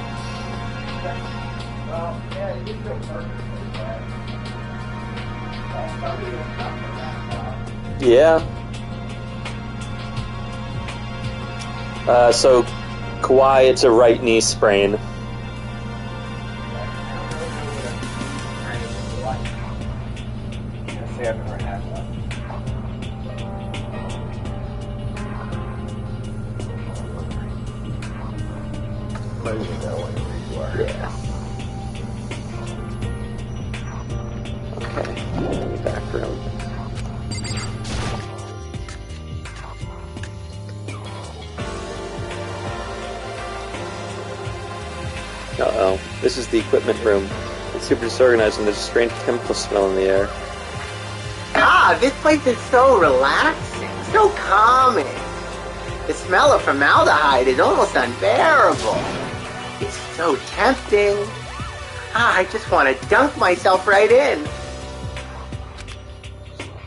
Yeah. So Kawhi, it's a right knee sprain. I've never had that. Let me know whenever you are. Yeah. Okay. In the back room. Uh-oh. This is the equipment room. It's super disorganized and there's a strange chemical smell in the air. Ah, this place is so relaxing, so calming. The smell of formaldehyde is almost unbearable. It's so tempting. Ah, I just want to dunk myself right in.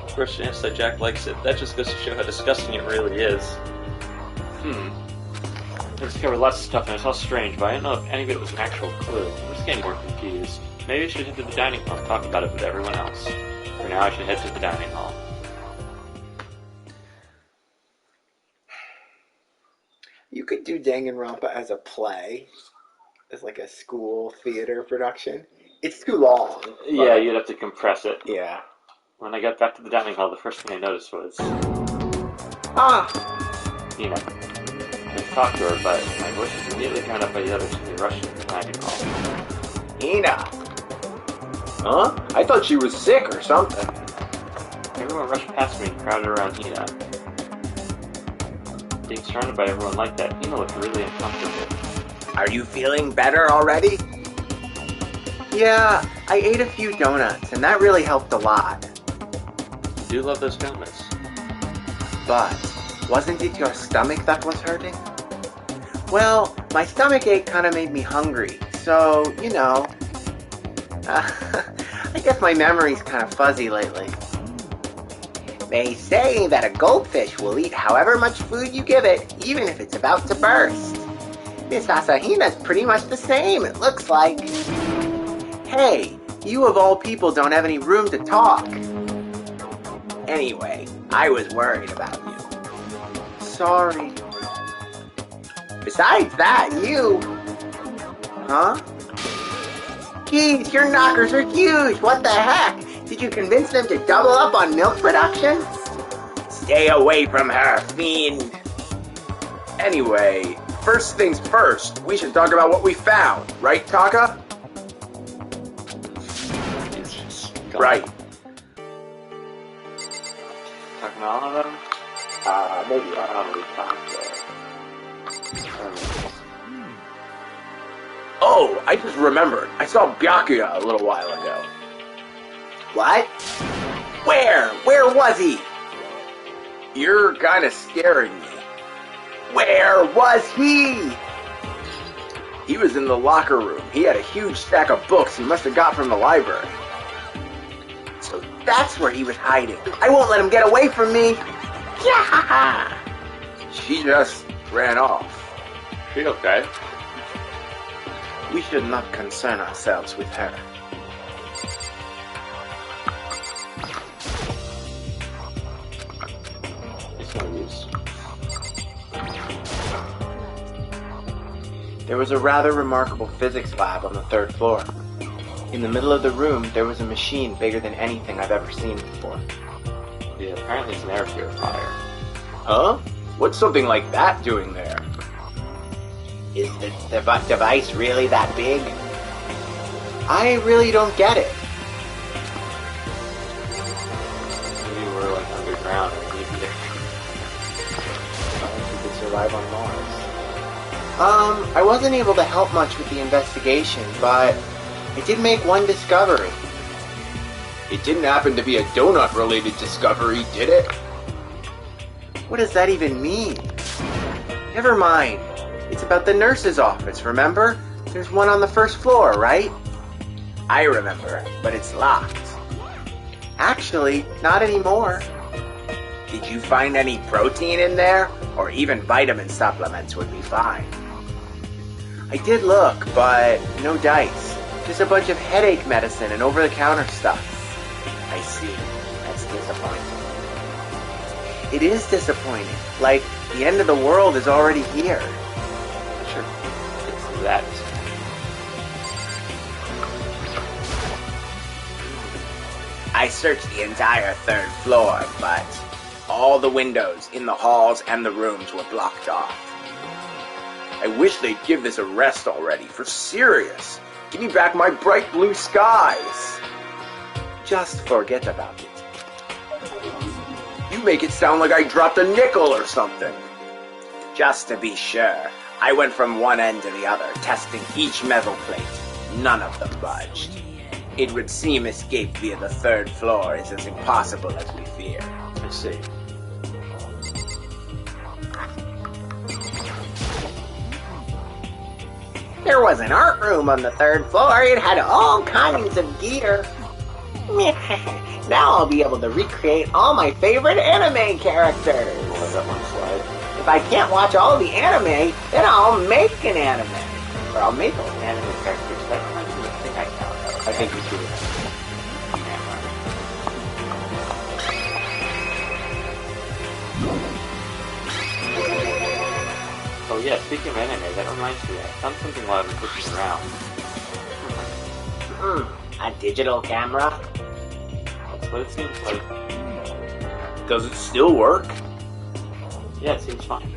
Of course, Jack likes it. That just goes to show how disgusting it really is. I discovered lots of stuff and it's all strange, but I don't know if any of it was an actual clue. I'm just getting more confused. Maybe I should head to the dining hall and talk about it with everyone else. For now, I should head to the dining hall. You could do Danganronpa as a play, as like a school theater production. It's too long. Yeah, you'd have to compress it. Yeah. When I got back to the dining hall, the first thing I noticed was... Hina. I talked to her, but my voice was immediately turned up by the others as we rushed to the dining hall. Hina! Huh? I thought she was sick or something. Everyone rushed past me and crowded around Hina. Being surrounded by everyone like that, Hina looked really uncomfortable. Are you feeling better already? Yeah, I ate a few donuts, and that really helped a lot. I do love those donuts. But, wasn't it your stomach that was hurting? Well, my stomach ache kind of made me hungry, so, you know. I guess my memory's kind of fuzzy lately. They say that a goldfish will eat however much food you give it, even if it's about to burst. Miss Asahina's pretty much the same, it looks like. Hey, you of all people don't have any room to talk. Anyway, I was worried about you. Sorry. Besides that, you... Huh? Geez, your knockers are huge! What the heck? Did you convince them to double up on milk production? Stay away from her, fiend! Anyway, first things first, we should talk about what we found, right, Taka? Right. Talking about all of them? Maybe I Probably talked Oh, I just remembered. I saw Byakuya a little while ago. What? Where? Where was he? You're kinda scaring me. Where was he? He was in the locker room. He had a huge stack of books he must have got from the library. So that's where he was hiding. I won't let him get away from me. Yeah! She just ran off. She okay? We should not concern ourselves with her. It's no use. There was a rather remarkable physics lab on the 3rd floor. In the middle of the room, there was a machine bigger than anything I've ever seen before. Yeah, apparently it's an air purifier. Huh? What's something like that doing there? Is the device really that big? I really don't get it. Maybe we're like underground and maybe we could survive on Mars. I wasn't able to help much with the investigation, but I did make one discovery. It didn't happen to be a donut-related discovery, did it? What does that even mean? Never mind. It's about the nurse's office, remember? There's one on the 1st floor, right? I remember, but it's locked. Actually, not anymore. Did you find any protein in there? Or even vitamin supplements would be fine. I did look, but no dice. Just a bunch of headache medicine and over-the-counter stuff. I see. That's disappointing. It is disappointing. Like, the end of the world is already here. Sure. It's that. I searched the entire 3rd floor, but all the windows in the halls and the rooms were blocked off. I wish they'd give this a rest already, for serious. Give me back my bright blue skies. Just forget about it. You make it sound like I dropped a nickel or something. Just to be sure, I went from one end to the other, testing each metal plate. None of them budged. It would seem escape via the 3rd floor is as impossible as we fear. I see. There was an art room on the 3rd floor. It had all kinds of gear. Now I'll be able to recreate all my favorite anime characters. We'll let that one slide. If I can't watch all the anime, then I'll make an anime. Or I'll make an anime characters. That reminds me of the thing I found out. I think we should. Oh yeah, speaking of anime, that reminds me, I found something while I was looking around. A digital camera? That's what it seems like. Does it still work? Yeah, it seems fine.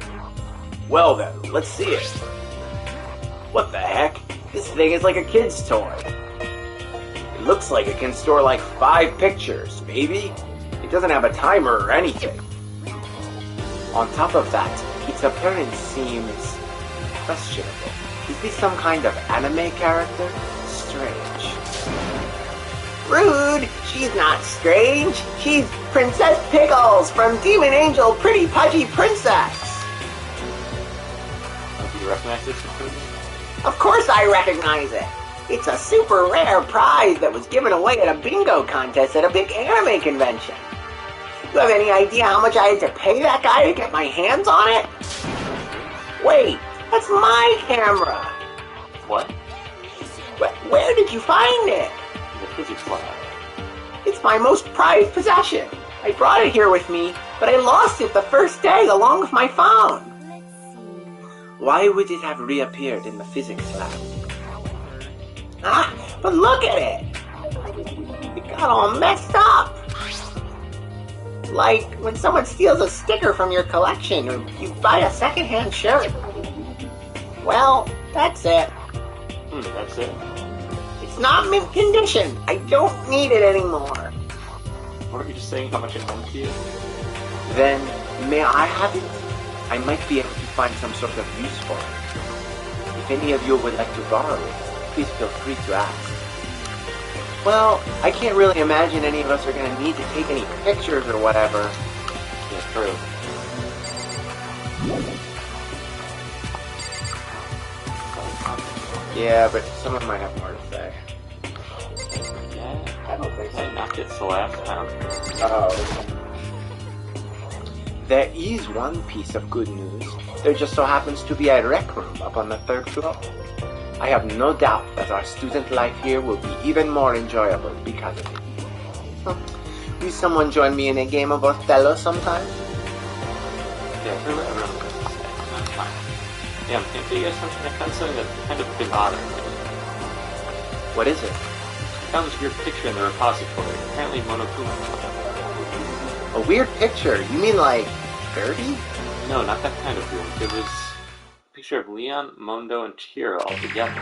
Well then, let's see it. What the heck? This thing is like a kid's toy. It looks like it can store like 5 pictures, maybe? It doesn't have a timer or anything. On top of that, its appearance seems questionable. Is this some kind of anime character? Strange. Rude! She's not strange. She's Princess Pickles from Demon Angel Pretty Pudgy Princess. Do you recognize this person? Of course I recognize it. It's a super rare prize that was given away at a bingo contest at a big anime convention. You have any idea how much I had to pay that guy to get my hands on it? Wait, that's my camera. What? Where did you find it? The physics lab. It's my most prized possession. I brought it here with me, but I lost it the first day along with my phone. Why would it have reappeared in the physics lab? Ah, but look at it. It got all messed up. Like when someone steals a sticker from your collection or you buy a secondhand shirt. Well, that's it. That's it. It's not mint condition. I don't need it anymore. Weren't you just saying how much it meant to you? Then, may I have it? I might be able to find some sort of use for it. If any of you would like to borrow it, please feel free to ask. Well, I can't really imagine any of us are going to need to take any pictures or whatever. Yeah, true. Yeah, but someone might have more to say. Yeah, I don't think so. Knocked it the last time. Oh. There is one piece of good news. There just so happens to be a rec room up on the 3rd floor. I have no doubt that our student life here will be even more enjoyable because of it. Will someone join me in a game of Othello sometime? Yeah, really, everyone has to say. That's fine. Yeah, can't you guys something? I found something that's kind of a bit odd. What is it? I found this weird picture in the repository. Apparently Monokuma. A weird picture? You mean like dirty? No, not that kind of weird. It was a picture of Leon, Mondo, and Chihiro all together.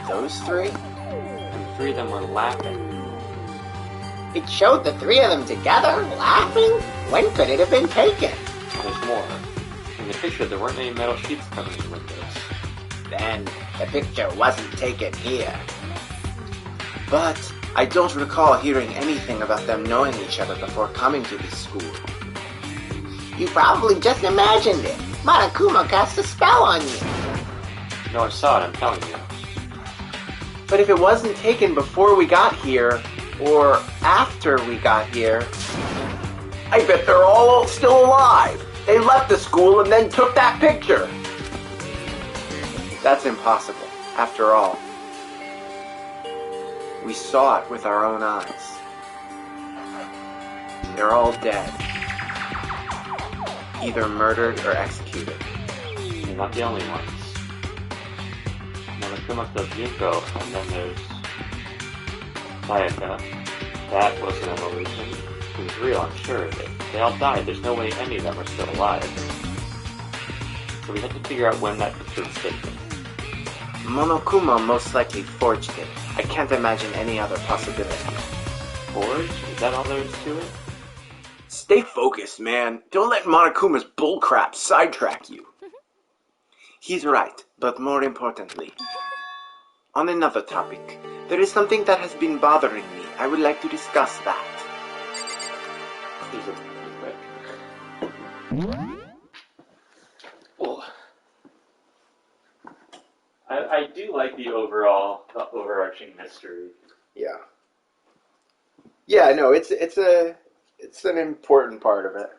Those 3? And the 3 of them were laughing. It showed the 3 of them together, laughing? When could it have been taken? There's more. In the picture, there weren't any metal sheets covering the windows. Then the picture wasn't taken here. But I don't recall hearing anything about them knowing each other before coming to this school. You probably just imagined it. Monokuma cast a spell on you. No, I saw it, I'm telling you. But if it wasn't taken before we got here, or after we got here, I bet they're all still alive. They left the school and then took that picture. That's impossible. After all, we saw it with our own eyes. They're all dead. Either murdered or executed. They're not the only ones. Monokuma does Yuko, and then there's Sayaka. That wasn't an illusion. It was real, I'm sure of it. They all died. There's no way any of them are still alive. So we have to figure out when that picture was taken. Monokuma most likely forged it. I can't imagine any other possibility. Forged? Is that all there is to it? Stay focused, man. Don't let Monokuma's bullcrap sidetrack you. He's right, but more importantly, on another topic, there is something that has been bothering me. I would like to discuss that. Well, I do like the overarching mystery. Yeah. Yeah, no, it's an important part of it.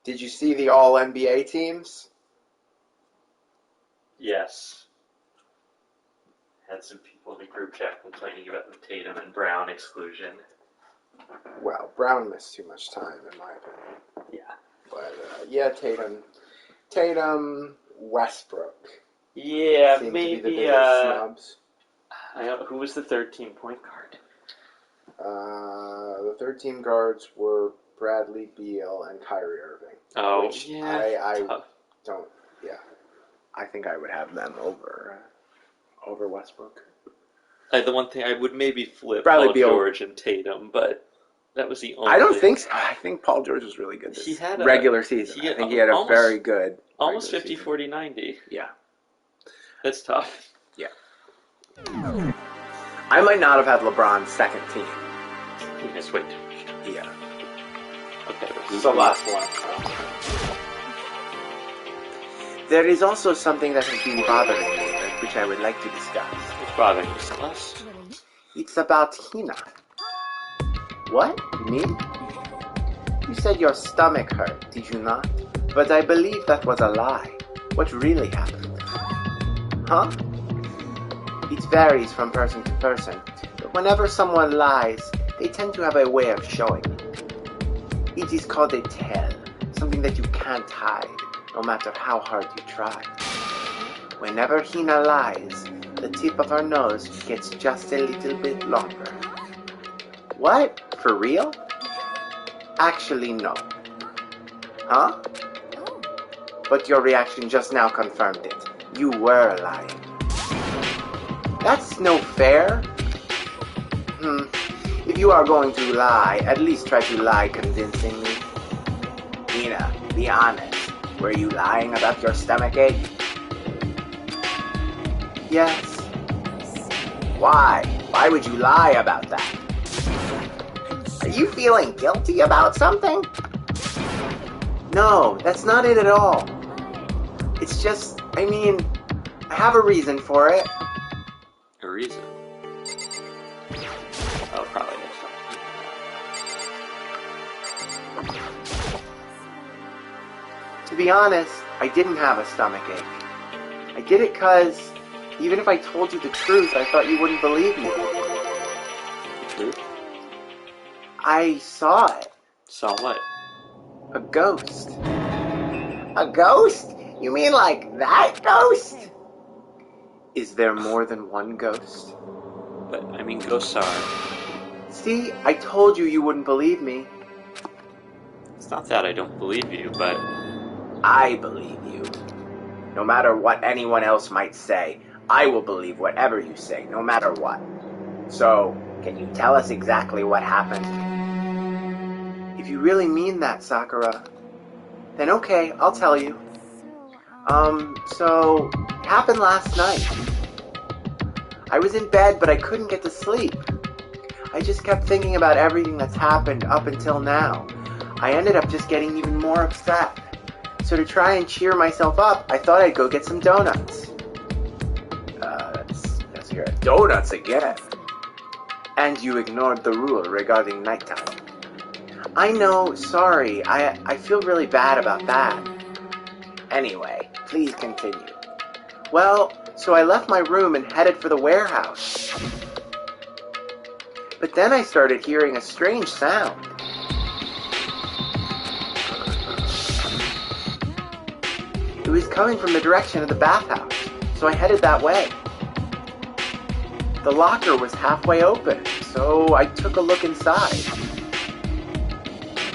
Did you see the All-NBA teams? Yes. Had some people in the group chat complaining about the Tatum and Brown exclusion. Well, Brown missed too much time, in my opinion. Yeah. But, yeah, Tatum, Westbrook. Yeah, seem maybe, to be the biggest snubs. Who was the third team point guard? The third team guards were Bradley Beal and Kyrie Irving. Oh, which yeah. I don't, yeah. I think I would have them over Westbrook. The one thing I would maybe flip Bradley Paul Beal. George and Tatum, but that was the only. I don't think so. I think Paul George was really good this regular season. I think he had a very good almost 50, season. 40, 90. Yeah. That's tough. Yeah. I might not have had LeBron's second team. He missed way too much time. Yeah. Okay, This is the last one. There is also something that has been bothering me, which I would like to discuss. What's bothering you, Celeste? It's about Hina. What? Me? You said your stomach hurt, did you not? But I believe that was a lie. What really happened? Huh? It varies from person to person, but whenever someone lies, they tend to have a way of showing it. It is called a tell, something that you can't hide, no matter how hard you try. Whenever Hina lies, the tip of her nose gets just a little bit longer. What? For real? Actually, no. Huh? But your reaction just now confirmed it. You were lying. That's no fair. If you are going to lie, at least try to lie convincingly. Hina, be honest. Were you lying about your stomachache? Yes. Why? Why would you lie about that? Are you feeling guilty about something? No, that's not it at all. It's just, I have a reason for it. A reason? Oh, probably next time. To be honest, I didn't have a stomachache. I did it because, even if I told you the truth, I thought you wouldn't believe me. The truth? I saw it. Saw what? A ghost. A ghost? You mean like that ghost? Is there more than one ghost? But, ghosts are... See, I told you wouldn't believe me. It's not that I don't believe you, but... I believe you. No matter what anyone else might say, I will believe whatever you say, no matter what. So, can you tell us exactly what happened? If you really mean that, Sakura, then okay, I'll tell you. So, it happened last night. I was in bed, but I couldn't get to sleep. I just kept thinking about everything that's happened up until now. I ended up just getting even more upset. So to try and cheer myself up, I thought I'd go get some donuts. Let's hear it. Donuts again. And you ignored the rule regarding nighttime. I know, sorry, I feel really bad about that. Anyway, please continue. Well, so I left my room and headed for the warehouse. But then I started hearing a strange sound. It was coming from the direction of the bathhouse, so I headed that way. The locker was halfway open, so I took a look inside.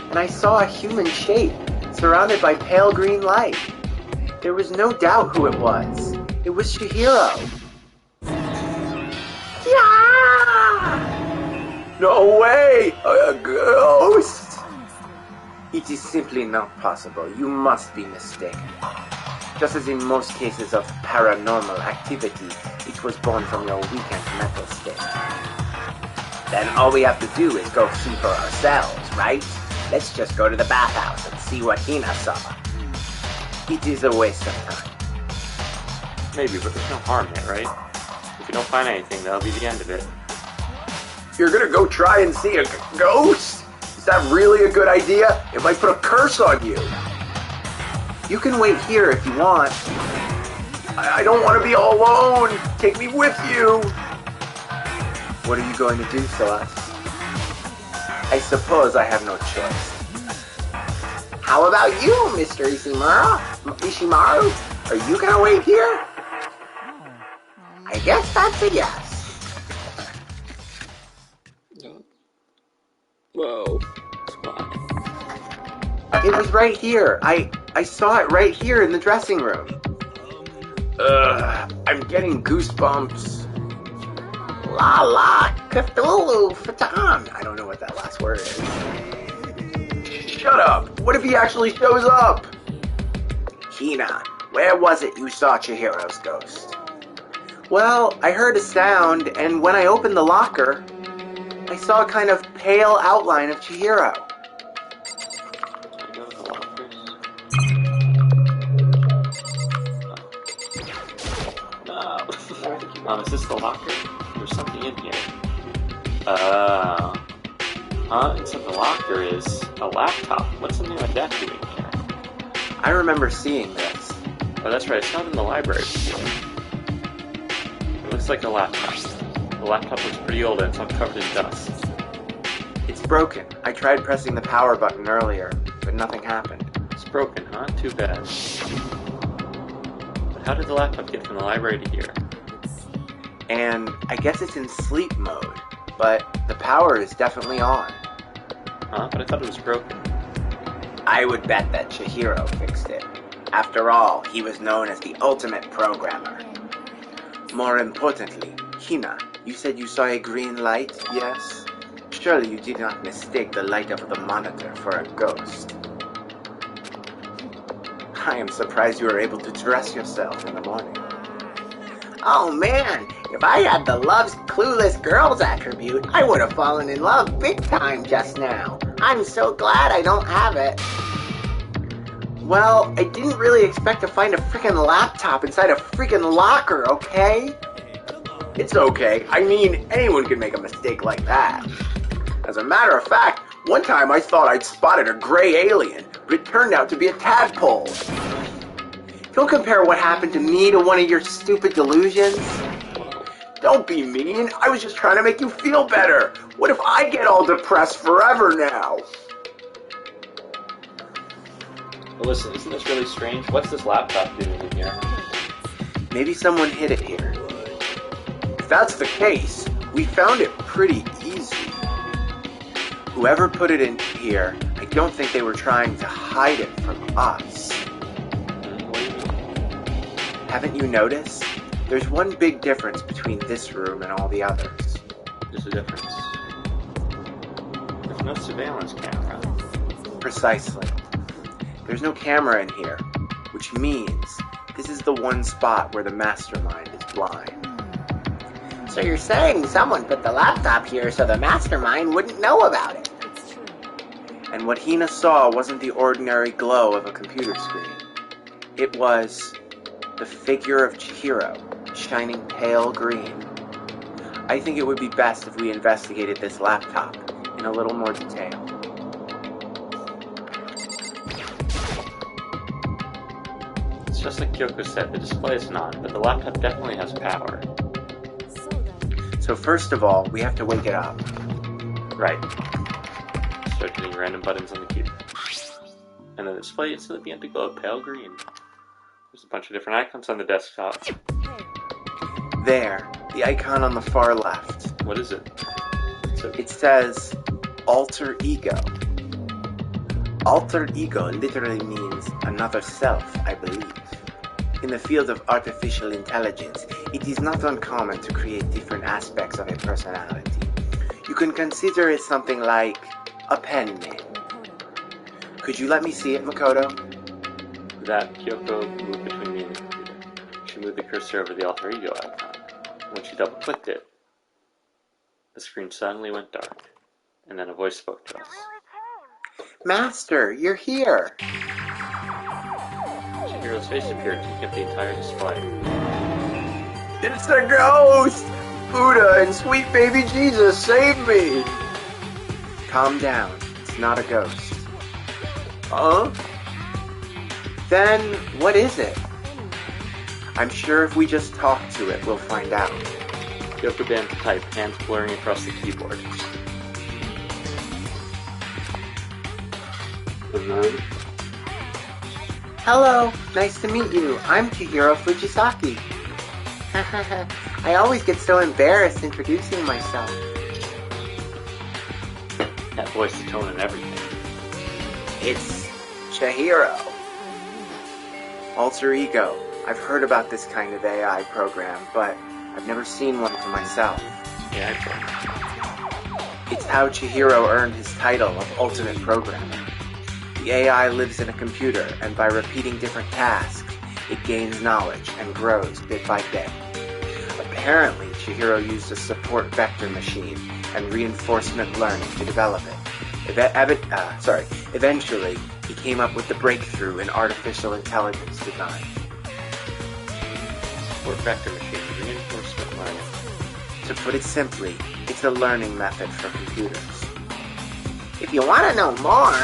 And I saw a human shape, surrounded by pale green light. There was no doubt who it was. It was Chihiro. Yeah! No way! A ghost! It is simply not possible. You must be mistaken. Just as in most cases of paranormal activity, it was born from your weakened mental state. Then all we have to do is go see for ourselves, right? Let's just go to the bathhouse and see what Hina saw. It is a waste of time. Maybe, but there's no harm there, right? If you don't find anything, that'll be the end of it. You're gonna go try and see a ghost? Is that really a good idea? It might put a curse on you. You can wait here if you want. I don't want to be all alone. Take me with you. What are you going to do, Celeste? I suppose I have no choice. How about you, Mr. Ishimaru? Are you gonna wait here? I guess that's a yes. Whoa. It was right here. I saw it right here in the dressing room. I'm getting goosebumps. La la Cthulhu Fatan. I don't know what that last word is. Shut up! What if he actually shows up? Hina, where was it you saw Chihiro's ghost? Well, I heard a sound, and when I opened the locker, I saw a kind of pale outline of Chihiro. Is this the locker? There's something in here. Inside the locker is a laptop. What's something like that doing here? I remember seeing this. Oh, that's right. It's not in the library before. It looks like a laptop. The laptop looks pretty old and it's all covered in dust. It's broken. I tried pressing the power button earlier, but nothing happened. It's broken, huh? Too bad. But how did the laptop get from the library to here? And I guess it's in sleep mode, but the power is definitely on. Huh? But I thought it was broken. I would bet that Chihiro fixed it. After all, he was known as the ultimate programmer. More importantly, Hina, you said you saw a green light, yes? Surely you did not mistake the light of the monitor for a ghost. I am surprised you were able to dress yourself in the morning. Oh man, if I had the loves clueless girls attribute, I would have fallen in love big time just now. I'm so glad I don't have it. Well, I didn't really expect to find a freaking laptop inside a freaking locker, okay? It's okay. I mean, anyone can make a mistake like that. As a matter of fact, one time I thought I'd spotted a gray alien, but it turned out to be a tadpole. Don't compare what happened to me to one of your stupid delusions. Don't be mean. I was just trying to make you feel better. What if I get all depressed forever now? Well, listen, isn't this really strange? What's this laptop doing in here? Maybe someone hid it here. If that's the case, we found it pretty easy. Whoever put it in here, I don't think they were trying to hide it from us. Haven't you noticed? There's one big difference between this room and all the others. There's a difference. There's no surveillance camera. Precisely. There's no camera in here, which means this is the one spot where the mastermind is blind. So you're saying someone put the laptop here so the mastermind wouldn't know about it? And what Hina saw wasn't the ordinary glow of a computer screen. It was the figure of Chihiro, shining pale green. I think it would be best if we investigated this laptop in a little more detail. It's just like Kyoko said, the display is not, but the laptop definitely has power. So first of all, we have to wake it up. Right. Start hitting random buttons on the keyboard. And the display instantly began to glow pale green. There's a bunch of different icons on the desktop. There, the icon on the far left. What is it? It says alter ego. Alter ego literally means another self, I believe. In the field of artificial intelligence, it is not uncommon to create different aspects of a personality. You can consider it something like a pen name. Could you let me see it, Makoto? That Kyoko moved between me and the computer. She moved the cursor over the alter ego icon. When she double-clicked it, the screen suddenly went dark, and then a voice spoke to us. Master, you're here. Chihiro's face appeared, taking up the entire display. It's a ghost! Buddha and sweet baby Jesus, save me! Calm down. It's not a ghost. Huh? Then, what is it? I'm sure if we just talk to it, we'll find out. Kyoko began to type, hands blurring across the keyboard. Hello, nice to meet you. I'm Chihiro Fujisaki. I always get so embarrassed introducing myself. That voice, the tone, and everything. It's Chihiro. Alter ego. I've heard about this kind of AI program, but I've never seen one for myself. Yeah, I've heard. It's how Chihiro earned his title of Ultimate Programmer. The AI lives in a computer, and by repeating different tasks, it gains knowledge and grows bit by bit. Apparently, Chihiro used a support vector machine and reinforcement learning to develop it. Eventually, he came up with the breakthrough in artificial intelligence design. Support vector machine, reinforcement learning. To put it simply, it's a learning method for computers. If you want to know more,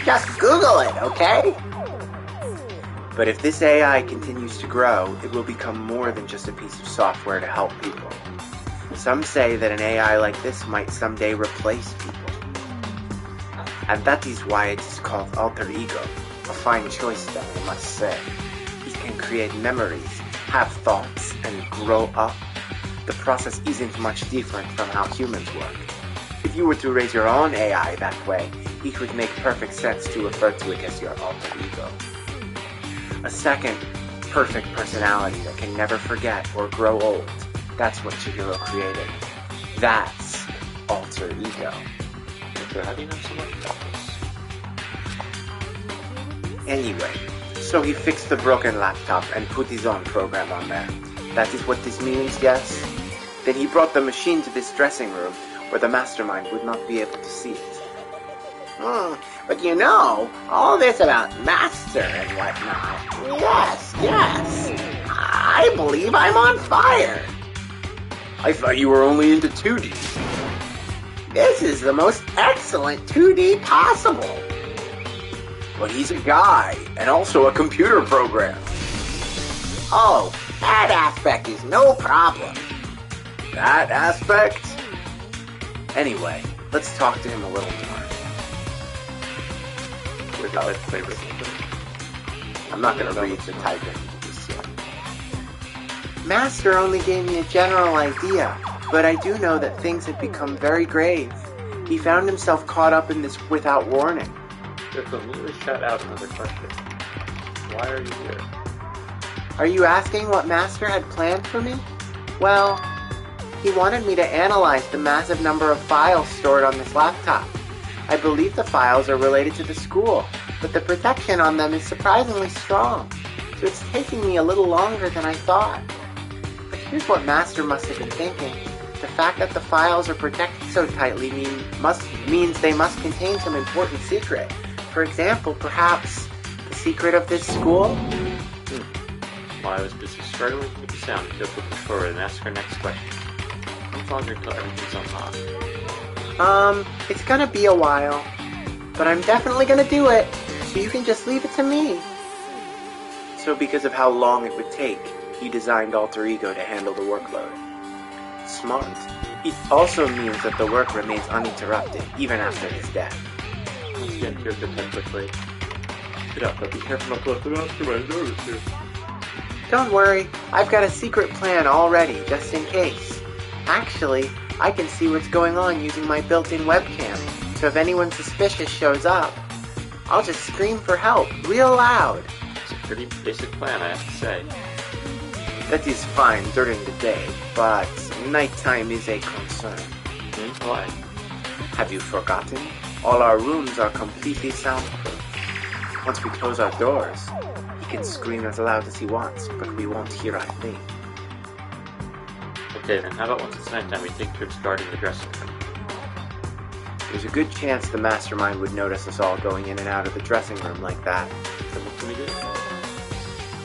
just Google it, okay? But if this AI continues to grow, it will become more than just a piece of software to help people. Some say that an AI like this might someday replace people. And that is why it is called alter ego. A fine choice, though, I must say. It can create memories, have thoughts, and grow up. The process isn't much different from how humans work. If you were to raise your own AI that way, it would make perfect sense to refer to it as your alter ego. A second, perfect personality that can never forget or grow old. That's what Chihiro created. That's alter ego. So how do you know so much about this? Anyway, So he fixed the broken laptop and put his own program on there. That is what this means, yes? Then he brought the machine to this dressing room where the mastermind would not be able to see it. But you know, all this about Master and whatnot. Yes. I believe I'm on fire. I thought you were only into 2D. This is the most excellent 2D possible. But he's a guy, and also a computer program. Oh, that aspect is no problem. That aspect? Anyway, let's talk to him a little more. I'm not going to read the typing. Master only gave me a general idea, but I do know that things had become very grave. He found himself caught up in this without warning. Just immediately shut out another question. Why are you here? Are you asking what Master had planned for me? Well, he wanted me to analyze the massive number of files stored on this laptop. I believe the files are related to the school, but the protection on them is surprisingly strong, so it's taking me a little longer than I thought. But here's what Master must have been thinking. The fact that the files are protected so tightly means they must contain some important secret. For example, perhaps the secret of this school? While I was busy struggling with the sound, Kyoko pushed forward and asked her next question. How long until everything's unlocked? It's gonna be a while, but I'm definitely gonna do it, so you can just leave it to me. So because of how long it would take, he designed Alter Ego to handle the workload. Smart. It also means that the work remains uninterrupted, even after his death. Once again, Kyoko said quickly. Get up, but be careful not to let the mastermind notice you. Don't worry, I've got a secret plan already, just in case. Actually, I can see what's going on using my built-in webcam, so if anyone suspicious shows up, I'll just scream for help, real loud. It's a pretty basic plan, I have to say. That is fine during the day, but nighttime is a concern. Why? Have you forgotten? All our rooms are completely soundproof. Once we close our doors, he can scream as loud as he wants, but we won't hear a thing. Okay, then how about once it's nighttime we take turns guarding the dressing room? There's a good chance the mastermind would notice us all going in and out of the dressing room like that. Then what can we do?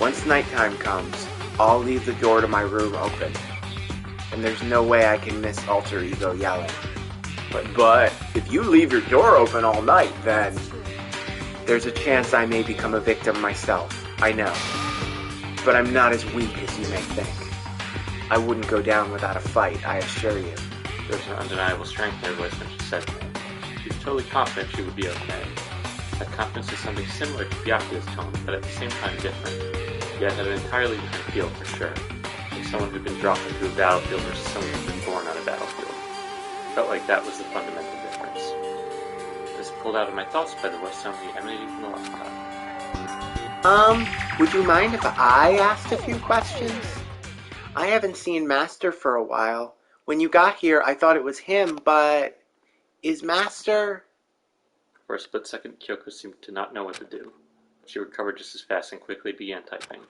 Once nighttime comes, I'll leave the door to my room open. And there's no way I can miss Alter Ego yelling. But if you leave your door open all night, then there's a chance I may become a victim myself. I know. But I'm not as weak as you may think. I wouldn't go down without a fight, I assure you. There was an undeniable strength in her voice when she said that. She was totally confident she would be okay. That confidence is something similar to Byakuya's tone, but at the same time different. Yet had an entirely different feel for sure. Like someone who'd been dropped into a battlefield versus someone who'd been born on a battlefield. Felt like that was the fundamental difference. This pulled out of my thoughts by the voice suddenly emanating from the laptop. Would you mind if I asked a few questions? I haven't seen Master for a while. When you got here, I thought it was him, but is Master... For a split second, Kyoko seemed to not know what to do. She recovered just as fast and quickly began typing.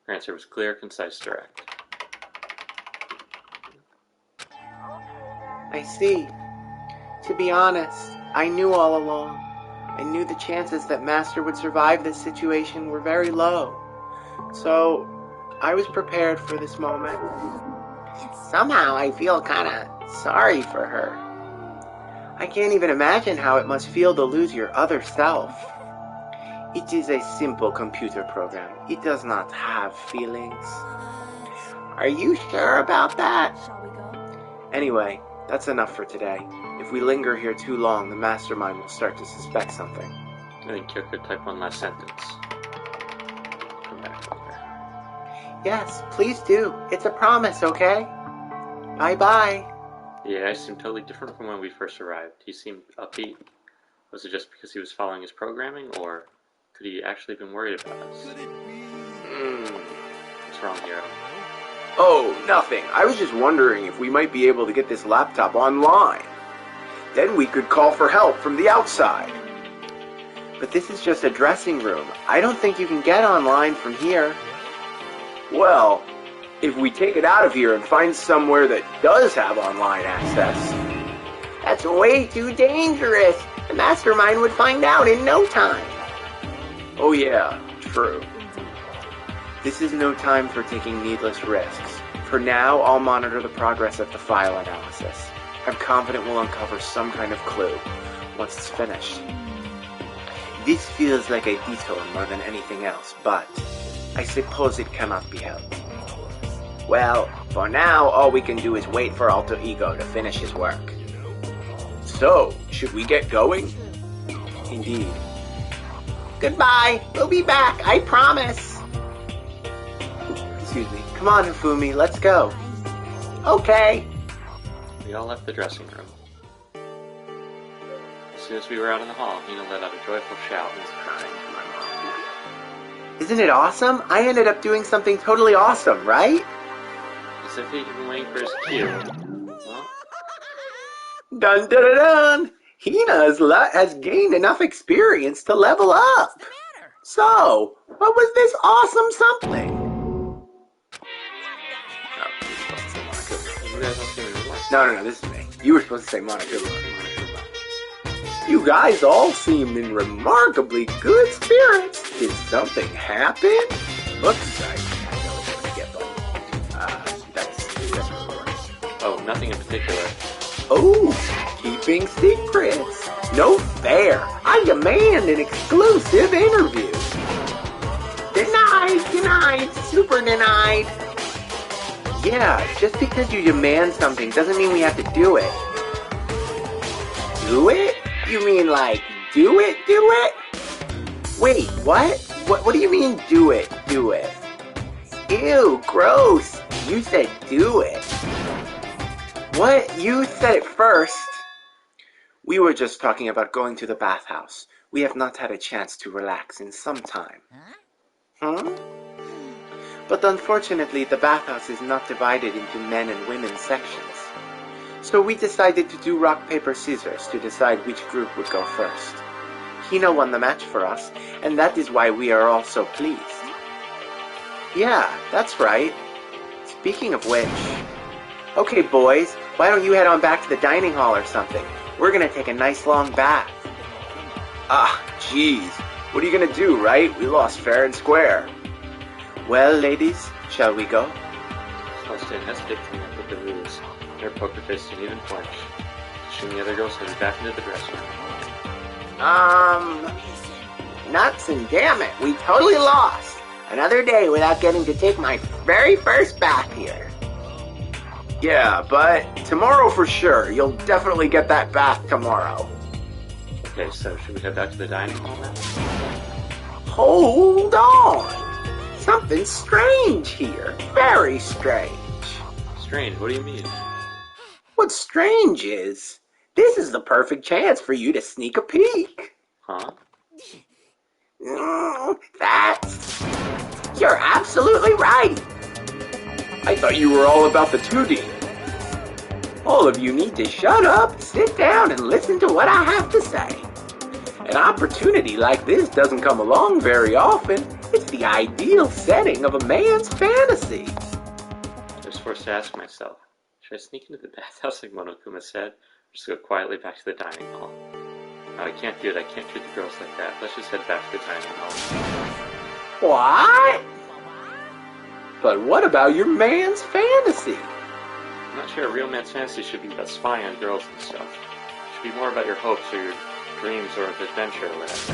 Her answer was clear, concise, direct. I see. To be honest, I knew all along. I knew the chances that Master would survive this situation were very low. So, I was prepared for this moment. Somehow I feel kinda sorry for her. I can't even imagine how it must feel to lose your other self. It is a simple computer program. It does not have feelings. Are you sure about that? Anyway, that's enough for today. If we linger here too long, the mastermind will start to suspect something. I think Kyoko typed one last sentence. Come back over. Yes, please do. It's a promise, okay? Bye-bye. Yeah, I seemed totally different from when we first arrived. He seemed upbeat. Was it just because he was following his programming, or could he actually have been worried about us? What's wrong, Hero? Oh, nothing. I was just wondering if we might be able to get this laptop online. Then we could call for help from the outside. But this is just a dressing room. I don't think you can get online from here. Well, if we take it out of here and find somewhere that does have online access... That's way too dangerous. The mastermind would find out in no time. Oh yeah, true. This is no time for taking needless risks. For now, I'll monitor the progress of the file analysis. I'm confident we'll uncover some kind of clue once it's finished. This feels like a detour more than anything else, but I suppose it cannot be helped. Well, for now, all we can do is wait for Alter Ego to finish his work. So, should we get going? Indeed. Goodbye. We'll be back, I promise. Excuse me. Come on, Hifumi, let's go. Okay. We all left the dressing room. As soon as we were out in the hall, Hina let out a joyful shout and was crying to my mom. Isn't it awesome? I ended up doing something totally awesome, right? As if he'd been waiting for his cue. Well, Dun dun dun dun! Hina has gained enough experience to level up. So, what was this awesome something? you guys don't seem to realize. No, this is me. You were supposed to say Monokuma. You guys all seem in remarkably good spirits. Did something happen? Looks like I know what you're gonna get, but that's Oh, nothing in particular. Oh, keeping secrets. No fair. I demand an exclusive interview. Denied, super denied. Yeah, just because you demand something doesn't mean we have to do it. Do it? You mean like, do it? Wait, what? What do you mean, do it? Ew, gross. You said do it. What? You said it first. We were just talking about going to the bathhouse. We have not had a chance to relax in some time. Huh? But unfortunately, the bathhouse is not divided into men and women sections. So we decided to do rock, paper, scissors to decide which group would go first. Hina won the match for us, and that is why we are all so pleased. Yeah, that's right. Speaking of which... Okay, boys, why don't you head on back to the dining hall or something? We're gonna take a nice long bath. Ah, jeez. What are you gonna do, right? We lost fair and square. Well, ladies, shall we go? Celestia hesitated coming up with the ruse. Her poker face didn't even flinch. She and the other girls headed back into the dressing room. Nuts and damn it, we totally lost. Another day without getting to take my very first bath here. Yeah, but tomorrow for sure. You'll definitely get that bath tomorrow. Okay, so should we head back to the dining hall now? Hold on. Something strange here. Very strange. Strange, what do you mean? What's strange is, this is the perfect chance for you to sneak a peek. Huh? You're absolutely right. I thought you were all about the 2D. All of you need to shut up, sit down, and listen to what I have to say. An opportunity like this doesn't come along very often. It's the ideal setting of a man's fantasy. I was forced to ask myself, should I sneak into the bathhouse like Monokuma said, or just go quietly back to the dining hall? No, I can't do it. I can't treat the girls like that. Let's just head back to the dining hall. What? But what about your man's fantasy? I'm not sure a real man's fantasy should be about spying on girls and stuff. It should be more about your hopes or your dreams or adventure or whatever.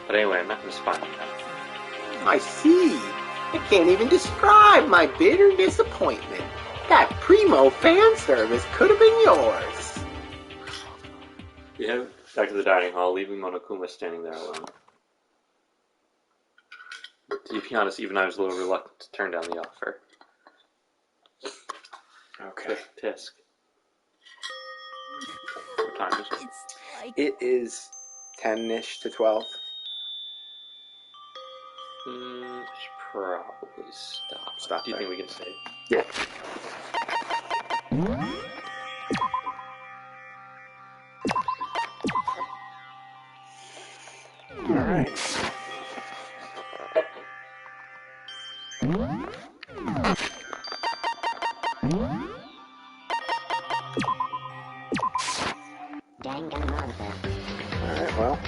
But anyway, I'm not going to spy on them. I see. I can't even describe my bitter disappointment. That primo fan service could have been yours. We head back to the dining hall, leaving Monokuma standing there alone. To be honest, even I was a little reluctant to turn down the offer. Okay. Tisk. What time is it? It is 10-ish to 12. Should probably stop. Stop Do you there. think we can save? Yeah. Danganronpa. Alright, well,